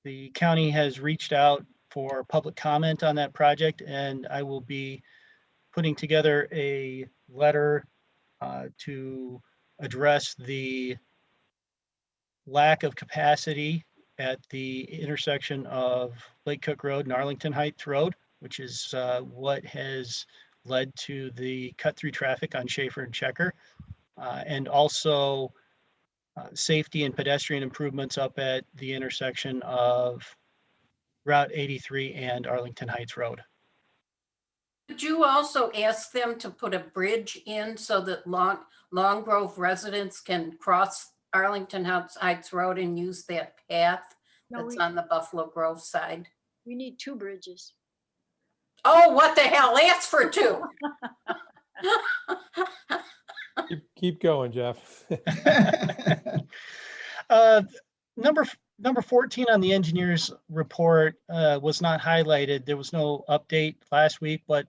the county has reached out for public comment on that project, and I will be putting together a letter to address the lack of capacity at the intersection of Lake Cook Road and Arlington Heights Road, which is what has led to the cut-through traffic on Schaefer and Checker, and also safety and pedestrian improvements up at the intersection of Route 83 and Arlington Heights Road. Could you also ask them to put a bridge in so that Long Grove residents can cross Arlington Heights Road and use that path that's on the Buffalo Grove side? We need 2 bridges. Oh, what the hell? Ask for 2. Keep going, Jeff. Number Number 14 on the engineer's report was not highlighted. There was no update last week, but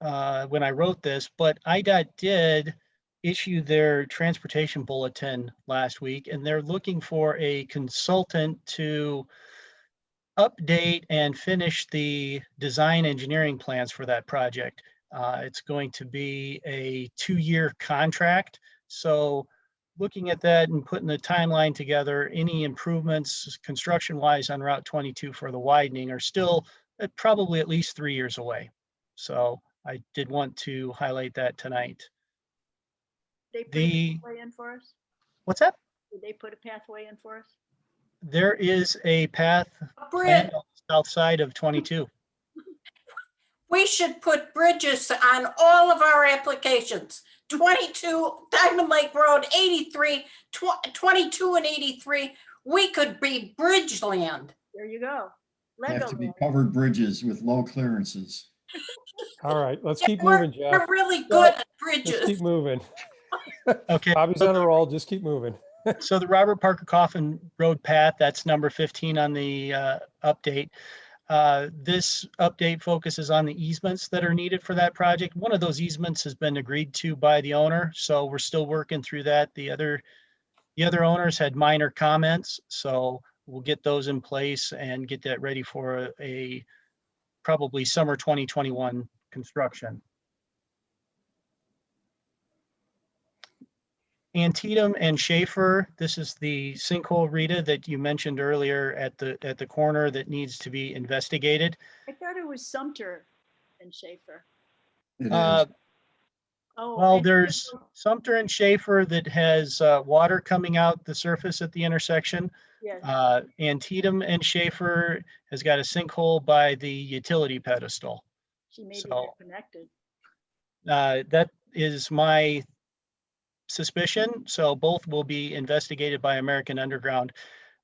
when I wrote this, but IDOT did issue their transportation bulletin last week, and they're looking for a consultant to update and finish the design engineering plans for that project. It's going to be a 2-year contract. So looking at that and putting the timeline together, any improvements construction wise on Route 22 for the widening are still probably at least 3 years away. So I did want to highlight that tonight. They put The- a pathway in for us? What's that? Did they put a pathway in for us? There is a path A bridge. planned on the south side of 22. We should put bridges on all of our applications. 22 Diamond Lake Road, 83, 22 and 83. We could be bridge land. There you go. Have Lego to be land. covered bridges with low clearances. All right, let's Yeah, keep we're- moving, Jeff. We're really good at Just keep bridges. moving. Okay. Bobby's on a roll, just keep moving. So the Robert Parker Coffin Road path, that's number 15 on the update. This update focuses on the easements that are needed for that project. One of those easements has been agreed to by the owner, so we're still working through that. The other owners had minor comments, so we'll get those in place and get that ready for a probably summer 2021 construction. Antietam and Schaefer, this is the sinkhole, Rita, that you mentioned earlier at the corner that needs to be investigated. I thought it was Sumter and Schaefer. It Uh, is. Oh. Well, and- there's Sumter and Schaefer that has water coming out the surface at the intersection. Yes, Antietam and Schaefer has got a sinkhole by the utility pedestal. she may be so- connected. That is my suspicion. So both will be investigated by American Underground.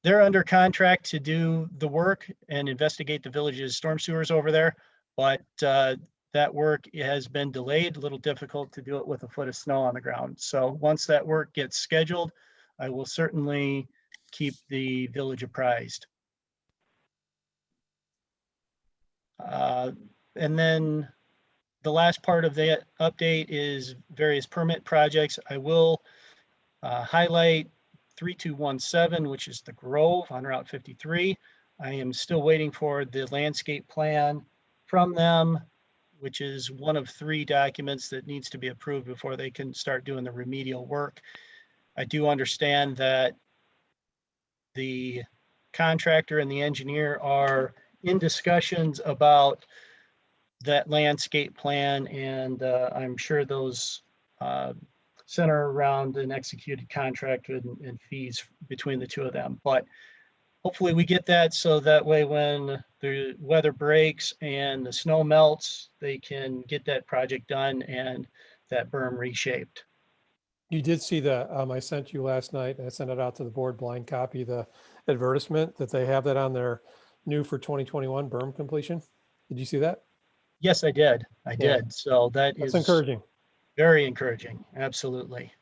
They're under contract to do the work and investigate the village's storm sewers over there. But that work has been delayed, a little difficult to do it with a foot of snow on the ground. So once that work gets scheduled, I will certainly keep the village apprised. And then the last part of the update is various permit projects. I will highlight 3217, which is the Grove on Route 53. I am still waiting for the landscape plan from them, which is one of 3 documents that needs to be approved before they can start doing the remedial work. I do understand that the contractor and the engineer are in discussions about that landscape plan, and I'm sure those center around an executed contract and fees between the two of them. But hopefully we get that so that way when the weather breaks and the snow melts, they can get that project done and that berm reshaped. You did see I sent you last night, and I sent it out to the board, blind copy, the advertisement that they have that on their new for 2021 berm completion. Did you see that? Yes, I did. I Yeah. did. So that That's is encouraging. very encouraging. Absolutely.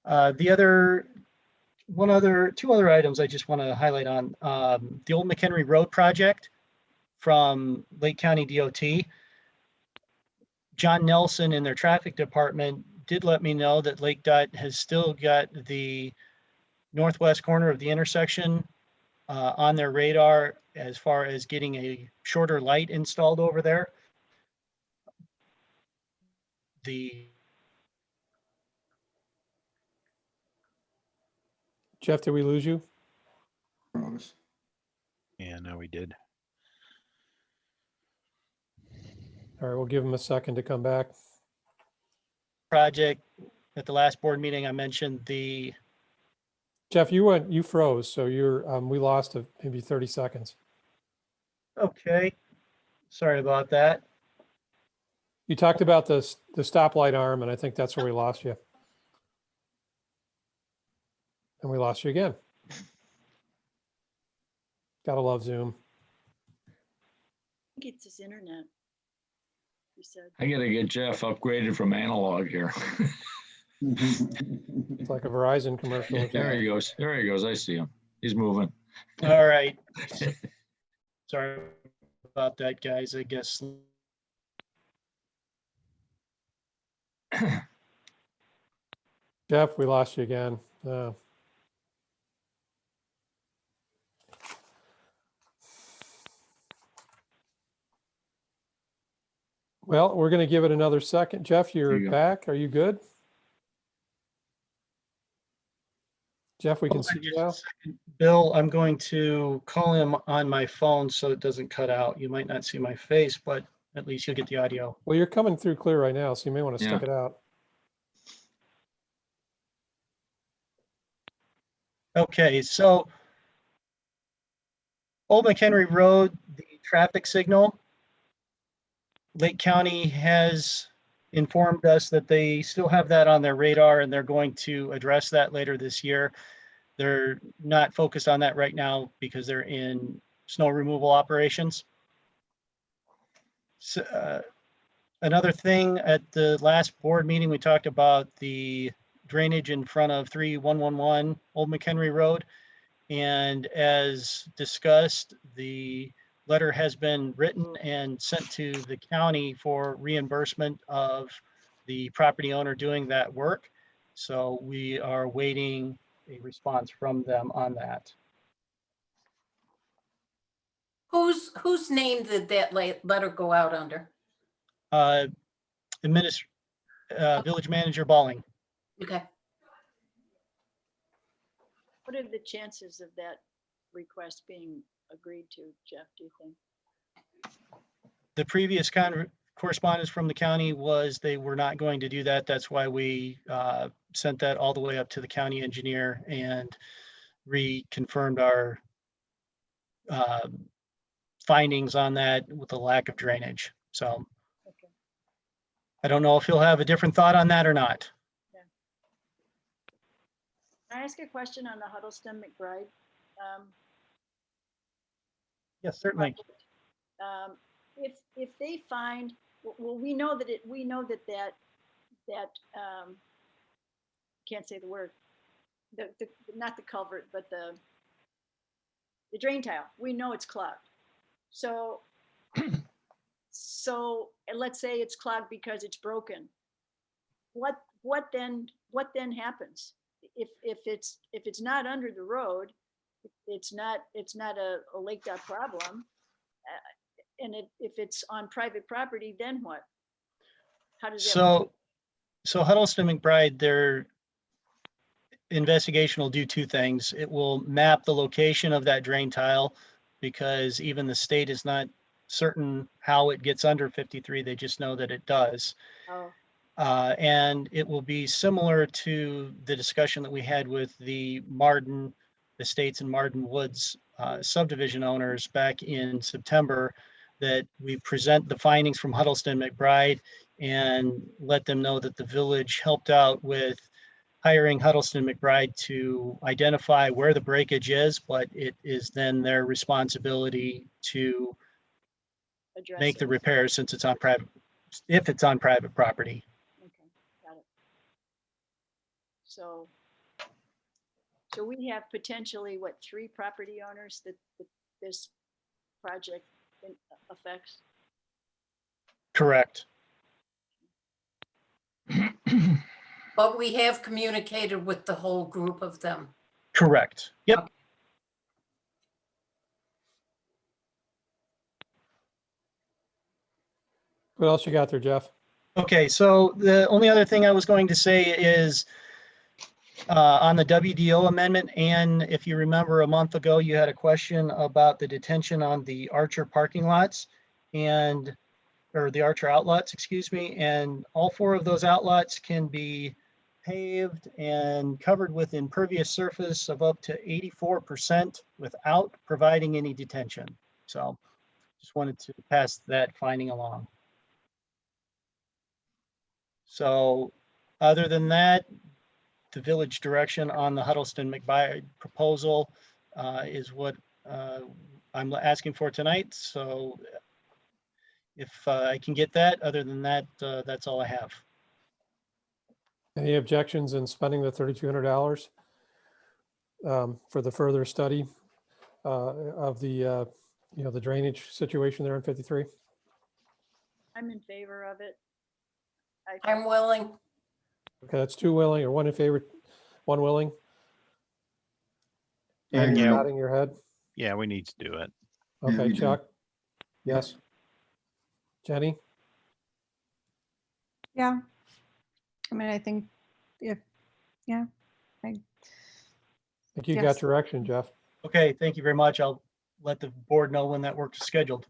The other, two other items I just want to highlight on the old McHenry Road project from Lake County DOT. John Nelson in their traffic department did let me know that Lake Dot has still got the northwest corner of the intersection on their radar as far as getting a shorter light installed over there. Jeff, did we lose you? Rose. Yeah, no, we did. All right, we'll give him a second to come back. Project at the last board meeting, I mentioned the, Jeff, you froze, so we lost maybe 30 seconds. okay, sorry about that. You talked about the stoplight arm, and I think that's where we lost you. And we lost you again. Gotta love Zoom. I think it's his internet. You said. I gotta get Jeff upgraded from analog here. It's like a Verizon commercial. or There something. he goes. There he goes. I see him. He's moving. All right. Sorry about that, guys. I guess. Jeff, we lost you again. Well, we're going to give it another second. Jeff, There you're you go. back. Are you good? Jeff, we can Hold on see you just a now. second. Bill, I'm going to call him on my phone so it doesn't cut out. You might not see my face, but at least you'll get the audio. Well, you're coming through clear right now, so you may want to stick it out. Okay, so Old McHenry Road, the traffic signal, Lake County has informed us that they still have that on their radar and they're going to address that later this year. They're not focused on that right now because they're in snow removal operations. So, another thing, at the last board meeting, we talked about the drainage in front of 3111 Old McHenry Road. And as discussed, the letter has been written and sent to the county for reimbursement of the property owner doing that work. So we are waiting a response from them on that. Whose name did that letter go out under? Village Manager Balling. Okay. What are the chances of that request being agreed to, Jeff, do you think? The previous correspondence from the county was they were not going to do that. That's why we sent that all the way up to the county engineer and reconfirmed our findings on that with the lack of drainage. So Okay. I don't know if he'll have a different thought on that or not. Can I ask a question on the Huddleston McBride? Yes, certainly. If they find, well, we know that can't say the word, not the culvert, but the drain tile, we know it's clogged. So let's say it's clogged because it's broken. What then happens? If it's not under the road, it's not a lake dot problem. And if it's on private property, then what? How does that? So Huddleston McBride, their investigation will do two things. It will map the location of that drain tile because even the state is not certain how it gets under 53. They just know that it does. Oh. And it will be similar to the discussion that we had with the Marden Estates and Marden Woods subdivision owners back in September, that we present the findings from Huddleston McBride and let them know that the village helped out with hiring Huddleston McBride to identify where the breakage is, but it is then their responsibility to Address make it. the repairs since it's on private, if it's on private property. Okay, got it. So we have potentially, what, 3 property owners that this project affects? Correct. But we have communicated with the whole group of them. Correct. Yep. What else you got there, Jeff? Okay, so the only other thing I was going to say is on the WDO amendment, and if you remember a month ago, you had a question about the detention on the Archer parking lots or the Archer outlets, excuse me, and all 4 of those outlets can be paved and covered with impervious surface of up to 84% without providing any detention. So just wanted to pass that finding along. So other than that, the village direction on the Huddleston McBride proposal is what I'm asking for tonight. So if I can get that, other than that, that's all I have. Any objections in spending the $3,200 for the further study of the, the drainage situation there in 53? I'm in favor of it. I'm willing. Okay, that's two willing or one in favor, one willing. I And you're agree. nodding your head. Yeah, we need to do it. Yeah, Okay, we do. Chuck? Yes. Jenny? Yeah. I mean, I think if, yeah, I think you Yes. got direction, Jeff. Okay, thank you very much. I'll let the board know when that work is scheduled.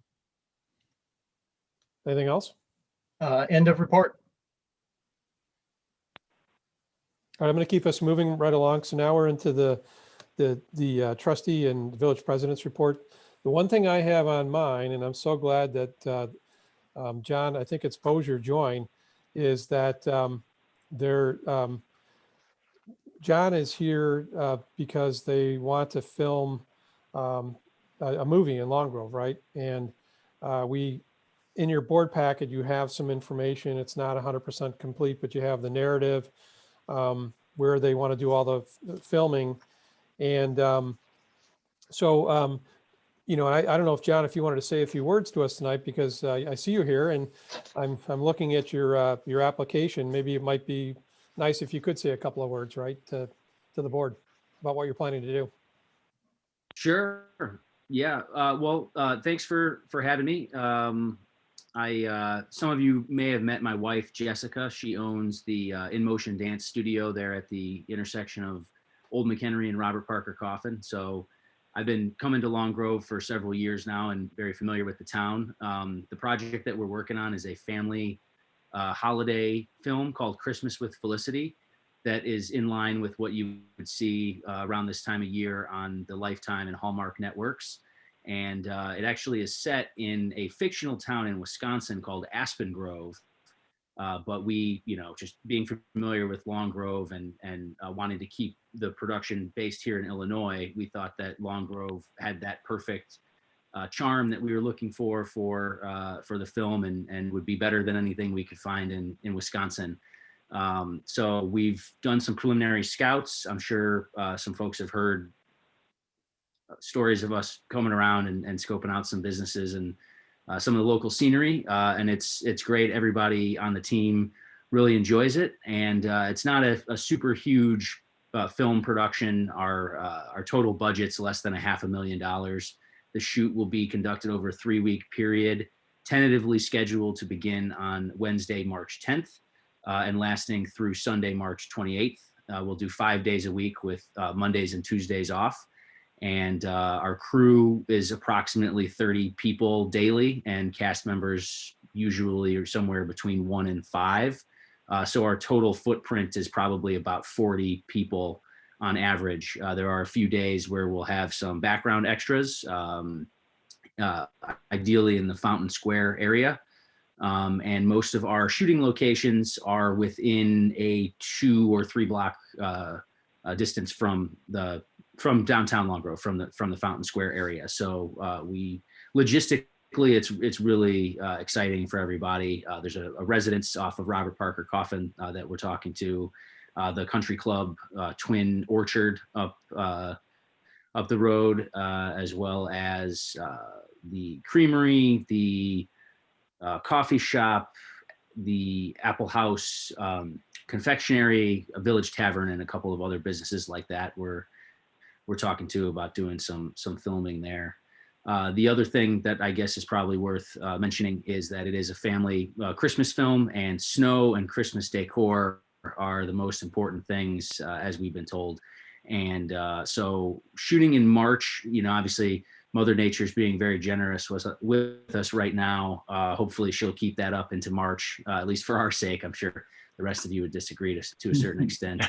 Anything else? End of report. All right, I'm going to keep us moving right along. So now we're into the trustee and village president's report. The one thing I have on mine, and I'm so glad that John, I think it's Bozier joined, is that John is here because they want to film a movie in Long Grove, right? And in your board packet, you have some information. It's not 100% complete, but you have the narrative, where they want to do all the filming. And I don't know if John, if you wanted to say a few words to us tonight, because I see you here and I'm looking at your application. Maybe it might be nice if you could say a couple of words, right, to the board about what you're planning to do. Sure. Yeah. Thanks for having me. Some of you may have met my wife, Jessica. She owns the In Motion Dance Studio there at the intersection of Old McHenry and Robert Parker Coffin. So I've been coming to Long Grove for several years now and very familiar with the town. The project that we're working on is a family holiday film called Christmas with Felicity that is in line with what you would see around this time of year on the Lifetime and Hallmark networks. And it actually is set in a fictional town in Wisconsin called Aspen Grove. But we, just being familiar with Long Grove and wanting to keep the production based here in Illinois, we thought that Long Grove had that perfect charm that we were looking for the film and would be better than anything we could find in Wisconsin. So we've done some preliminary scouts. I'm sure some folks have heard stories of us coming around and scoping out some businesses and some of the local scenery, and it's great. Everybody on the team really enjoys it, and it's not a super huge film production. Our total budget's less than $500,000. The shoot will be conducted over a 3-week period, tentatively scheduled to begin on Wednesday, March 10th, and lasting through Sunday, March 28th. We'll do 5 days a week with Mondays and Tuesdays off. And our crew is approximately 30 people daily, and cast members usually are somewhere between 1 and 5. So our total footprint is probably about 40 people on average. There are a few days where we'll have some background extras, ideally in the Fountain Square area. And most of our shooting locations are within a 2 or 3 block distance from downtown Long Grove, from the Fountain Square area. So we logistically, it's really exciting for everybody. There's a residence off of Robert Parker Coffin that we're talking to, the country club Twin Orchard up the road, as well as the creamery, the coffee shop, the Apple House, confectionery, a Village Tavern, and a couple of other businesses like that. We're talking to about doing some filming there. The other thing that I guess is probably worth mentioning is that it is a family Christmas film, and snow and Christmas decor are the most important things, as we've been told. And so shooting in March, obviously Mother Nature's being very generous with us right now. Hopefully she'll keep that up into March, at least for our sake. I'm sure the rest of you would disagree to a certain extent.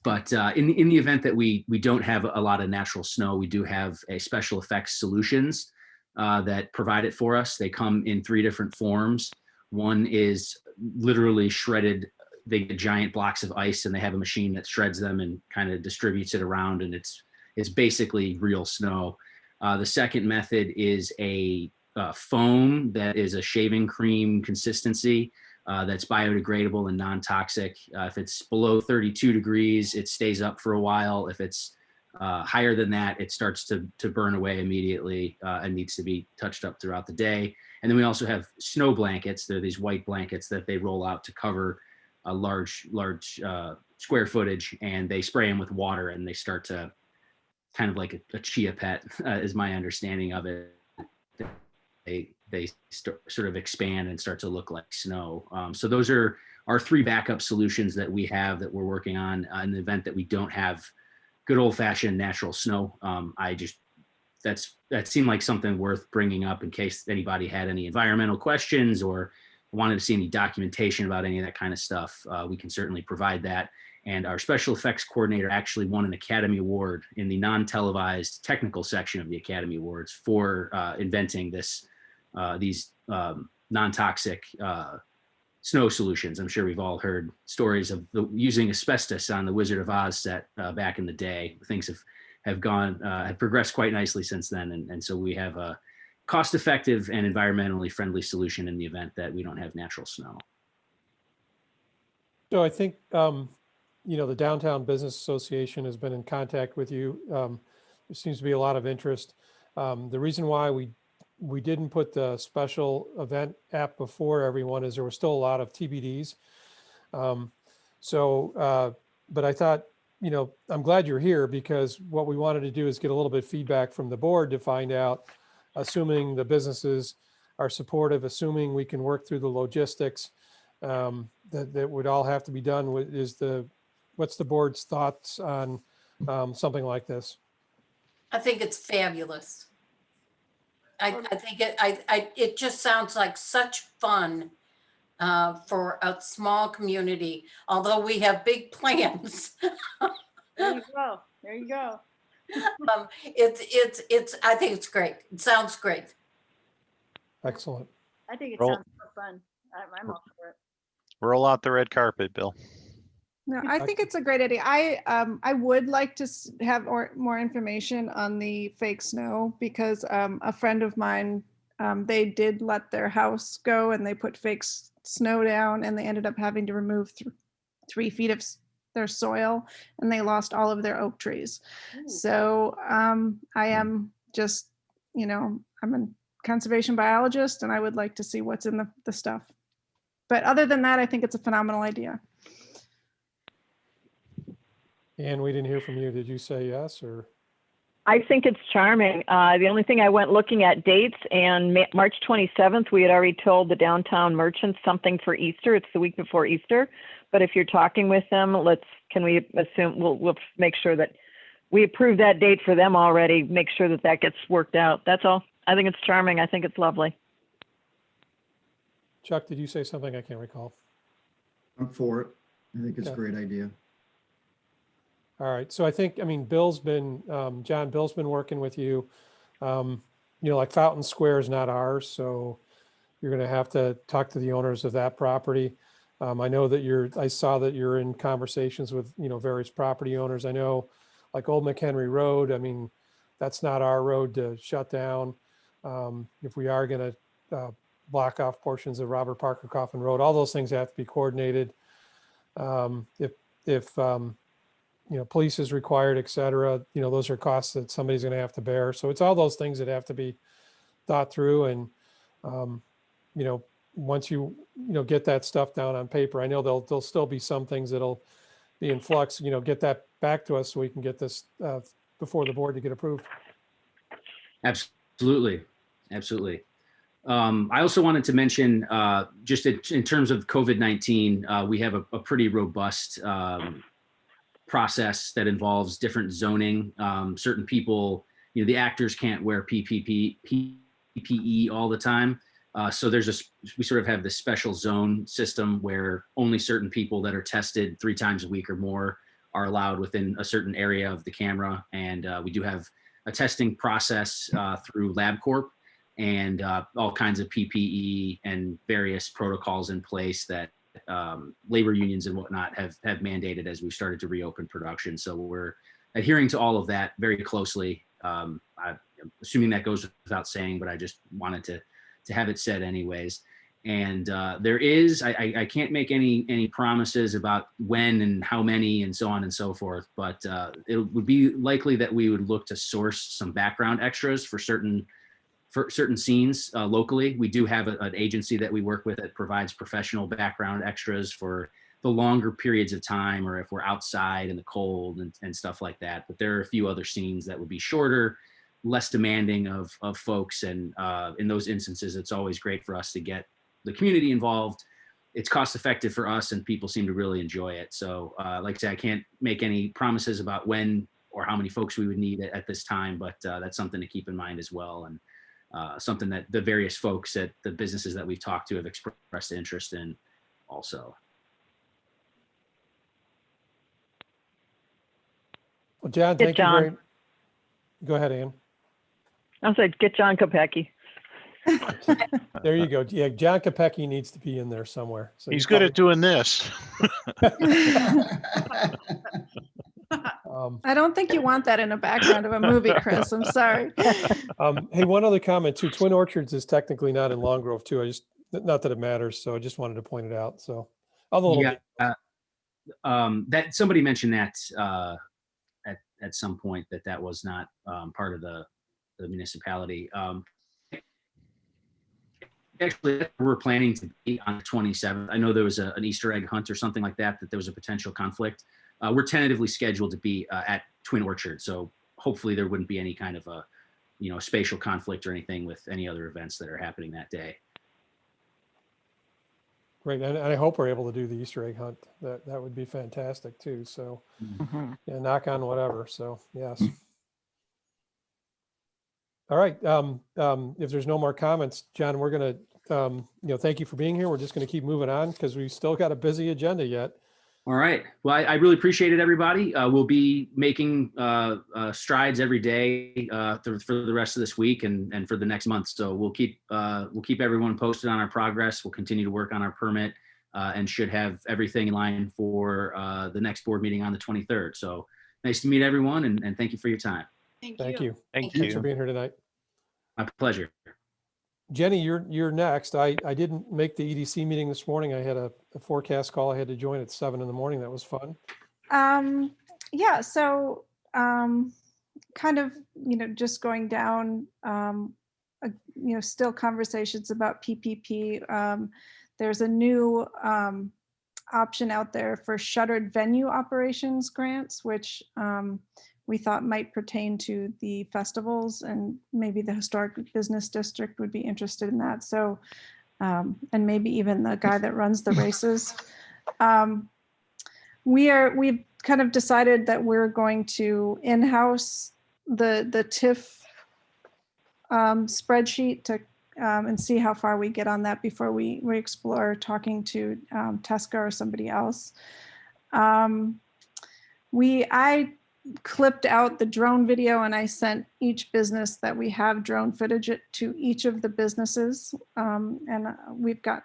But in the event that we don't have a lot of natural snow, we do have a special effects solutions that provide it for us. They come in 3 different forms. One is literally shredded. They get giant blocks of ice, and they have a machine that shreds them and kind of distributes it around, and it's basically real snow. The second method is a foam that is a shaving cream consistency. that's biodegradable and non-toxic. If it's below 32 degrees, it stays up for a while. If it's higher than that, it starts to burn away immediately and needs to be touched up throughout the day. And then we also have snow blankets. They're these white blankets that they roll out to cover a large square footage, and they spray them with water, and they start to kind of like a chia pet, is my understanding of it. They sort of expand and start to look like snow. So those are our 3 backup solutions that we have that we're working on in the event that we don't have good old fashioned natural snow. That seemed like something worth bringing up in case anybody had any environmental questions or wanted to see any documentation about any of that kind of stuff. We can certainly provide that. And our special effects coordinator actually won an Academy Award in the non-televised technical section of the Academy Awards for inventing these non-toxic snow solutions. I'm sure we've all heard stories of using asbestos on the Wizard of Oz set back in the day. Things have progressed quite nicely since then. And so we have a cost-effective and environmentally friendly solution in the event that we don't have natural snow. So I think, the Downtown Business Association has been in contact with you. There seems to be a lot of interest. The reason why we didn't put the special event app before everyone is there were still a lot of TBDs. But I thought, I'm glad you're here, because what we wanted to do is get a little bit of feedback from the board to find out, assuming the businesses are supportive, assuming we can work through the logistics, that would all have to be done. What's the board's thoughts on something like this? I think it's fabulous. I think it just sounds like such fun for a small community, although we have big plans. There you go. There you go. I think it's great. It sounds great. Excellent. I think it Roll. sounds so fun. I'm all for it. Roll out the red carpet, Bill. No, I think it's a great idea. I would like to have more information on the fake snow, because a friend of mine, they did let their house go and they put fake snow down, and they ended up having to remove 3 feet of their soil, and they lost all of their oak trees. Ooh. So I am just, I'm a conservation biologist, and I would like to see what's in the stuff. But other than that, I think it's a phenomenal idea. And we didn't hear from you. Did you say yes, or? I think it's charming. The only thing, I went looking at dates, and March 27th, we had already told the downtown merchants something for Easter. It's the week before Easter. But if you're talking with them, can we assume, we'll make sure that we approve that date for them already, make sure that gets worked out. That's all. I think it's charming. I think it's lovely. Chuck, did you say something? I can't recall. I'm for it. I think it's a Okay. great idea. All right. So I think, John Bill's been working with you. Like Fountain Square is not ours, so you're going to have to talk to the owners of that property. I know that I saw that you're in conversations with, various property owners. I know like Old McHenry Road, that's not our road to shut down. If we are going to block off portions of Robert Parker Coffin Road, all those things have to be coordinated. If police is required, et cetera, those are costs that somebody's going to have to bear. So it's all those things that have to be thought through. And, once you, get that stuff down on paper, I know there'll still be some things that'll be in flux, get that back to us so we can get this before the board to get approved. Absolutely. I also wanted to mention, just in terms of COVID-19, we have a pretty robust process that involves different zoning. Certain people, the actors can't wear PPE all the time. So we sort of have this special zone system where only certain people that are tested 3 times a week or more are allowed within a certain area of the camera. And we do have a testing process through LabCorp, and all kinds of PPE and various protocols in place that labor unions and whatnot have mandated as we started to reopen production. So we're adhering to all of that very closely. I'm assuming that goes without saying, but I just wanted to have it said anyways. And there is, I can't make any promises about when and how many and so on and so forth, but it would be likely that we would look to source some background extras for certain scenes locally. We do have an agency that we work with that provides professional background extras for the longer periods of time, or if we're outside in the cold and stuff like that. But there are a few other scenes that would be shorter, less demanding of folks. And in those instances, it's always great for us to get the community involved. It's cost effective for us and people seem to really enjoy it. So like I say, I can't make any promises about when or how many folks we would need at this time, but that's something to keep in mind as well. And something that the various folks at the businesses that we've talked to have expressed interest in also. Well, John, Get thank you John. very. Go ahead, Ann. I said, get John Kopecki. There you go. Yeah, John Kopecki needs to be in there somewhere. So He's you good at doing this. I don't think you want that in a background of a movie, Chris. I'm sorry. Hey, one other comment too. Twin Orchards is technically not in Long Grove too. Not that it matters. So I just wanted to point it out. So other little Yeah, that somebody mentioned that at some point that was not part of the municipality. Actually, we're planning to be on the 27th. I know there was an Easter egg hunt or something like that there was a potential conflict. We're tentatively scheduled to be at Twin Orchard, so hopefully there wouldn't be any kind of a spatial conflict or anything with any other events that are happening that day. Great, and I hope we're able to do the Easter egg hunt. That would be fantastic too. So, yeah, knock on whatever. So, yes. All right. If there's no more comments, John, we're gonna, thank you for being here. We're just gonna keep moving on because we still got a busy agenda yet. All right. Well, I really appreciate it, everybody. We'll be making strides every day for the rest of this week and for the next month. So we'll keep everyone posted on our progress. We'll continue to work on our permit and should have everything in line for the next board meeting on the 23rd. So nice to meet everyone and thank you for your time. Thank you. Thank Thanks for you. being here tonight. My pleasure. Jenny, you're next. I didn't make the EDC meeting this morning. I had a forecast call I had to join at 7 a.m. That was fun. Yeah, so kind of, just going down, still conversations about PPP. There's a new option out there for shuttered venue operations grants, which we thought might pertain to the festivals, and maybe the Historic Business District would be interested in that. So, and maybe even the guy that runs the races. We've kind of decided that we're going to in-house the TIF spreadsheet to and see how far we get on that before we explore talking to Tesca or somebody else. I clipped out the drone video and I sent each business that we have drone footage to each of the businesses. And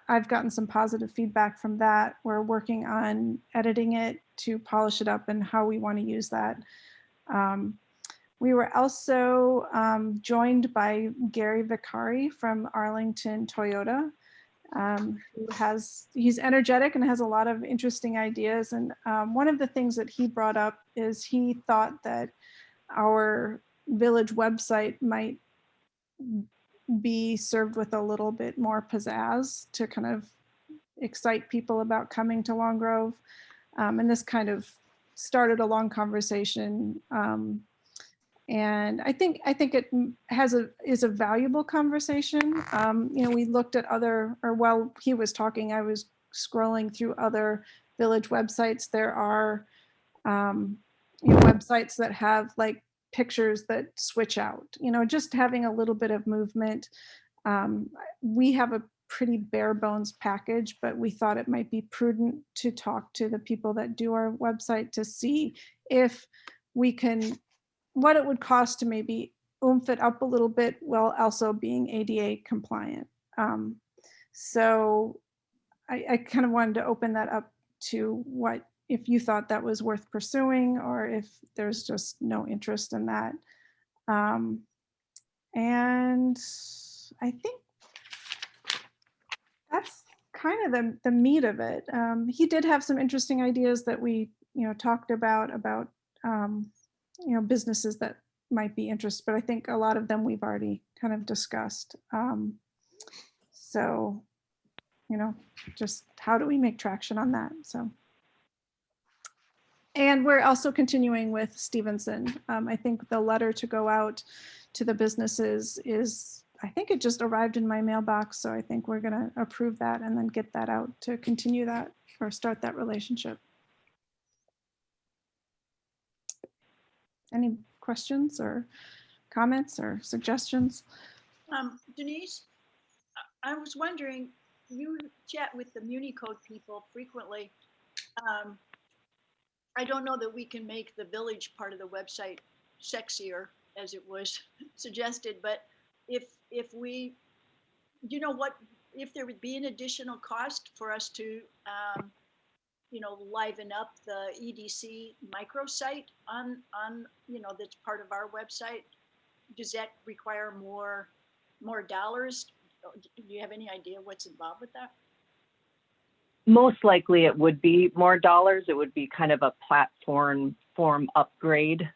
I've gotten some positive feedback from that. We're working on editing it to polish it up and how we want to use that. We were also joined by Gary Vicari from Arlington Toyota. He's energetic and has a lot of interesting ideas. And one of the things that he brought up is he thought that our village website might be served with a little bit more pizzazz to kind of excite people about coming to Long Grove. And this kind of started a long conversation. And I think it is a valuable conversation. We looked at while he was talking, I was scrolling through other village websites. There are websites that have like pictures that switch out, just having a little bit of movement. We have a pretty bare bones package, but we thought it might be prudent to talk to the people that do our website to see if we can, what it would cost to maybe oomph it up a little bit while also being ADA compliant. So I kind of wanted to open that up to what, if you thought that was worth pursuing or if there's just no interest in that. And I think That's kind of the meat of it. He did have some interesting ideas that we, talked about, businesses that might be interested, but I think a lot of them we've already kind of discussed. So, just how do we make traction on that? So. And we're also continuing with Stevenson. I think the letter to go out to the businesses I think it just arrived in my mailbox. So I think we're going to approve that and then get that out to continue that or start that relationship. Any questions or comments or suggestions? Denise, I was wondering, you chat with the MuniCode people frequently. I don't know that we can make the village part of the website sexier as it was suggested, but if we, if there would be an additional cost for us to, liven up the EDC microsite on, that's part of our website, does that require more dollars? Do you have any idea what's involved with that? Most likely it would be more dollars. It would be kind of a platform upgrade.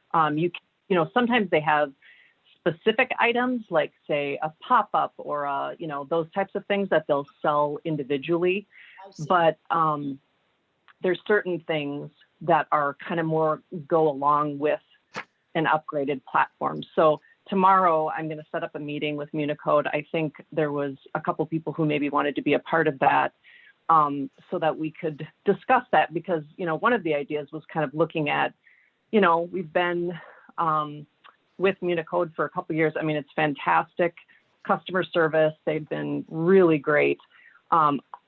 Sometimes they have specific items like say a pop-up or those types of things that they'll sell individually. But there's certain things that are kind of more go along with an upgraded platform. So tomorrow I'm going to set up a meeting with MuniCode. I think there was a couple people who maybe wanted to be a part of that. So that we could discuss that because, one of the ideas was kind of looking at, we've been with MuniCode for a couple of years. I mean, it's fantastic customer service. They've been really great.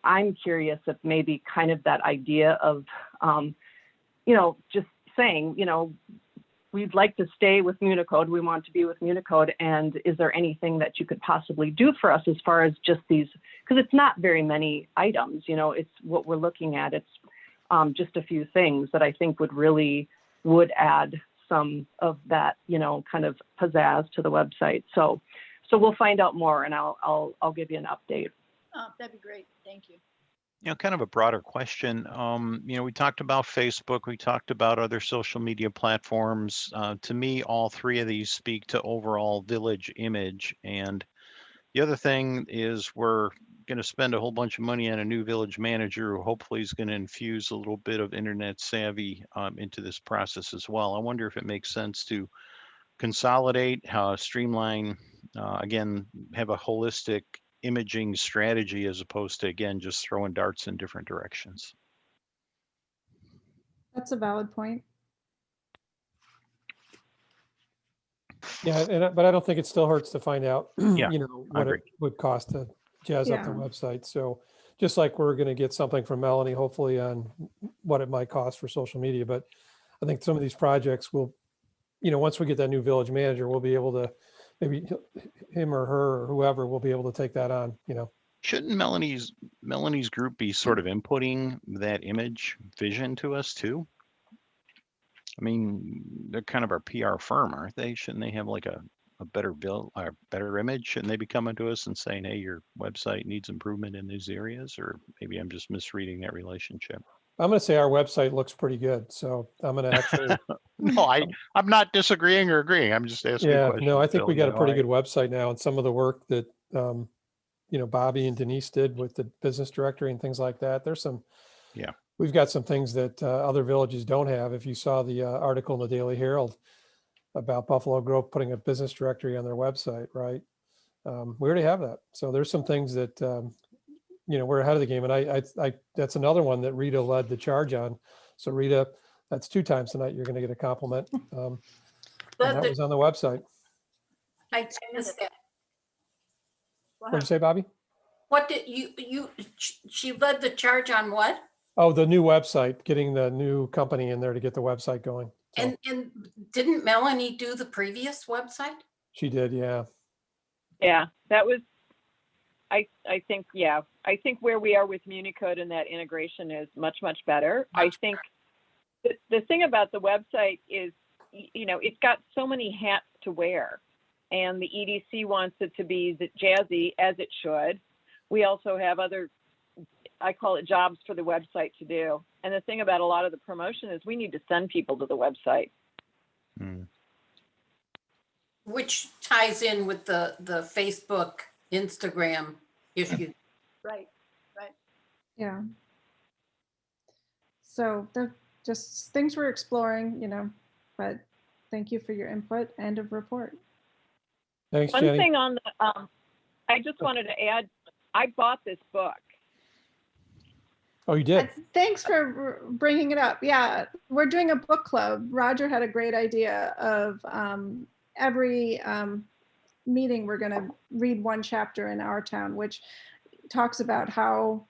I'm curious if maybe kind of that idea of, just saying, we'd like to stay with MuniCode. We want to be with MuniCode. And is there anything that you could possibly do for us as far as just these, because it's not very many items, it's what we're looking at. It's just a few things that I think would add some of that, kind of pizzazz to the website. So we'll find out more and I'll give you an update. Oh, that'd be great. Thank you. Kind of a broader question. We talked about Facebook, we talked about other social media platforms. To me, all three of these speak to overall village image. And the other thing is we're going to spend a whole bunch of money on a new village manager who hopefully is going to infuse a little bit of internet savvy into this process as well. I wonder if it makes sense to consolidate, streamline, again, have a holistic imaging strategy as opposed to, again, just throwing darts in different directions. That's a valid point. Yeah, but I don't think it still hurts to find out, Yeah, what it would cost to jazz up the website. So just like we're going to get something from Melanie, hopefully on what it might cost for social media. But I think some of these projects will, once we get that new village manager, we'll be able to, maybe him or her or whoever will be able to take that on, Shouldn't Melanie's group be sort of inputting that image vision to us too? I mean, they're kind of our PR firm, aren't they? Shouldn't they have like a better better image? Shouldn't they be coming to us and saying, hey, your website needs improvement in these areas? Or maybe I'm just misreading that relationship. I'm going to say our website looks pretty good. So I'm going to actually. No, I'm not disagreeing or agreeing. I'm just asking a question. No, I think we got a pretty good website now, and some of the work that, Bobby and Denise did with the business directory and things like that. There's some, we've got some things that other villages don't have. If you saw the article in the Daily Herald about Buffalo Grove putting a business directory on their website, right? We already have that. So there's some things that, we're ahead of the game. And I that's another one that Rita led the charge on. So Rita, that's 2 times tonight you're going to get a compliment. And that was on the website. I missed that. What did you say, Bobby? What did she led the charge on what? Oh, the new website, getting the new company in there to get the website going. So And didn't Melanie do the previous website? she did, yeah. Yeah, that was, I think where we are with MuniCode and that integration is much, much better. I think the thing about the website is, it's got so many hats to wear, and the EDC wants it to be jazzy, as it should. We also have other I call it jobs for the website to do. And the thing about a lot of the promotion is we need to send people to the website. Hmm. Which ties in with the Facebook, Instagram issue. Right, right. Yeah. So they're just things we're exploring, but thank you for your input. End of report. Thanks, One Jenny. thing on the, I just wanted to add, I bought this book. Oh, you did? Thanks for bringing it up. Yeah, we're doing a book club. Roger had a great idea of every meeting, we're going to read one chapter in our town, which talks about how,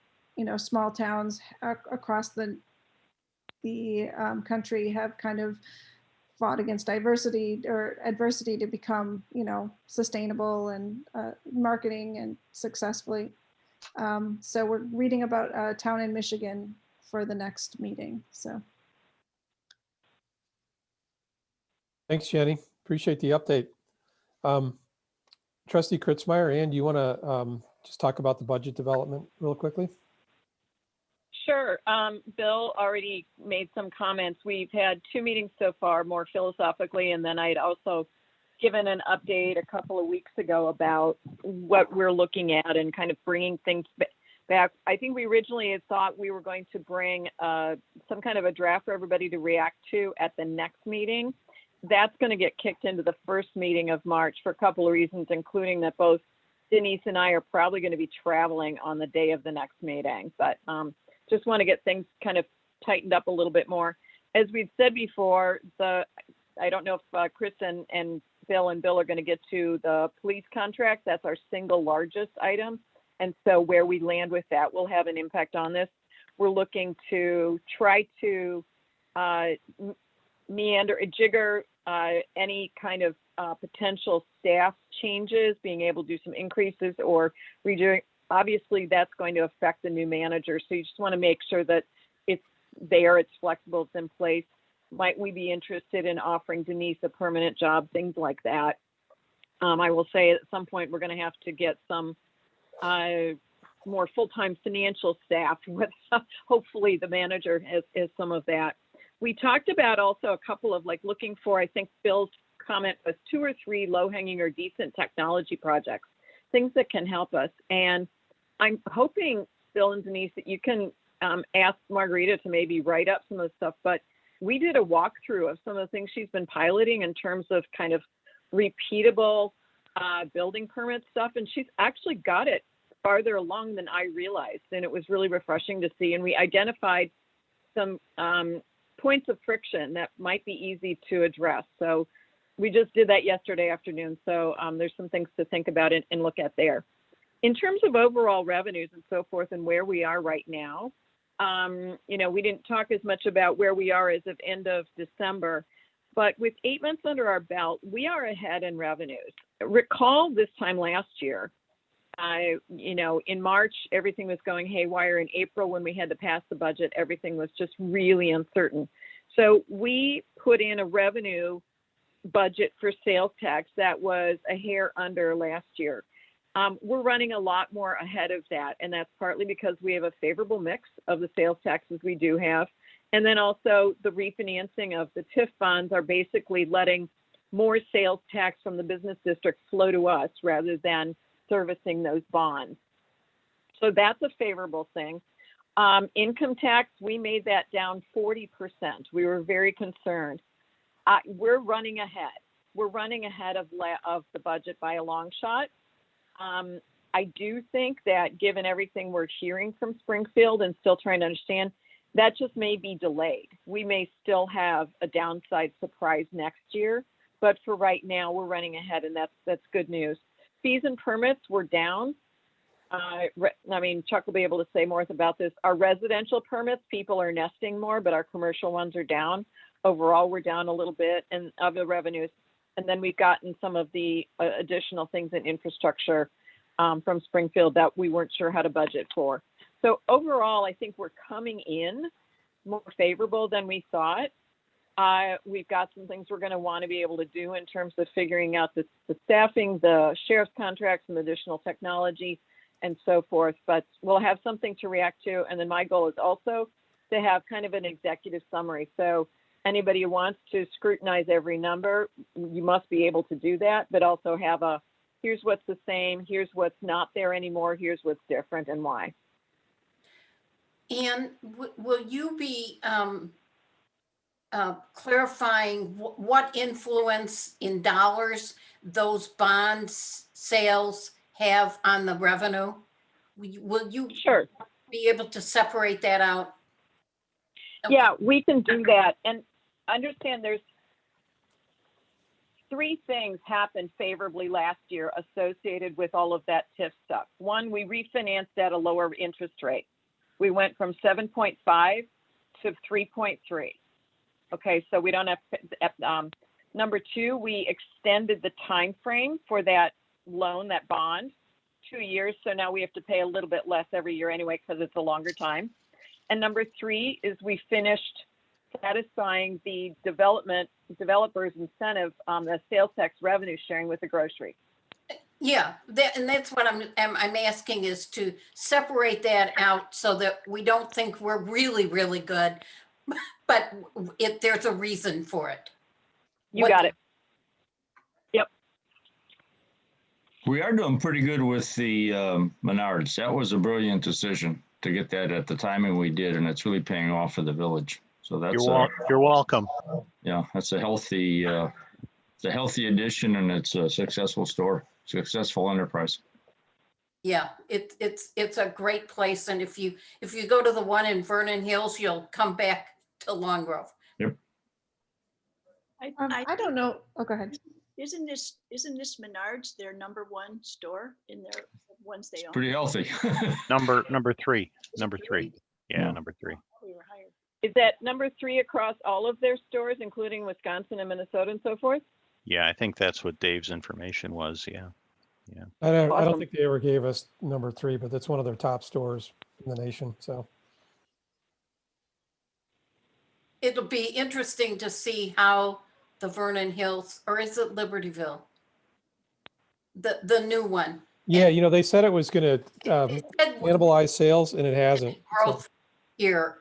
small towns across the country have kind of fought against diversity or adversity to become, sustainable and marketing and successfully. So we're reading about a town in Michigan for the next meeting. So Thanks, Jenny. Appreciate the update. Trustee Kritzmeyer, Ann, do you want to just talk about the budget development real quickly? Sure. Bill already made some comments. We've had 2 meetings so far, more philosophically, and then I'd also given an update a couple of weeks ago about what we're looking at and kind of bringing things back. I think we originally had thought we were going to bring some kind of a draft for everybody to react to at the next meeting. That's going to get kicked into the first meeting of March for a couple of reasons, including that both Denise and I are probably going to be traveling on the day of the next meeting. But just want to get things kind of tightened up a little bit more. As we've said before, I don't know if Chris and Bill are going to get to the police contract. That's our single largest item. And so where we land with that will have an impact on this. We're looking to try to jigger any kind of potential staff changes, being able to do some increases or redoing. Obviously, that's going to affect the new manager. So you just want to make sure that it's there, it's flexible, it's in place. Might we be interested in offering Denise a permanent job, things like that. I will say at some point we're going to have to get some more full-time financial staff with hopefully the manager has some of that. We talked about also a couple of looking for, I think Bill's comment was 2 or 3 low-hanging or decent technology projects, things that can help us. And I'm hoping, Bill and Denise, that you can ask Margarita to maybe write up some of the stuff, but we did a walkthrough of some of the things she's been piloting in terms of kind of repeatable building permit stuff. And she's actually got it farther along than I realized. And it was really refreshing to see. And we identified some points of friction that might be easy to address. So we just did that yesterday afternoon. So there's some things to think about and look at there. In terms of overall revenues and so forth and where we are right now, we didn't talk as much about where we are as of end of December, but with 8 months under our belt, we are ahead in revenues. Recall this time last year, in March, everything was going haywire. In April, when we had to pass the budget, everything was just really uncertain. So we put in a revenue budget for sales tax that was a hair under last year. We're running a lot more ahead of that, and that's partly because we have a favorable mix of the sales taxes we do have. And then also the refinancing of the TIF bonds are basically letting more sales tax from the business district flow to us rather than servicing those bonds. So that's a favorable thing. Income tax, we made that down 40%. We were very concerned. We're running ahead. We're running ahead of the budget by a long shot. I do think that given everything we're hearing from Springfield and still trying to understand, that just may be delayed. We may still have a downside surprise next year, but for right now, we're running ahead, and that's good news. Fees and permits were down. Chuck will be able to say more about this. Our residential permits, people are nesting more, but our commercial ones are down. Overall, we're down a little bit and of the revenues. And then we've gotten some of the additional things in infrastructure from Springfield that we weren't sure how to budget for. So overall, I think we're coming in more favorable than we thought. We've got some things we're going to want to be able to do in terms of figuring out the staffing, the sheriff's contracts, some additional technology. and so forth, but we'll have something to react to. And then my goal is also to have kind of an executive summary. So anybody who wants to scrutinize every number, you must be able to do that, but also have a, here's what's the same, here's what's not there anymore, here's what's different and why. And will you be clarifying what influence in dollars those bonds sales have on the revenue? Will you Sure be able to separate that out? Yeah, we can do that. And understand there's 3 things happened favorably last year associated with all of that TIF stuff. One, we refinanced at a lower interest rate. We went from 7.5 to 3.3. Okay, so we don't have, number 2, we extended the time frame for that loan, that bond, 2 years. So now we have to pay a little bit less every year anyway, because it's a longer time. And number 3 is we finished satisfying the developers incentive, the sales tax revenue sharing with the grocery. Yeah, and that's what I'm asking, is to separate that out so that we don't think we're really, really good, but if there's a reason for it. You got it. Yep. We are doing pretty good with the Menards. That was a brilliant decision to get that at the timing we did, and it's really paying off for the village. So that's You're welcome. yeah, that's a healthy addition, and it's a successful store, successful enterprise. Yeah, it's a great place, and if you go to the one in Vernon Hills, you'll come back to Long Grove. Yep. I don't know. Oh, go ahead. Isn't this Menards their #1 store in their ones they own? Pretty healthy. Number 3. Number 3. Yeah, Yeah. number 3. We were higher. Is that number 3 across all of their stores, including Wisconsin and Minnesota and so forth? Yeah, I think that's what Dave's information was. Yeah. I don't Awesome. think they ever gave us number 3, but that's one of their top stores in the nation. So It'll be interesting to see how the Vernon Hills, or is it Libertyville? The new one. yeah, they said it was going to It said cannibalize sales, and it hasn't. So, growth here,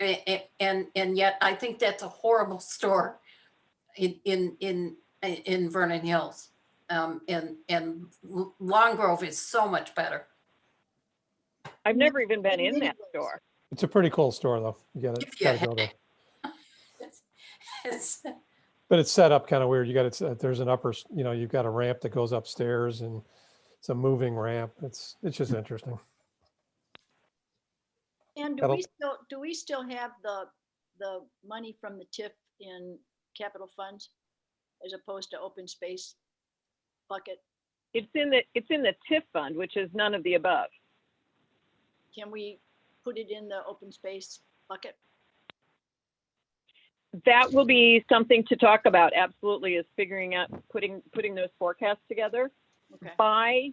and yet I think that's a horrible store in Vernon Hills. And Long Grove is so much better. I've never even been in that store. it's a pretty cool store, though. You got If you to go there. It's- But it's set up kind of weird. There's an upper, you've got a ramp that goes upstairs, and it's a moving ramp. It's just interesting. And do we still have the money from the TIF in capital funds as opposed to open space bucket? It's in the TIF fund, which is none of the above. Can we put it in the open space bucket? That will be something to talk about. Absolutely, is figuring out putting those forecasts together. Okay. By,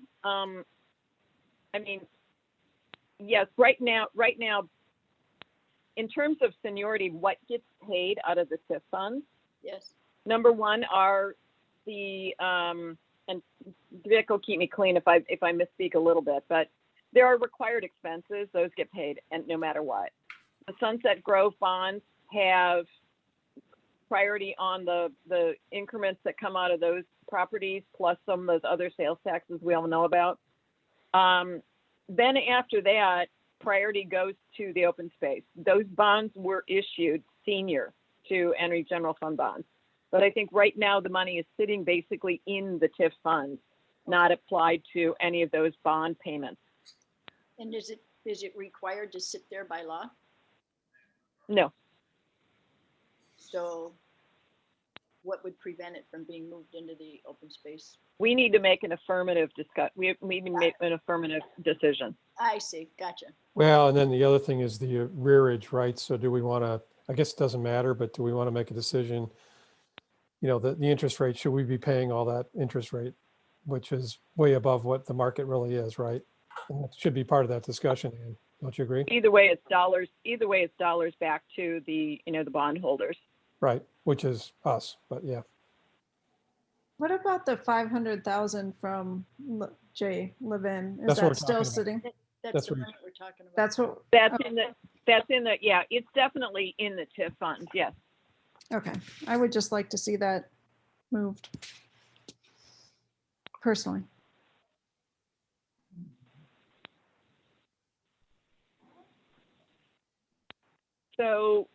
yes, right now, in terms of seniority, what gets paid out of the TIF funds? Yes. Number 1 are the, and Vic will keep me clean if I misspeak a little bit, but there are required expenses. Those get paid, and no matter what. The Sunset Grove bonds have priority on the increments that come out of those properties, plus some of those other sales taxes we all know about. Then after that, priority goes to the open space. Those bonds were issued senior to Henry General Fund bonds. But I think right now the money is sitting basically in the TIF funds, not applied to any of those bond payments. And is it required to sit there by law? No. So what would prevent it from being moved into the open space? We need to make an affirmative we need to make an affirmative decision. I see. Gotcha. Well, and then the other thing is the rearage, right? So do we want to, I guess it doesn't matter, but do we want to make a decision? The interest rate, should we be paying all that interest rate, which is way above what the market really is, right? And that should be part of that discussion, Ann. Don't you agree? Either way, it's dollars back to the bondholders. Right, which is us, but yeah. What about the 500,000 from Jay Levin? Is That's what we're that still talking about. sitting? That's That's the what- one that we're talking about. That's what, That's in the, yeah, it's definitely in the TIF funds, yes. okay. I would just like to see that moved. Personally. So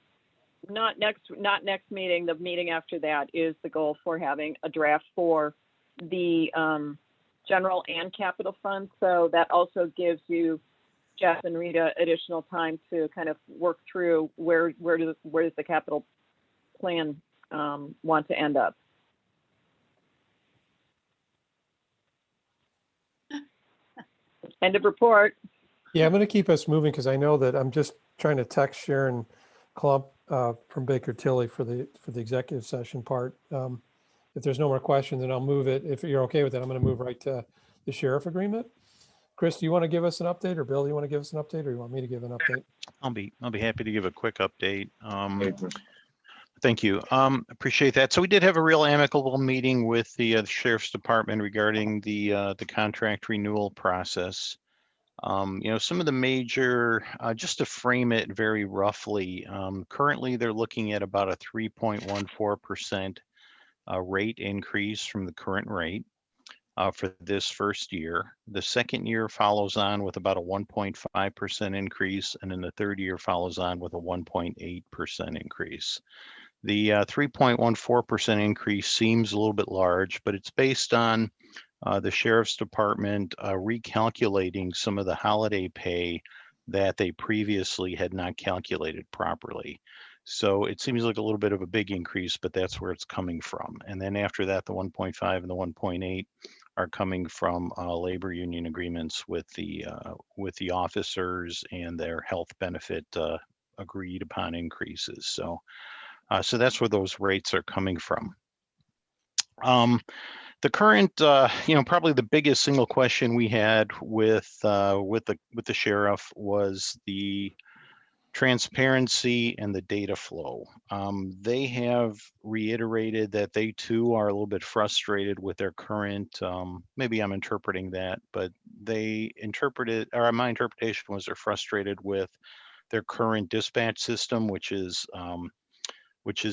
not next meeting, the meeting after that is the goal for having a draft for the general and capital funds. So that also gives you, Jeff and Rita, additional time to kind of work through where does the capital plan want to end up. End of report. Yeah, I'm going to keep us moving because I know that I'm just trying to text Sharon Klump from Baker Tilly for the executive session part. If there's no more questions, then I'll move it. If you're okay with that, I'm going to move right to the sheriff agreement. Chris, do you want to give us an update, or Bill, do you want to give us an update, or you want me to give an update? I'll be happy to give a quick update. Okay, Chris. Thank you. Appreciate that. So we did have a real amicable meeting with the sheriff's department regarding the contract renewal process. Some of the major, just to frame it very roughly, currently they're looking at about a 3.14% rate increase from the current rate for this first year. The second year follows on with about a 1.5% increase, and then the third year follows on with a 1.8% increase. The 3.14% increase seems a little bit large, but it's based on the sheriff's department recalculating some of the holiday pay that they previously had not calculated properly. So it seems like a little bit of a big increase, but that's where it's coming from. And then after that, the 1.5 and the 1.8 are coming from labor union agreements with the officers and their health benefit agreed upon increases. So that's where those rates are coming from. The current, probably the biggest single question we had with the sheriff was the transparency and the data flow. They have reiterated that they too are a little bit frustrated with their current, maybe I'm interpreting that, but they interpreted, or my interpretation was they're frustrated with their current dispatch system, which is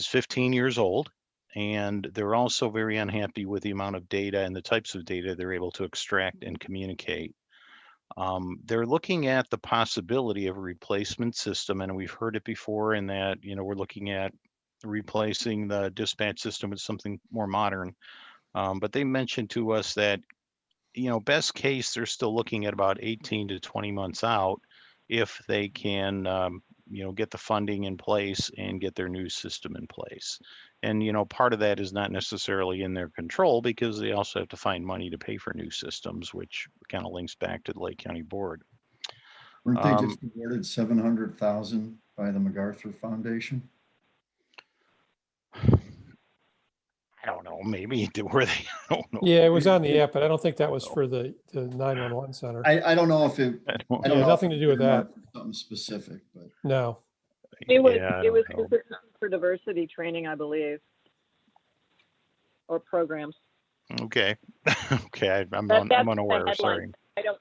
15 years old. And they're also very unhappy with the amount of data and the types of data they're able to extract and communicate. They're looking at the possibility of a replacement system, and we've heard it before in that, we're looking at replacing the dispatch system with something more modern. But they mentioned to us that, best case, they're still looking at about 18 to 20 months out if they can, get the funding in place and get their new system in place. And, part of that is not necessarily in their control because they also have to find money to pay for new systems, which kind of links back to the Lake County Board. Weren't they just awarded 700,000 by the MacArthur Foundation? I don't know, maybe were they? I don't know. Yeah, it was on the app, but I don't think that was for the 911 center. I don't know if it, I don't Yeah, know. nothing if to do with that. Something specific, but. No. It was Yeah, I it was don't know. for diversity training, I believe, or programs. Okay. Okay, I'm That's unaware, the sorry. headline.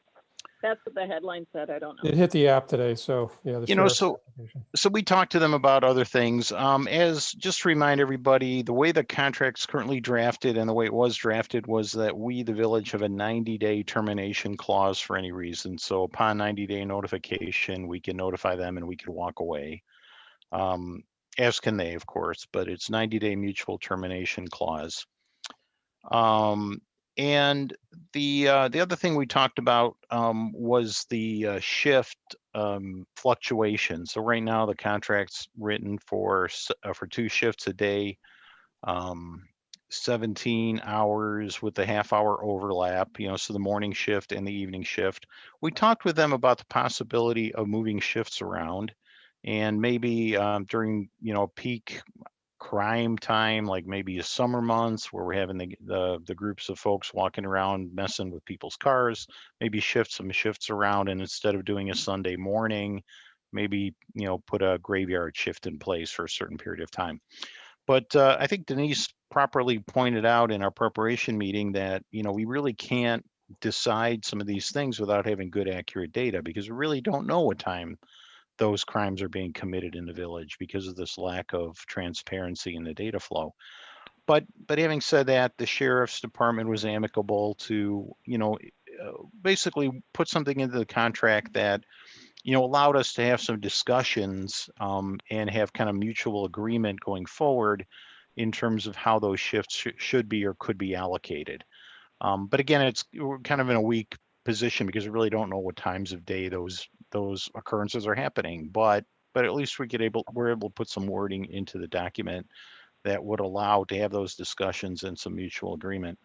That's what the headline said. I don't know. It hit the app today, so yeah. The sheriff's application. So we talked to them about other things. As just to remind everybody, the way the contract's currently drafted and the way it was drafted was that we, the village, have a 90-day termination clause for any reason. So upon 90-day notification, we can notify them and we can walk away. As can they, of course, but it's 90-day mutual termination clause. And the other thing we talked about was the shift fluctuation. So right now the contract's written for 2 shifts a day, 17 hours with the half-hour overlap. So the morning shift and the evening shift. We talked with them about the possibility of moving shifts around, and maybe during peak crime time, like maybe summer months where we're having the groups of folks walking around messing with people's cars, maybe shift some shifts around, and instead of doing a Sunday morning, maybe put a graveyard shift in place for a certain period of time. But I think Denise properly pointed out in our preparation meeting that we really can't decide some of these things without having good, accurate data, because we really don't know what time those crimes are being committed in the village because of this lack of transparency in the data flow. But having said that, the sheriff's department was amicable to, basically put something into the contract that, allowed us to have some discussions and have kind of mutual agreement going forward in terms of how those shifts should be or could be allocated. But again, we're kind of in a weak position because we really don't know what times of day those occurrences are happening. But at least we're able to put some wording into the document that would allow to have those discussions and some mutual agreement.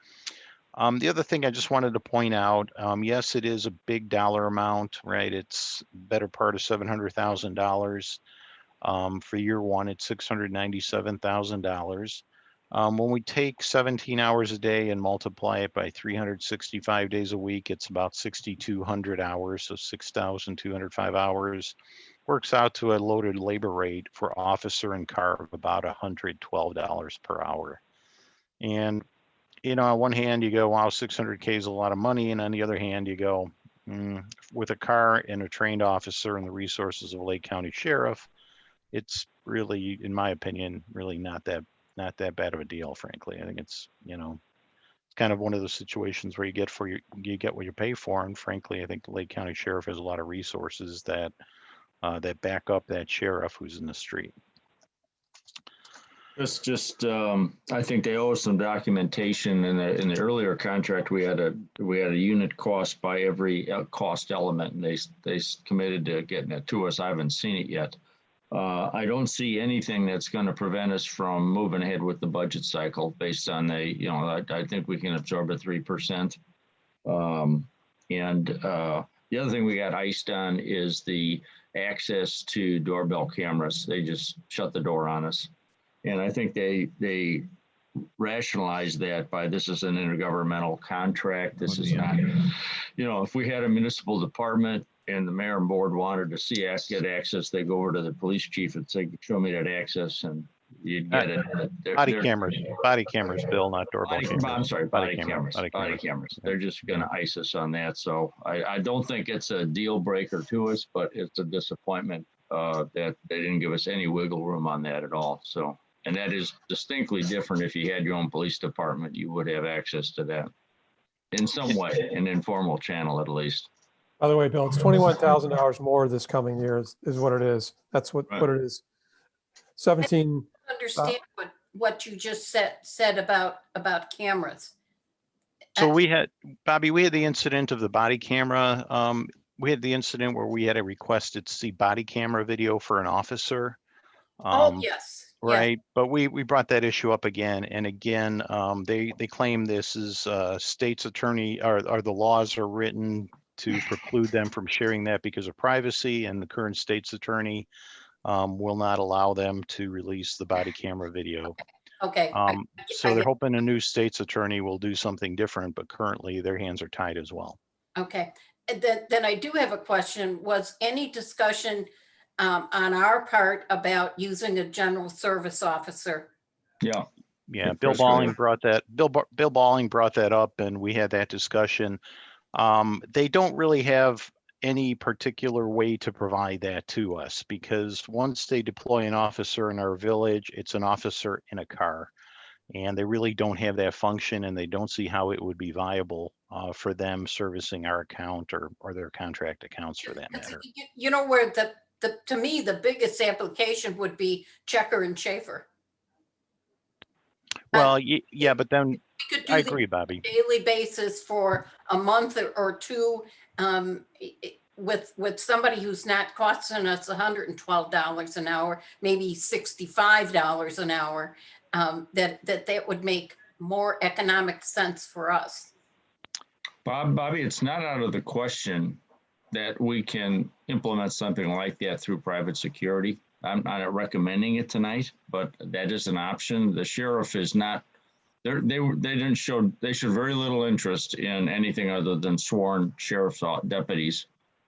The other thing I just wanted to point out, yes, it is a big dollar amount, right? It's better part of $700,000. For year one, it's $697,000. When we take 17 hours a day and multiply it by 365 days a week, it's about 6,200 hours, so 6,205 hours. Works out to a loaded labor rate for officer and car of about $112 per hour. And, on one hand, you go, wow, 600K is a lot of money. And on the other hand, you go, with a car and a trained officer and the resources of Lake County Sheriff, it's really, in my opinion, really not that bad of a deal, frankly. I think it's, it's kind of one of those situations where you get what you pay for. And frankly, I think the Lake County Sheriff has a lot of resources that back up that sheriff who's in the street. I think they owe us some documentation in the earlier contract. We had a unit cost by every cost element, and they committed to getting it to us. I haven't seen it yet. I don't see anything that's going to prevent us from moving ahead with the budget cycle based on I think we can absorb a 3%. The other thing we got iced on is the access to doorbell cameras. They just shut the door on us. And I think they rationalize that by this is an intergovernmental contract. This is not, if we had a municipal department and the mayor and board wanted to see us get access, they go over to the police chief and say, show me that access, and you'd get it. Body cameras, Bill, not doorbell cameras. I'm sorry, body cameras. They're just going to ice us on that. So I don't think it's a deal breaker to us, but it's a disappointment that they didn't give us any wiggle room on that at all. So, and that is distinctly different. If you had your own police department, you would have access to that in some way, an informal channel at least. By the way, Bill, it's $21,000 more this coming year is what it is. That's what it is. 17. Understand what you just said about cameras. So we had the incident of the body camera. We had the incident where we had a requested to see body camera video for an officer. Yes. Right. Yeah. But we brought that issue up again and again. They claim this is state's attorney or the laws are written to preclude them from sharing that because of privacy, and the current state's attorney will not allow them to release the body camera video. Okay. So they're hoping a new state's attorney will do something different, but currently their hands are tied as well. Okay. And then I do have a question. Was any discussion on our part about using a general service officer? Yeah. Bill Balling brought that. Bill Balling brought that up, and we had that discussion. They don't really have any particular way to provide that to us, because once they deploy an officer in our village, it's an officer in a car, and they really don't have that function, and they don't see how it would be viable for them servicing our account or their contract accounts for that matter. Where to me, the biggest application would be Checker and Schaefer. Well, yeah, but then I agree, Bobby. Daily basis for a month or two, with somebody who's not costing us $112 an hour, maybe $65 an hour, that would make more economic sense for us. Bobby, it's not out of the question that we can implement something like that through private security. I'm not recommending it tonight, but that is an option. The sheriff is not, they showed very little interest in anything other than sworn sheriff's deputies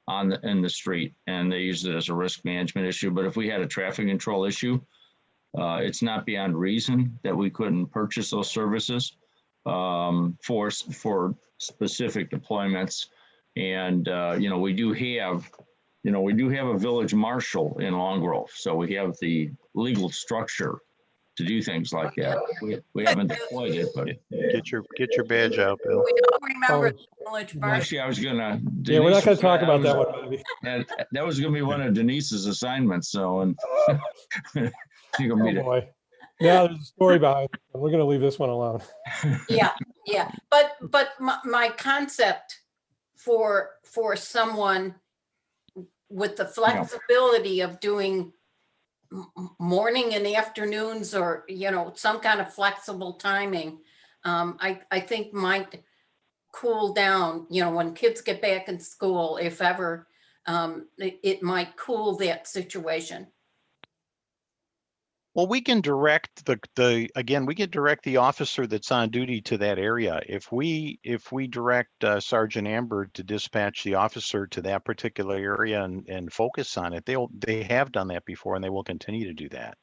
in the street, and they used it as a risk management issue. But if we had a traffic control issue, it's not beyond reason that we couldn't purchase those services. for specific deployments. And, we do have a village marshal in Long Grove. So we have the legal structure to do things like that. We haven't deployed it, but. Get your badge out, Bill. We all remember the village marshal. Actually, I was gonna. Yeah, we're not going to Denise talk about was- that one, Bobby. And that was gonna be one of Denise's assignments, so, and. You're gonna Oh, be the- boy. Now there's a story behind it. We're going to leave this one alone. Yeah, yeah, but my concept for someone with the flexibility of doing morning and afternoons, or some kind of flexible timing, I think might cool down, when kids get back in school, if ever, it might cool that situation. Well, we can direct we can direct the officer that's on duty to that area. If we direct Sergeant Amber to dispatch the officer to that particular area and focus on it, they have done that before and they will continue to do that.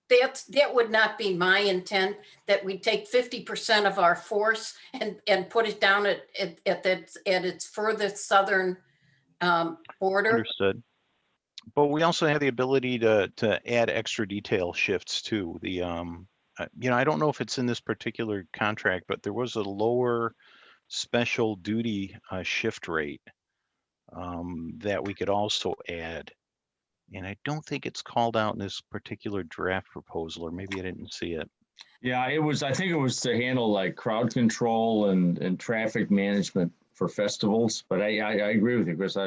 That would not be my intent, that we take 50% of our force and put it down at its furthest southern border. Understood. But we also have the ability to add extra detail shifts too. I don't know if it's in this particular contract, but there was a lower special duty shift rate that we could also add. And I don't think it's called out in this particular draft proposal, or maybe I didn't see it. Yeah, I think it was to handle like crowd control and traffic management for festivals, but I agree with you, Chris.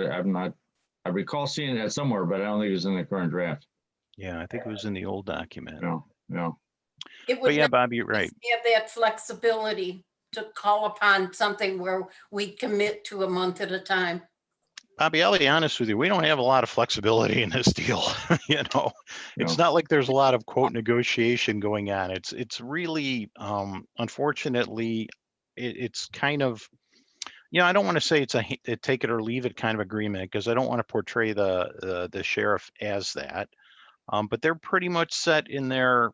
I recall seeing that somewhere, but I don't think it was in the current draft. Yeah, I think it was in the old document. No. It But would yeah, not Bobby, you're right. have that flexibility to call upon something where we commit to a month at a time. Bobby, I'll be honest with you. We don't have a lot of flexibility in this deal. It's not like there's a lot of quote negotiation going on. It's really, unfortunately, it's kind of, I don't want to say it's a take it or leave it kind of agreement, because I don't want to portray the sheriff as that. But they're pretty much set in their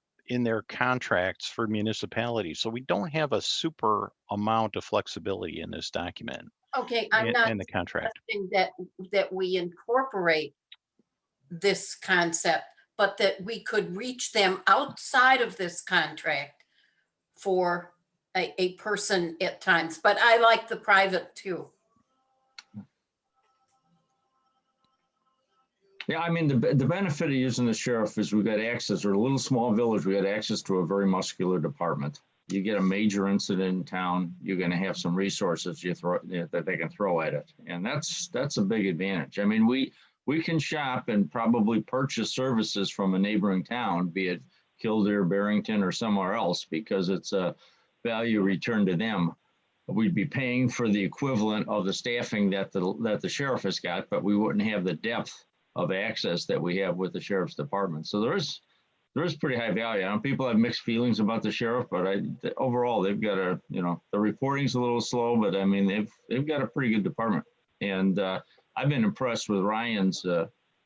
contracts for municipalities. So we don't have a super amount of flexibility in this document. Okay, I'm not in the contract. suggesting that we incorporate this concept, but that we could reach them outside of this contract for a person at times. But I like the private too. Yeah, I mean, the benefit of using the sheriff is we got access, or a little small village, we got access to a very muscular department. You get a major incident in town, you're going to have some resources that they can throw at it. And that's a big advantage. I mean, we can shop and probably purchase services from a neighboring town, be it Kildare, Barrington, or somewhere else, because it's a value return to them. We'd be paying for the equivalent of the staffing that the sheriff has got, but we wouldn't have the depth of access that we have with the sheriff's department. So there is pretty high value. I know people have mixed feelings about the sheriff, but overall they've got the reporting's a little slow, but I mean they've got a pretty good department. And I've been impressed with Ryan's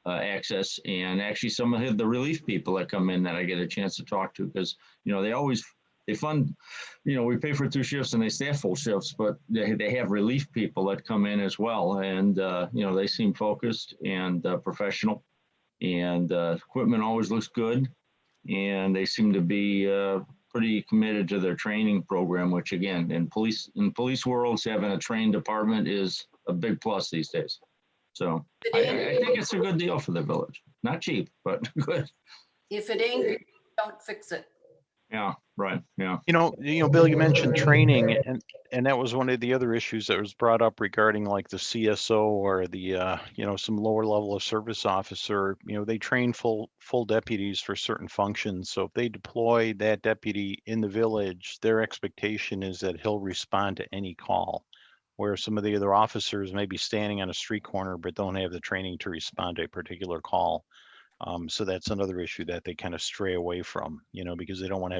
access, and actually some of the relief people that come in that I get a chance to talk to, because they fund, we pay for 2 shifts and they staff full shifts, but they have relief people that come in as well. And, they seem focused and professional, and equipment always looks good. And they seem to be pretty committed to their training program, which again, in police worlds, having a trained department is a big plus these days. So I think it's a good deal for the village. Not cheap, but good. If it ain't, don't fix it. Yeah, right. Yeah. Bill, you mentioned training, and that was one of the other issues that was brought up regarding like the CSO or the some lower level of service officer. They train full deputies for certain functions. So if they deploy that deputy in the village, their expectation is that he'll respond to any call, where some of the other officers may be standing on a street corner but don't have the training to respond to a particular call. So that's another issue that they kind of stray away from, because they don't want to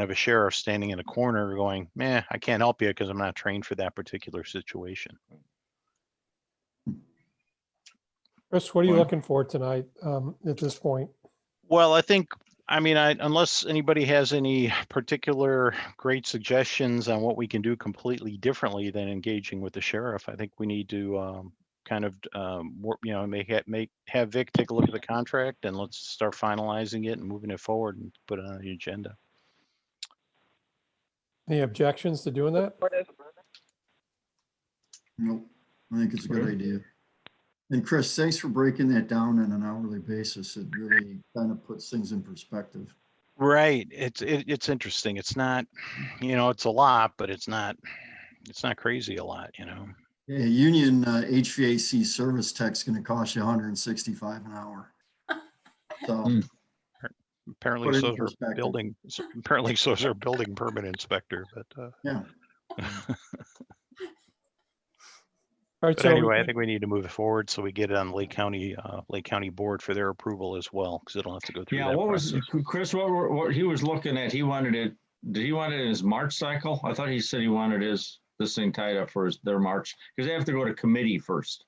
have a sheriff standing in a corner going, I can't help you because I'm not trained for that particular situation. Chris, what are you looking for tonight at this point? Well, I think I mean, unless anybody has any particular great suggestions on what we can do completely differently than engaging with the sheriff, I think we need to kind of work, have Vic take a look at the contract and let's start finalizing it and moving it forward and put it on the agenda. Any objections to doing that? Nope, I think it's a good idea. And Chris, thanks for breaking that down on an hourly basis. It really kind of puts things in perspective. Right. It's interesting. It's not, it's a lot, but it's not crazy a lot, Yeah, union HVAC service tech's going to cost you $165 an hour. So apparently put it in so is our perspective. building permit inspector, but Yeah. All right, but so anyway, I think we need to move it forward so we get it on Lake County board for their approval as well, because it'll have to go through Yeah, that what was, process. Chris, what he was looking at, he wanted it, did he want it in his March cycle? I thought he said he wanted this thing tied up for their March, because they have to go to committee first.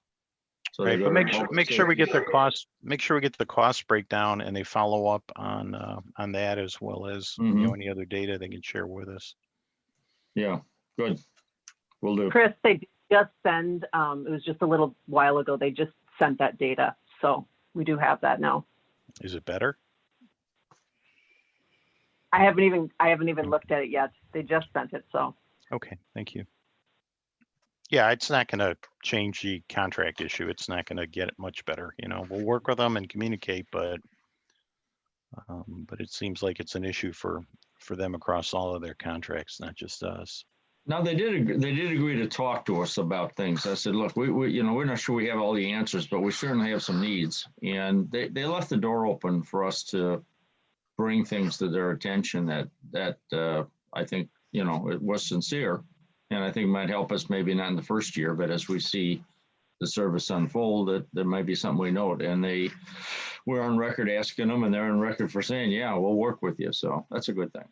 So they Right, go but to make sure we get their cost, make sure we get the cost breakdown and they follow up on that as well as, any other data they can share with us. Yeah, good. Will do. Chris, they just send, it was just a little while ago, they just sent that data. So we do have that now. Is it better? I haven't even looked at it yet. They just sent it, so. Okay, thank you. Yeah, it's not going to change the contract issue. It's not going to get it much better. We'll work with them and communicate, but it seems like it's an issue for them across all of their contracts, not just us. Now they did agree to talk to us about things. I said, look, we're not sure we have all the answers, but we certainly have some needs. And they left the door open for us to bring things to their attention that I think, it was sincere. And I think might help us, maybe not in the first year, but as we see the service unfold, that there might be something we note. And we're on record asking them, and they're on record for saying, yeah, we'll work with you. So that's a good thing.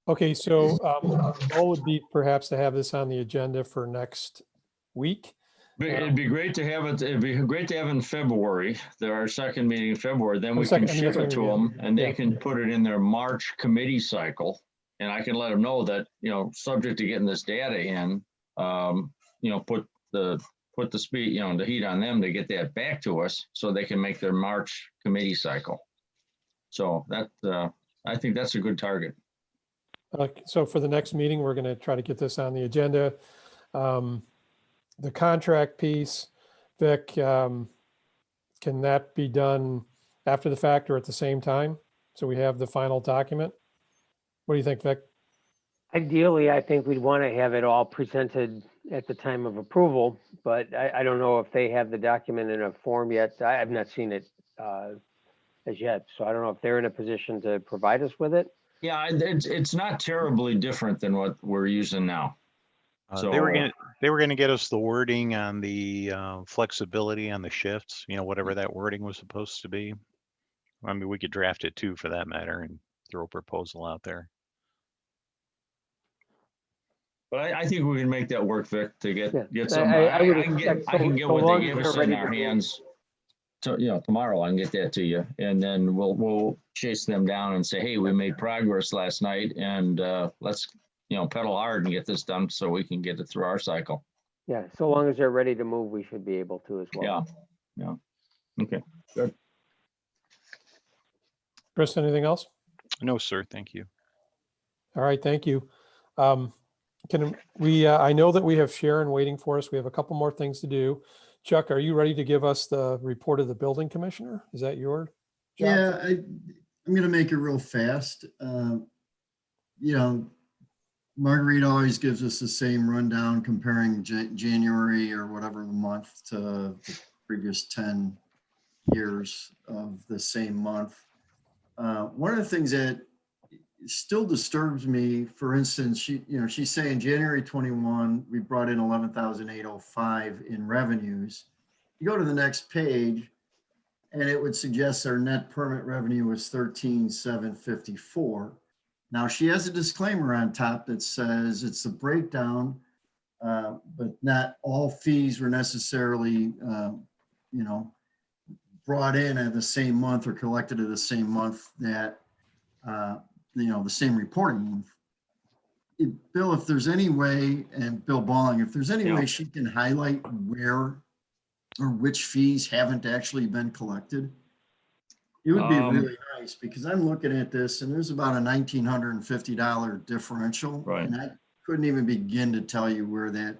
okay, so the goal would be perhaps to have this on the agenda for next week. It'd be great to have it. It'd be great to have in February. Our second meeting in February. Then we can ship it to them, and they can put it in their March committee cycle. And I can let them know that, subject to getting this data in, put the speed, the heat on them to get that back to us so they can make their March committee cycle. So that, I think that's a good target. So for the next meeting, we're going to try to get this on the agenda. The contract piece, Vic, can that be done after the fact or at the same time? So we have the final document? What do you think, Vic? Ideally, I think we'd want to have it all presented at the time of approval, but I don't know if they have the document in a form yet. I have not seen it as yet, so I don't know if they're in a position to provide us with it. Yeah, it's not terribly different than what we're using now. So they were gonna get us the wording on the flexibility on the shifts, whatever that wording was supposed to be. I mean, we could draft it too, for that matter, and throw a proposal out there. But I think we can make that work, Vic, to get some. I would I can get what they gave us in our hands. Tomorrow I can get that to you, and then we'll chase them down and say, hey, we made progress last night, and let's pedal hard and get this done so we can get it through our cycle. Yeah, so long as they're ready to move, we should be able to as well. Yeah. Okay, good. Chris, anything else? No, sir. Thank you. All right, thank you. Can we, I know that we have Sharon waiting for us. We have a couple more things to do. Chuck, are you ready to give us the report of the building commissioner? Is that your job? Yeah, I'm going to make it real fast. Marguerite always gives us the same rundown comparing January or whatever the month to the previous 10 years of the same month. One of the things that still disturbs me, for instance, she's saying January 21, we brought in 11,805 in revenues. You go to the next page and it would suggest our net permit revenue was 13,754. Now she has a disclaimer on top that says it's a breakdown, but not all fees were necessarily, brought in at the same month or collected at the same month that, the same reporting month. Bill, if there's any way, and Bill Balling, if there's any way she can highlight where or which fees haven't actually been collected, it would be really nice, because I'm looking at this and there's about a $1,950 differential. Right. And I couldn't even begin to tell you where that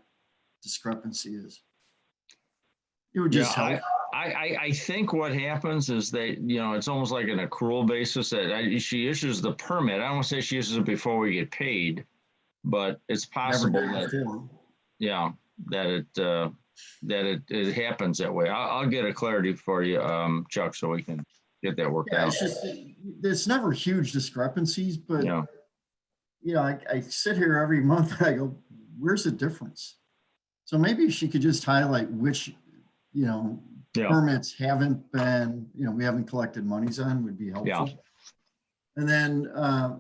discrepancy is. It would just help. I think what happens is it's almost like an accrual basis that she issues the permit. I don't want to say she issues it before we get paid, but it's possible that it happens that way. I'll get a clarity for you, Chuck, so we can get that worked out. It's never huge discrepancies, but I sit here every month and I go, where's the difference? So maybe she could just highlight which, permits haven't been, we haven't collected monies on, would be helpful. Yeah. And then, I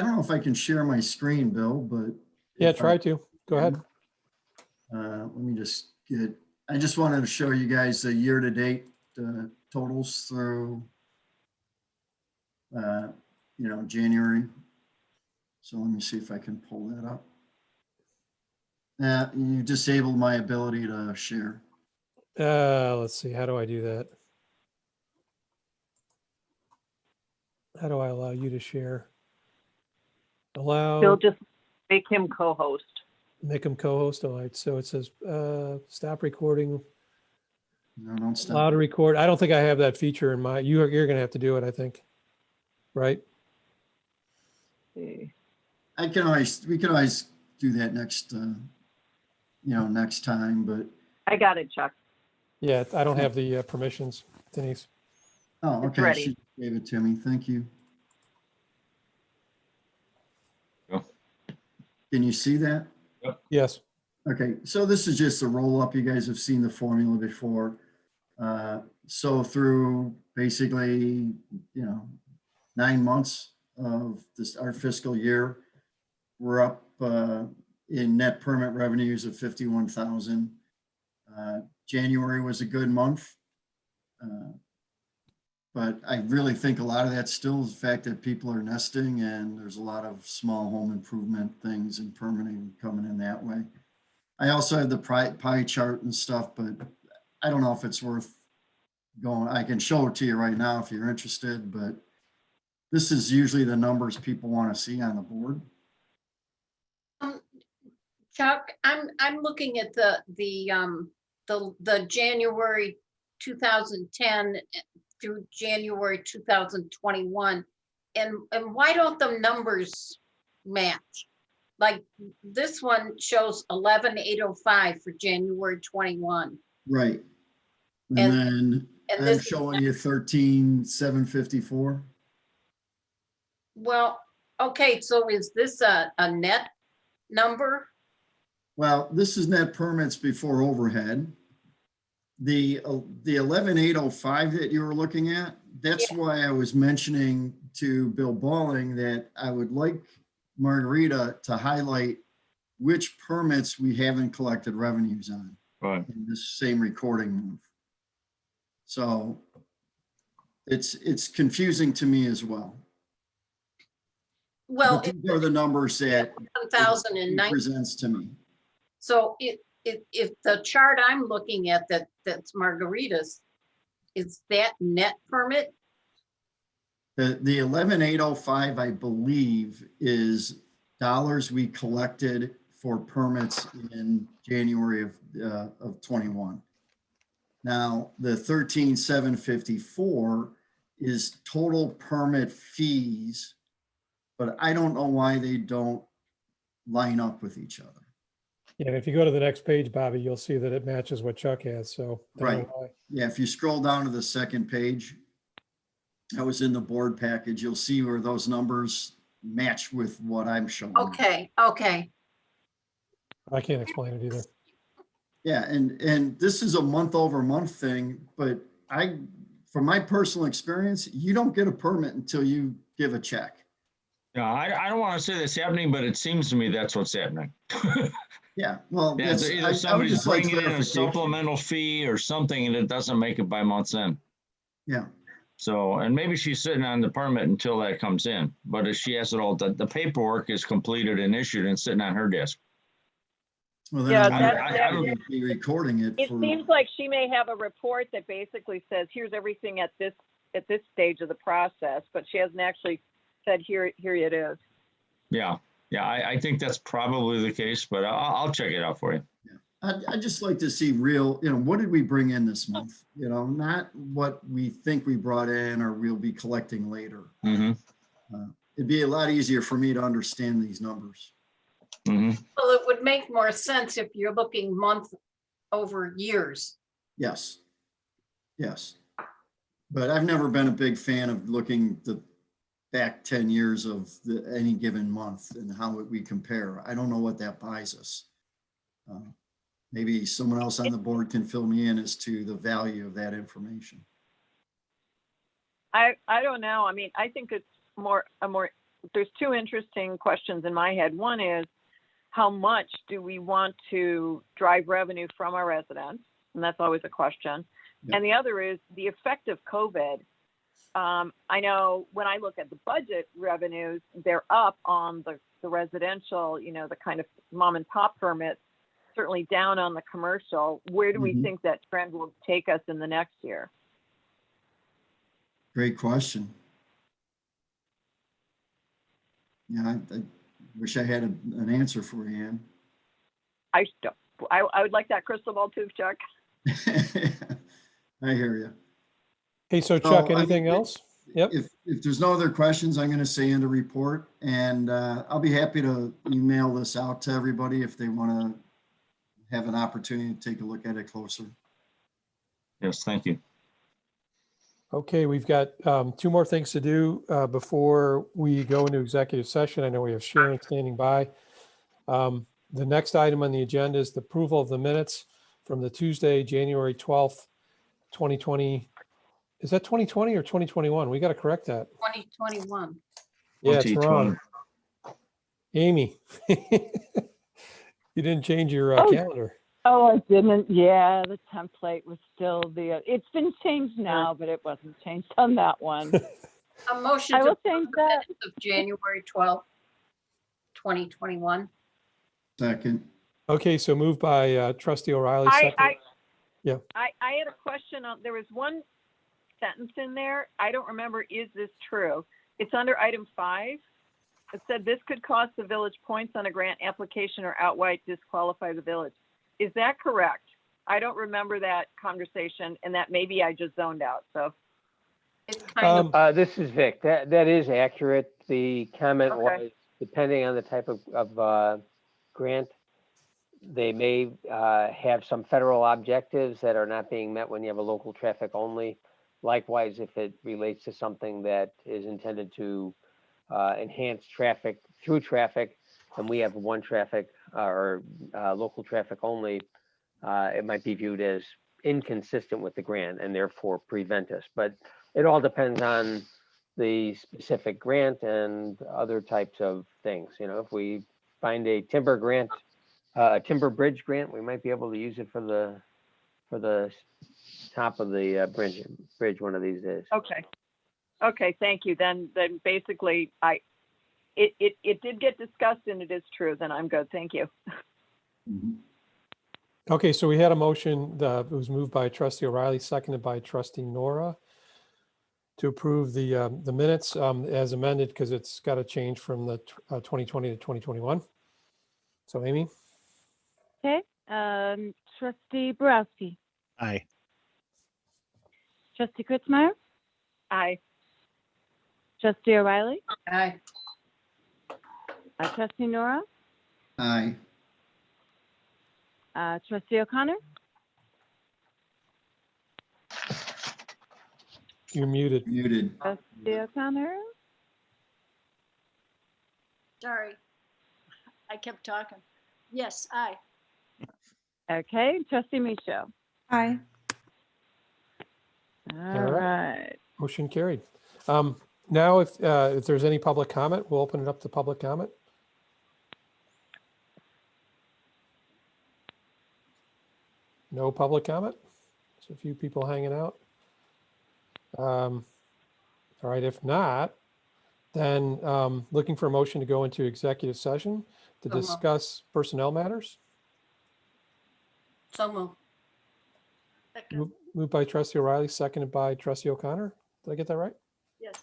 don't know if I can share my screen, Bill, but. Yeah, try to. Go ahead. Let me just I just wanted to show you guys the year-to-date totals through, January. So let me see if I can pull that up. You disabled my ability to share. Let's see. How do I do that? How do I allow you to share? Allow. Bill, just make him co-host. Make him co-host. All right. So it says stop recording. No, don't stop. Allow to record. I don't think I have that feature in my. You're going to have to do it, I think. Right? We can always do that next time, but. I got it, Chuck. Yeah, I don't have the permissions, Denise. Oh, It's okay. ready. She gave it to me. Thank you. Can you see that? Yes. Okay, so this is just a roll up. You guys have seen the formula before. So through basically, 9 months of our fiscal year, we're up in net permit revenues of 51,000. January was a good month. But I really think a lot of that still is the fact that people are nesting and there's a lot of small home improvement things and permitting coming in that way. I also have the pie chart and stuff, but I don't know if it's worth going. I can show it to you right now if you're interested, but this is usually the numbers people want to see on the board. Chuck, I'm looking at the January 2010 through January 2021, and why don't the numbers match? Like this one shows 11,805 for January 21. Right. And then I'm this showing you 13,754. Well, okay, so is this a net number? Well, this is net permits before overhead. The 11,805 that you were looking at, that's why I was mentioning to Bill Balling that I would like Margarita to highlight which permits we haven't collected revenues on in this same recording move. So it's confusing to me as well. Well, but these are the numbers that 1,009 presents to me. So if the chart I'm looking at that's Margarita's, is that net permit? The 11,805, I believe, is dollars we collected for permits in January of 21. Now, the 13,754 is total permit fees, but I don't know why they don't line up with each other. Yeah, and if you go to the next page, Bobby, you'll see that it matches what Chuck has. So I don't know Right. why. Yeah, if you scroll down to the second page, I was in the board package, you'll see where those numbers match with what I'm showing. Okay. I can't explain it either. Yeah, and this is a month over month thing, but from my personal experience, you don't get a permit until you give a check. No, I don't want to say that's happening, but it seems to me that's what's happening. Yeah, well, Yeah, that's, either I would somebody's just like bringing in a clarification. supplemental fee or something and it doesn't make it by month's end. Yeah, So, and maybe she's sitting on the permit until that comes in, but if she has it all, the paperwork is completed and issued and sitting on her desk. well, Yeah, then I would be recording it It for, seems like she may have a report that basically says, here's everything at this stage of the process, but she hasn't actually said, here it is. Yeah, yeah, I think that's probably the case, but I'll check it out for you. I'd just like to see real, what did we bring in this month? Not what we think we brought in or we'll be collecting later. Mm-hmm. It'd be a lot easier for me to understand these numbers. Mm-hmm. Well, it would make more sense if you're looking month over years. Yes. Yes. But I've never been a big fan of looking the back 10 years of any given month and how we compare. I don't know what that buys us. Maybe someone else on the board can fill me in as to the value of that information. I don't know. I mean, I think it's there's two interesting questions in my head. One is, how much do we want to drive revenue from our residents? And that's always a question. Yeah. And the other is the effect of COVID. I know when I look at the budget revenues, they're up on the residential, the kind of mom and pop permits, certainly down on the commercial. Where do we think that trend will take us in the next year? Great question. Yeah, I wish I had an answer for you, Ann. I would like that crystal ball too, Chuck. I hear you. Hey, so So, Chuck, I anything mean, else? Yep. If there's no other questions, I'm going to say in the report, and I'll be happy to email this out to everybody if they want to have an opportunity to take a look at it closer. Yes, thank you. Okay, we've got two more things to do before we go into executive session. I know we have Sharon standing by. The next item on the agenda is the approval of the minutes from the Tuesday, January 12th, 2020. Is that 2020 or 2021? We got to correct that. 2021. Yeah, it's wrong. Amy, you didn't change your calendar. Oh, I didn't. Yeah, the template was still it's been changed now, but it wasn't changed on that one. A motion I to will change approve that. minutes of January 12th, 2021. Second. Okay, so moved by Trustee O'Reilly. Second. Yeah. I had a question on, there was one sentence in there. I don't remember, is this true? It's under item 5. It said this could cost the village points on a grant application or outright disqualify the village. Is that correct? I don't remember that conversation, and that maybe I just zoned out. So it's kind of. This is Vic. That is accurate. The comment was, depending on the type of grant, they may have some federal objectives that are not being met when you have a local traffic only. Likewise, if it relates to something that is intended to enhance traffic through traffic, and we have one traffic or local traffic only, it might be viewed as inconsistent with the grant and therefore prevent us. But it all depends on the specific grant and other types of things. If we find a timber grant, a timber bridge grant, we might be able to use it for the top of the bridge one of these days. Okay, thank you. Then basically it did get discussed and it is true. Then I'm good. Thank you. Okay, so we had a motion that was moved by Trustee O'Reilly, seconded by Trustee Nora, to approve the minutes as amended, because it's got to change from the 2020 to 2021. So Amy? Okay, Trustee Borowski. Aye. Trustee Kritzmeyer. Aye. Trustee O'Reilly. Aye. Trustee Nora. Aye. Trustee O'Connor. You're muted. Muted. Trustee O'Connor. Sorry, I kept talking. Yes, aye. Okay, Trustee Michaud. Aye. All right. Motion carried. Now, if there's any public comment, we'll open it up to public comment. No public comment? There's a few people hanging out. All right, if not, then looking for a motion to go into executive session to So moved. discuss personnel matters. So moved. Moved by trustee O'Reilly, seconded by trustee O'Connor. Did I get that right? Yes.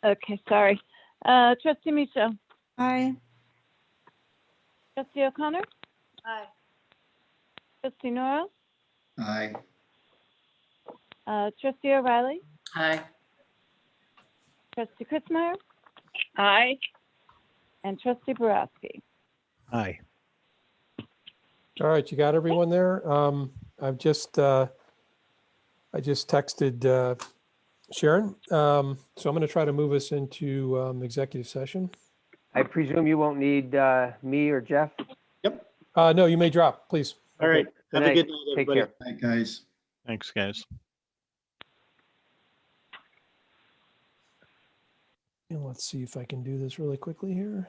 Okay, sorry. Trustee Michelle, Aye. trustee O'Connor, Aye. trustee Nora, Aye. trustee O'Reilly, Aye. trustee Kritzmeyer, Aye. and trustee Borowski. Aye. All right, you got everyone there? I just texted Sharon. So I'm going to try to move us into executive session. I presume you won't need me or Jeff? No, you may drop, please. All right. Good Have a night. good night, Take everybody. care. Night, guys. Thanks, guys. And let's see if I can do this really quickly here.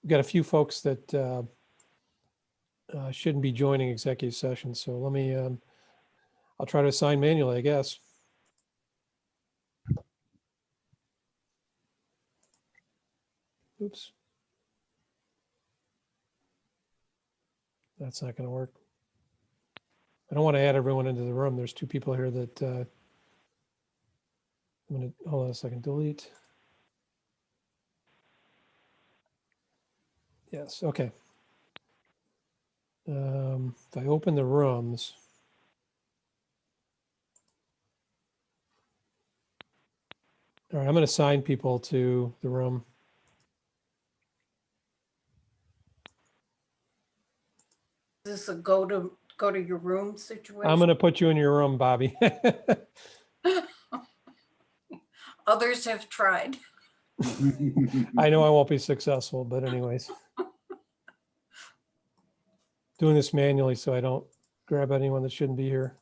We've got a few folks that shouldn't be joining executive session. So let me, I'll try to assign manually, I guess. Oops. That's not going to work. I don't want to add everyone into the room. There's two people here that I'm going to, hold on a second, delete. Yes, okay. If I open the rooms, all right, I'm going to assign people to the room. Is this a go to your room situation? I'm going to put you in your room, Bobby. Others have tried. I know I won't be successful, but anyways. Doing this manually so I don't grab anyone that shouldn't be here.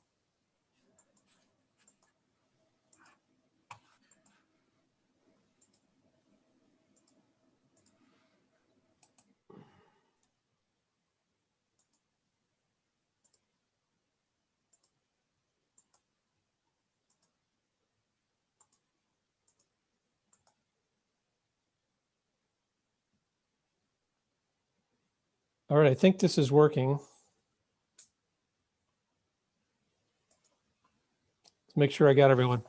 All right, I think this is working. Let's make sure I got everyone.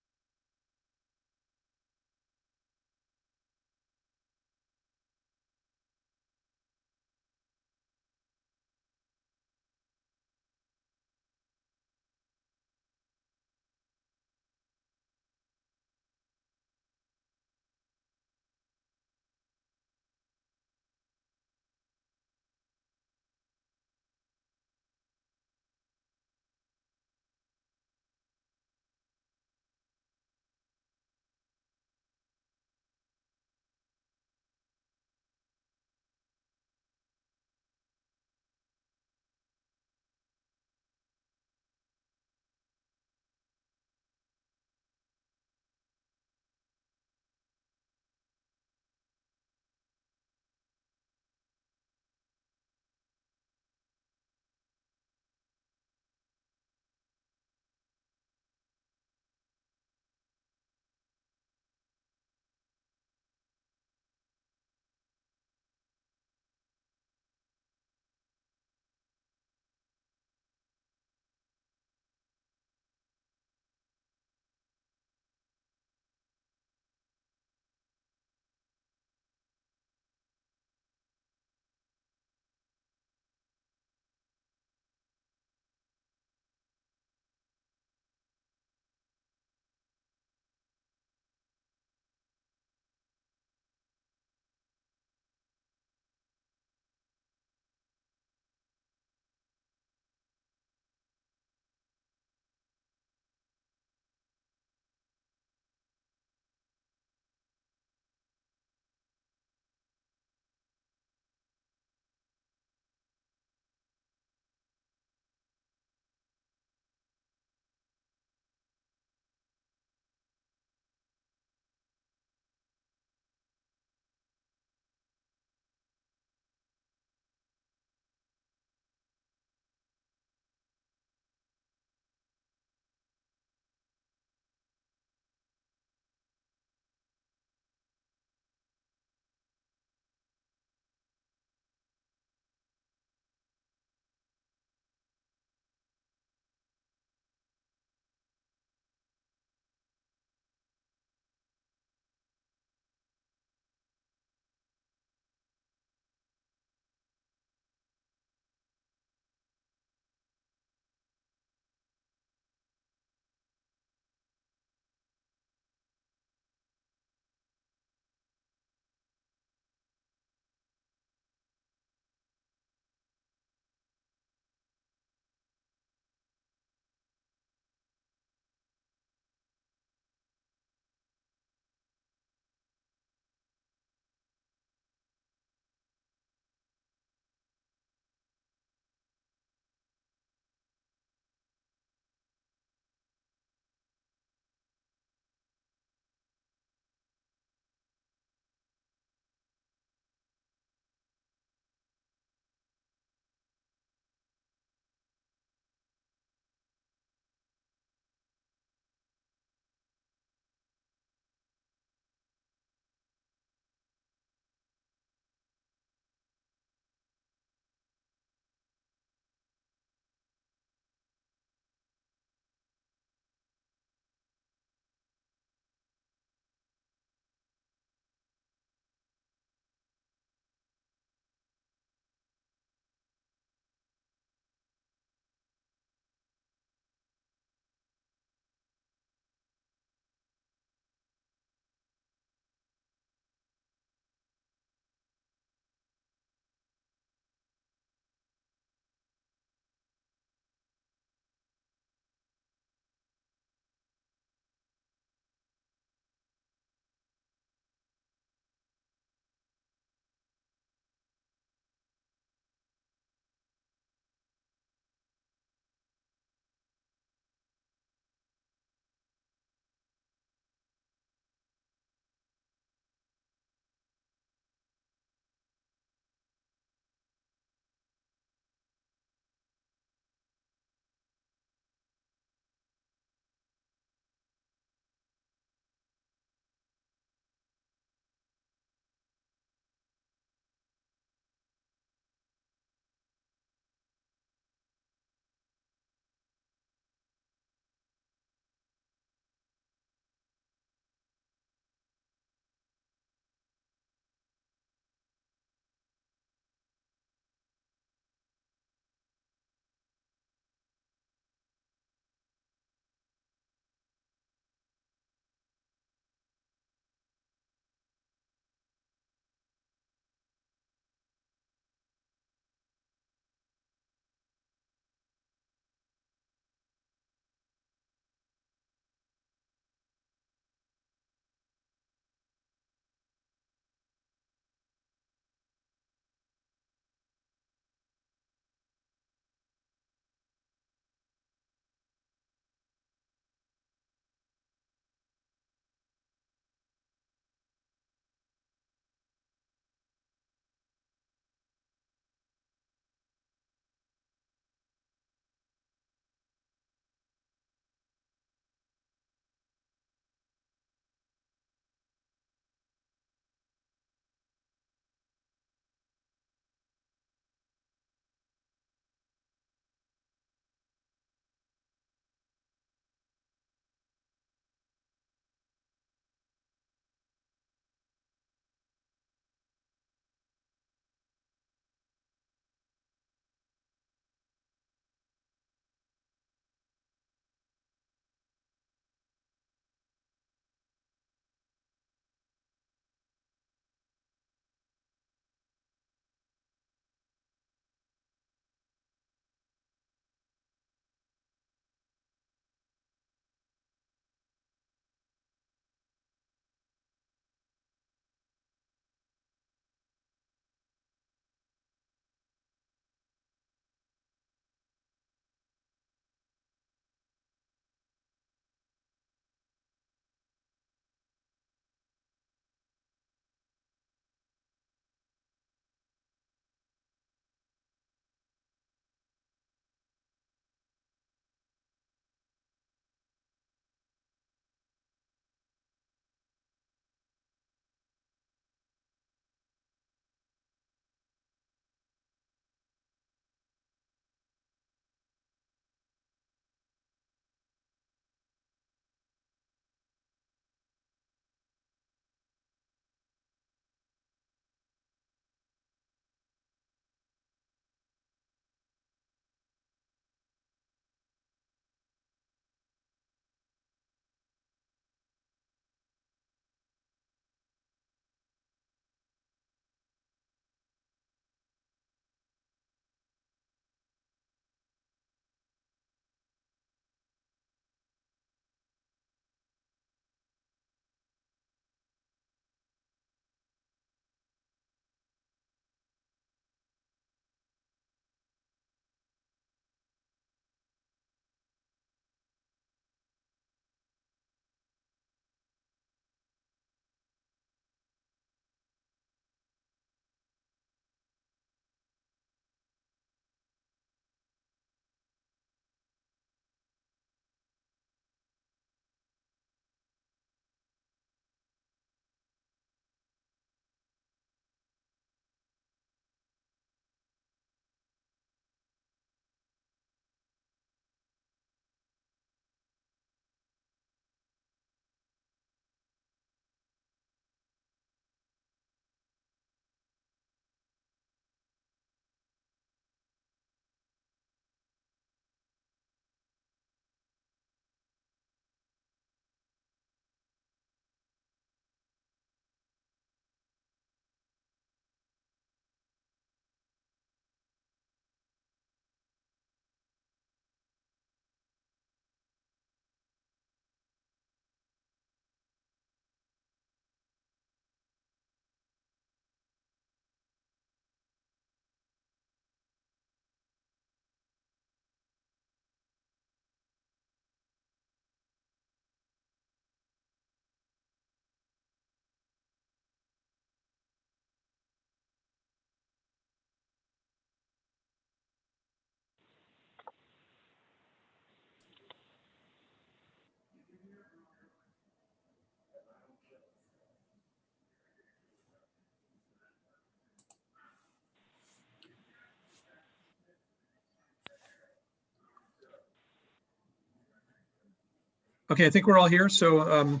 Okay, I think we're all here. So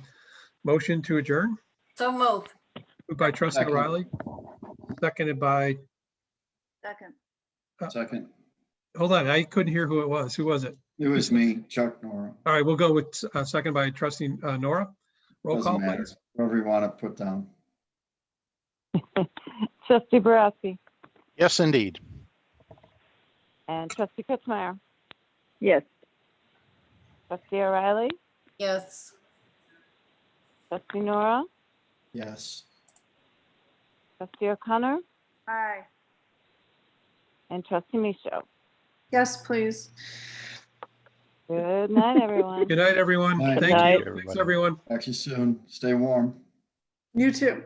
motion to adjourn. So moved. Moved by trustee Second. O'Reilly, seconded by, Second. Second. hold on, I couldn't hear who it was. Who was it? It was me, Chuck Nora. All right, we'll go with second by trustee Nora. Roll Doesn't call, matter. please. Whoever you want to put down. Trustee Borowski Yes, indeed. and Trustee Kritzmeyer, Yes. Trustee O'Reilly, Yes. Trustee Nora, Yes. Trustee O'Connor, Aye. and Trustee Micho. Yes, please. Good night, everyone. Good night, everyone. Night. Thank night. you. Thanks, everyone. Talk to you soon. Stay warm. You too.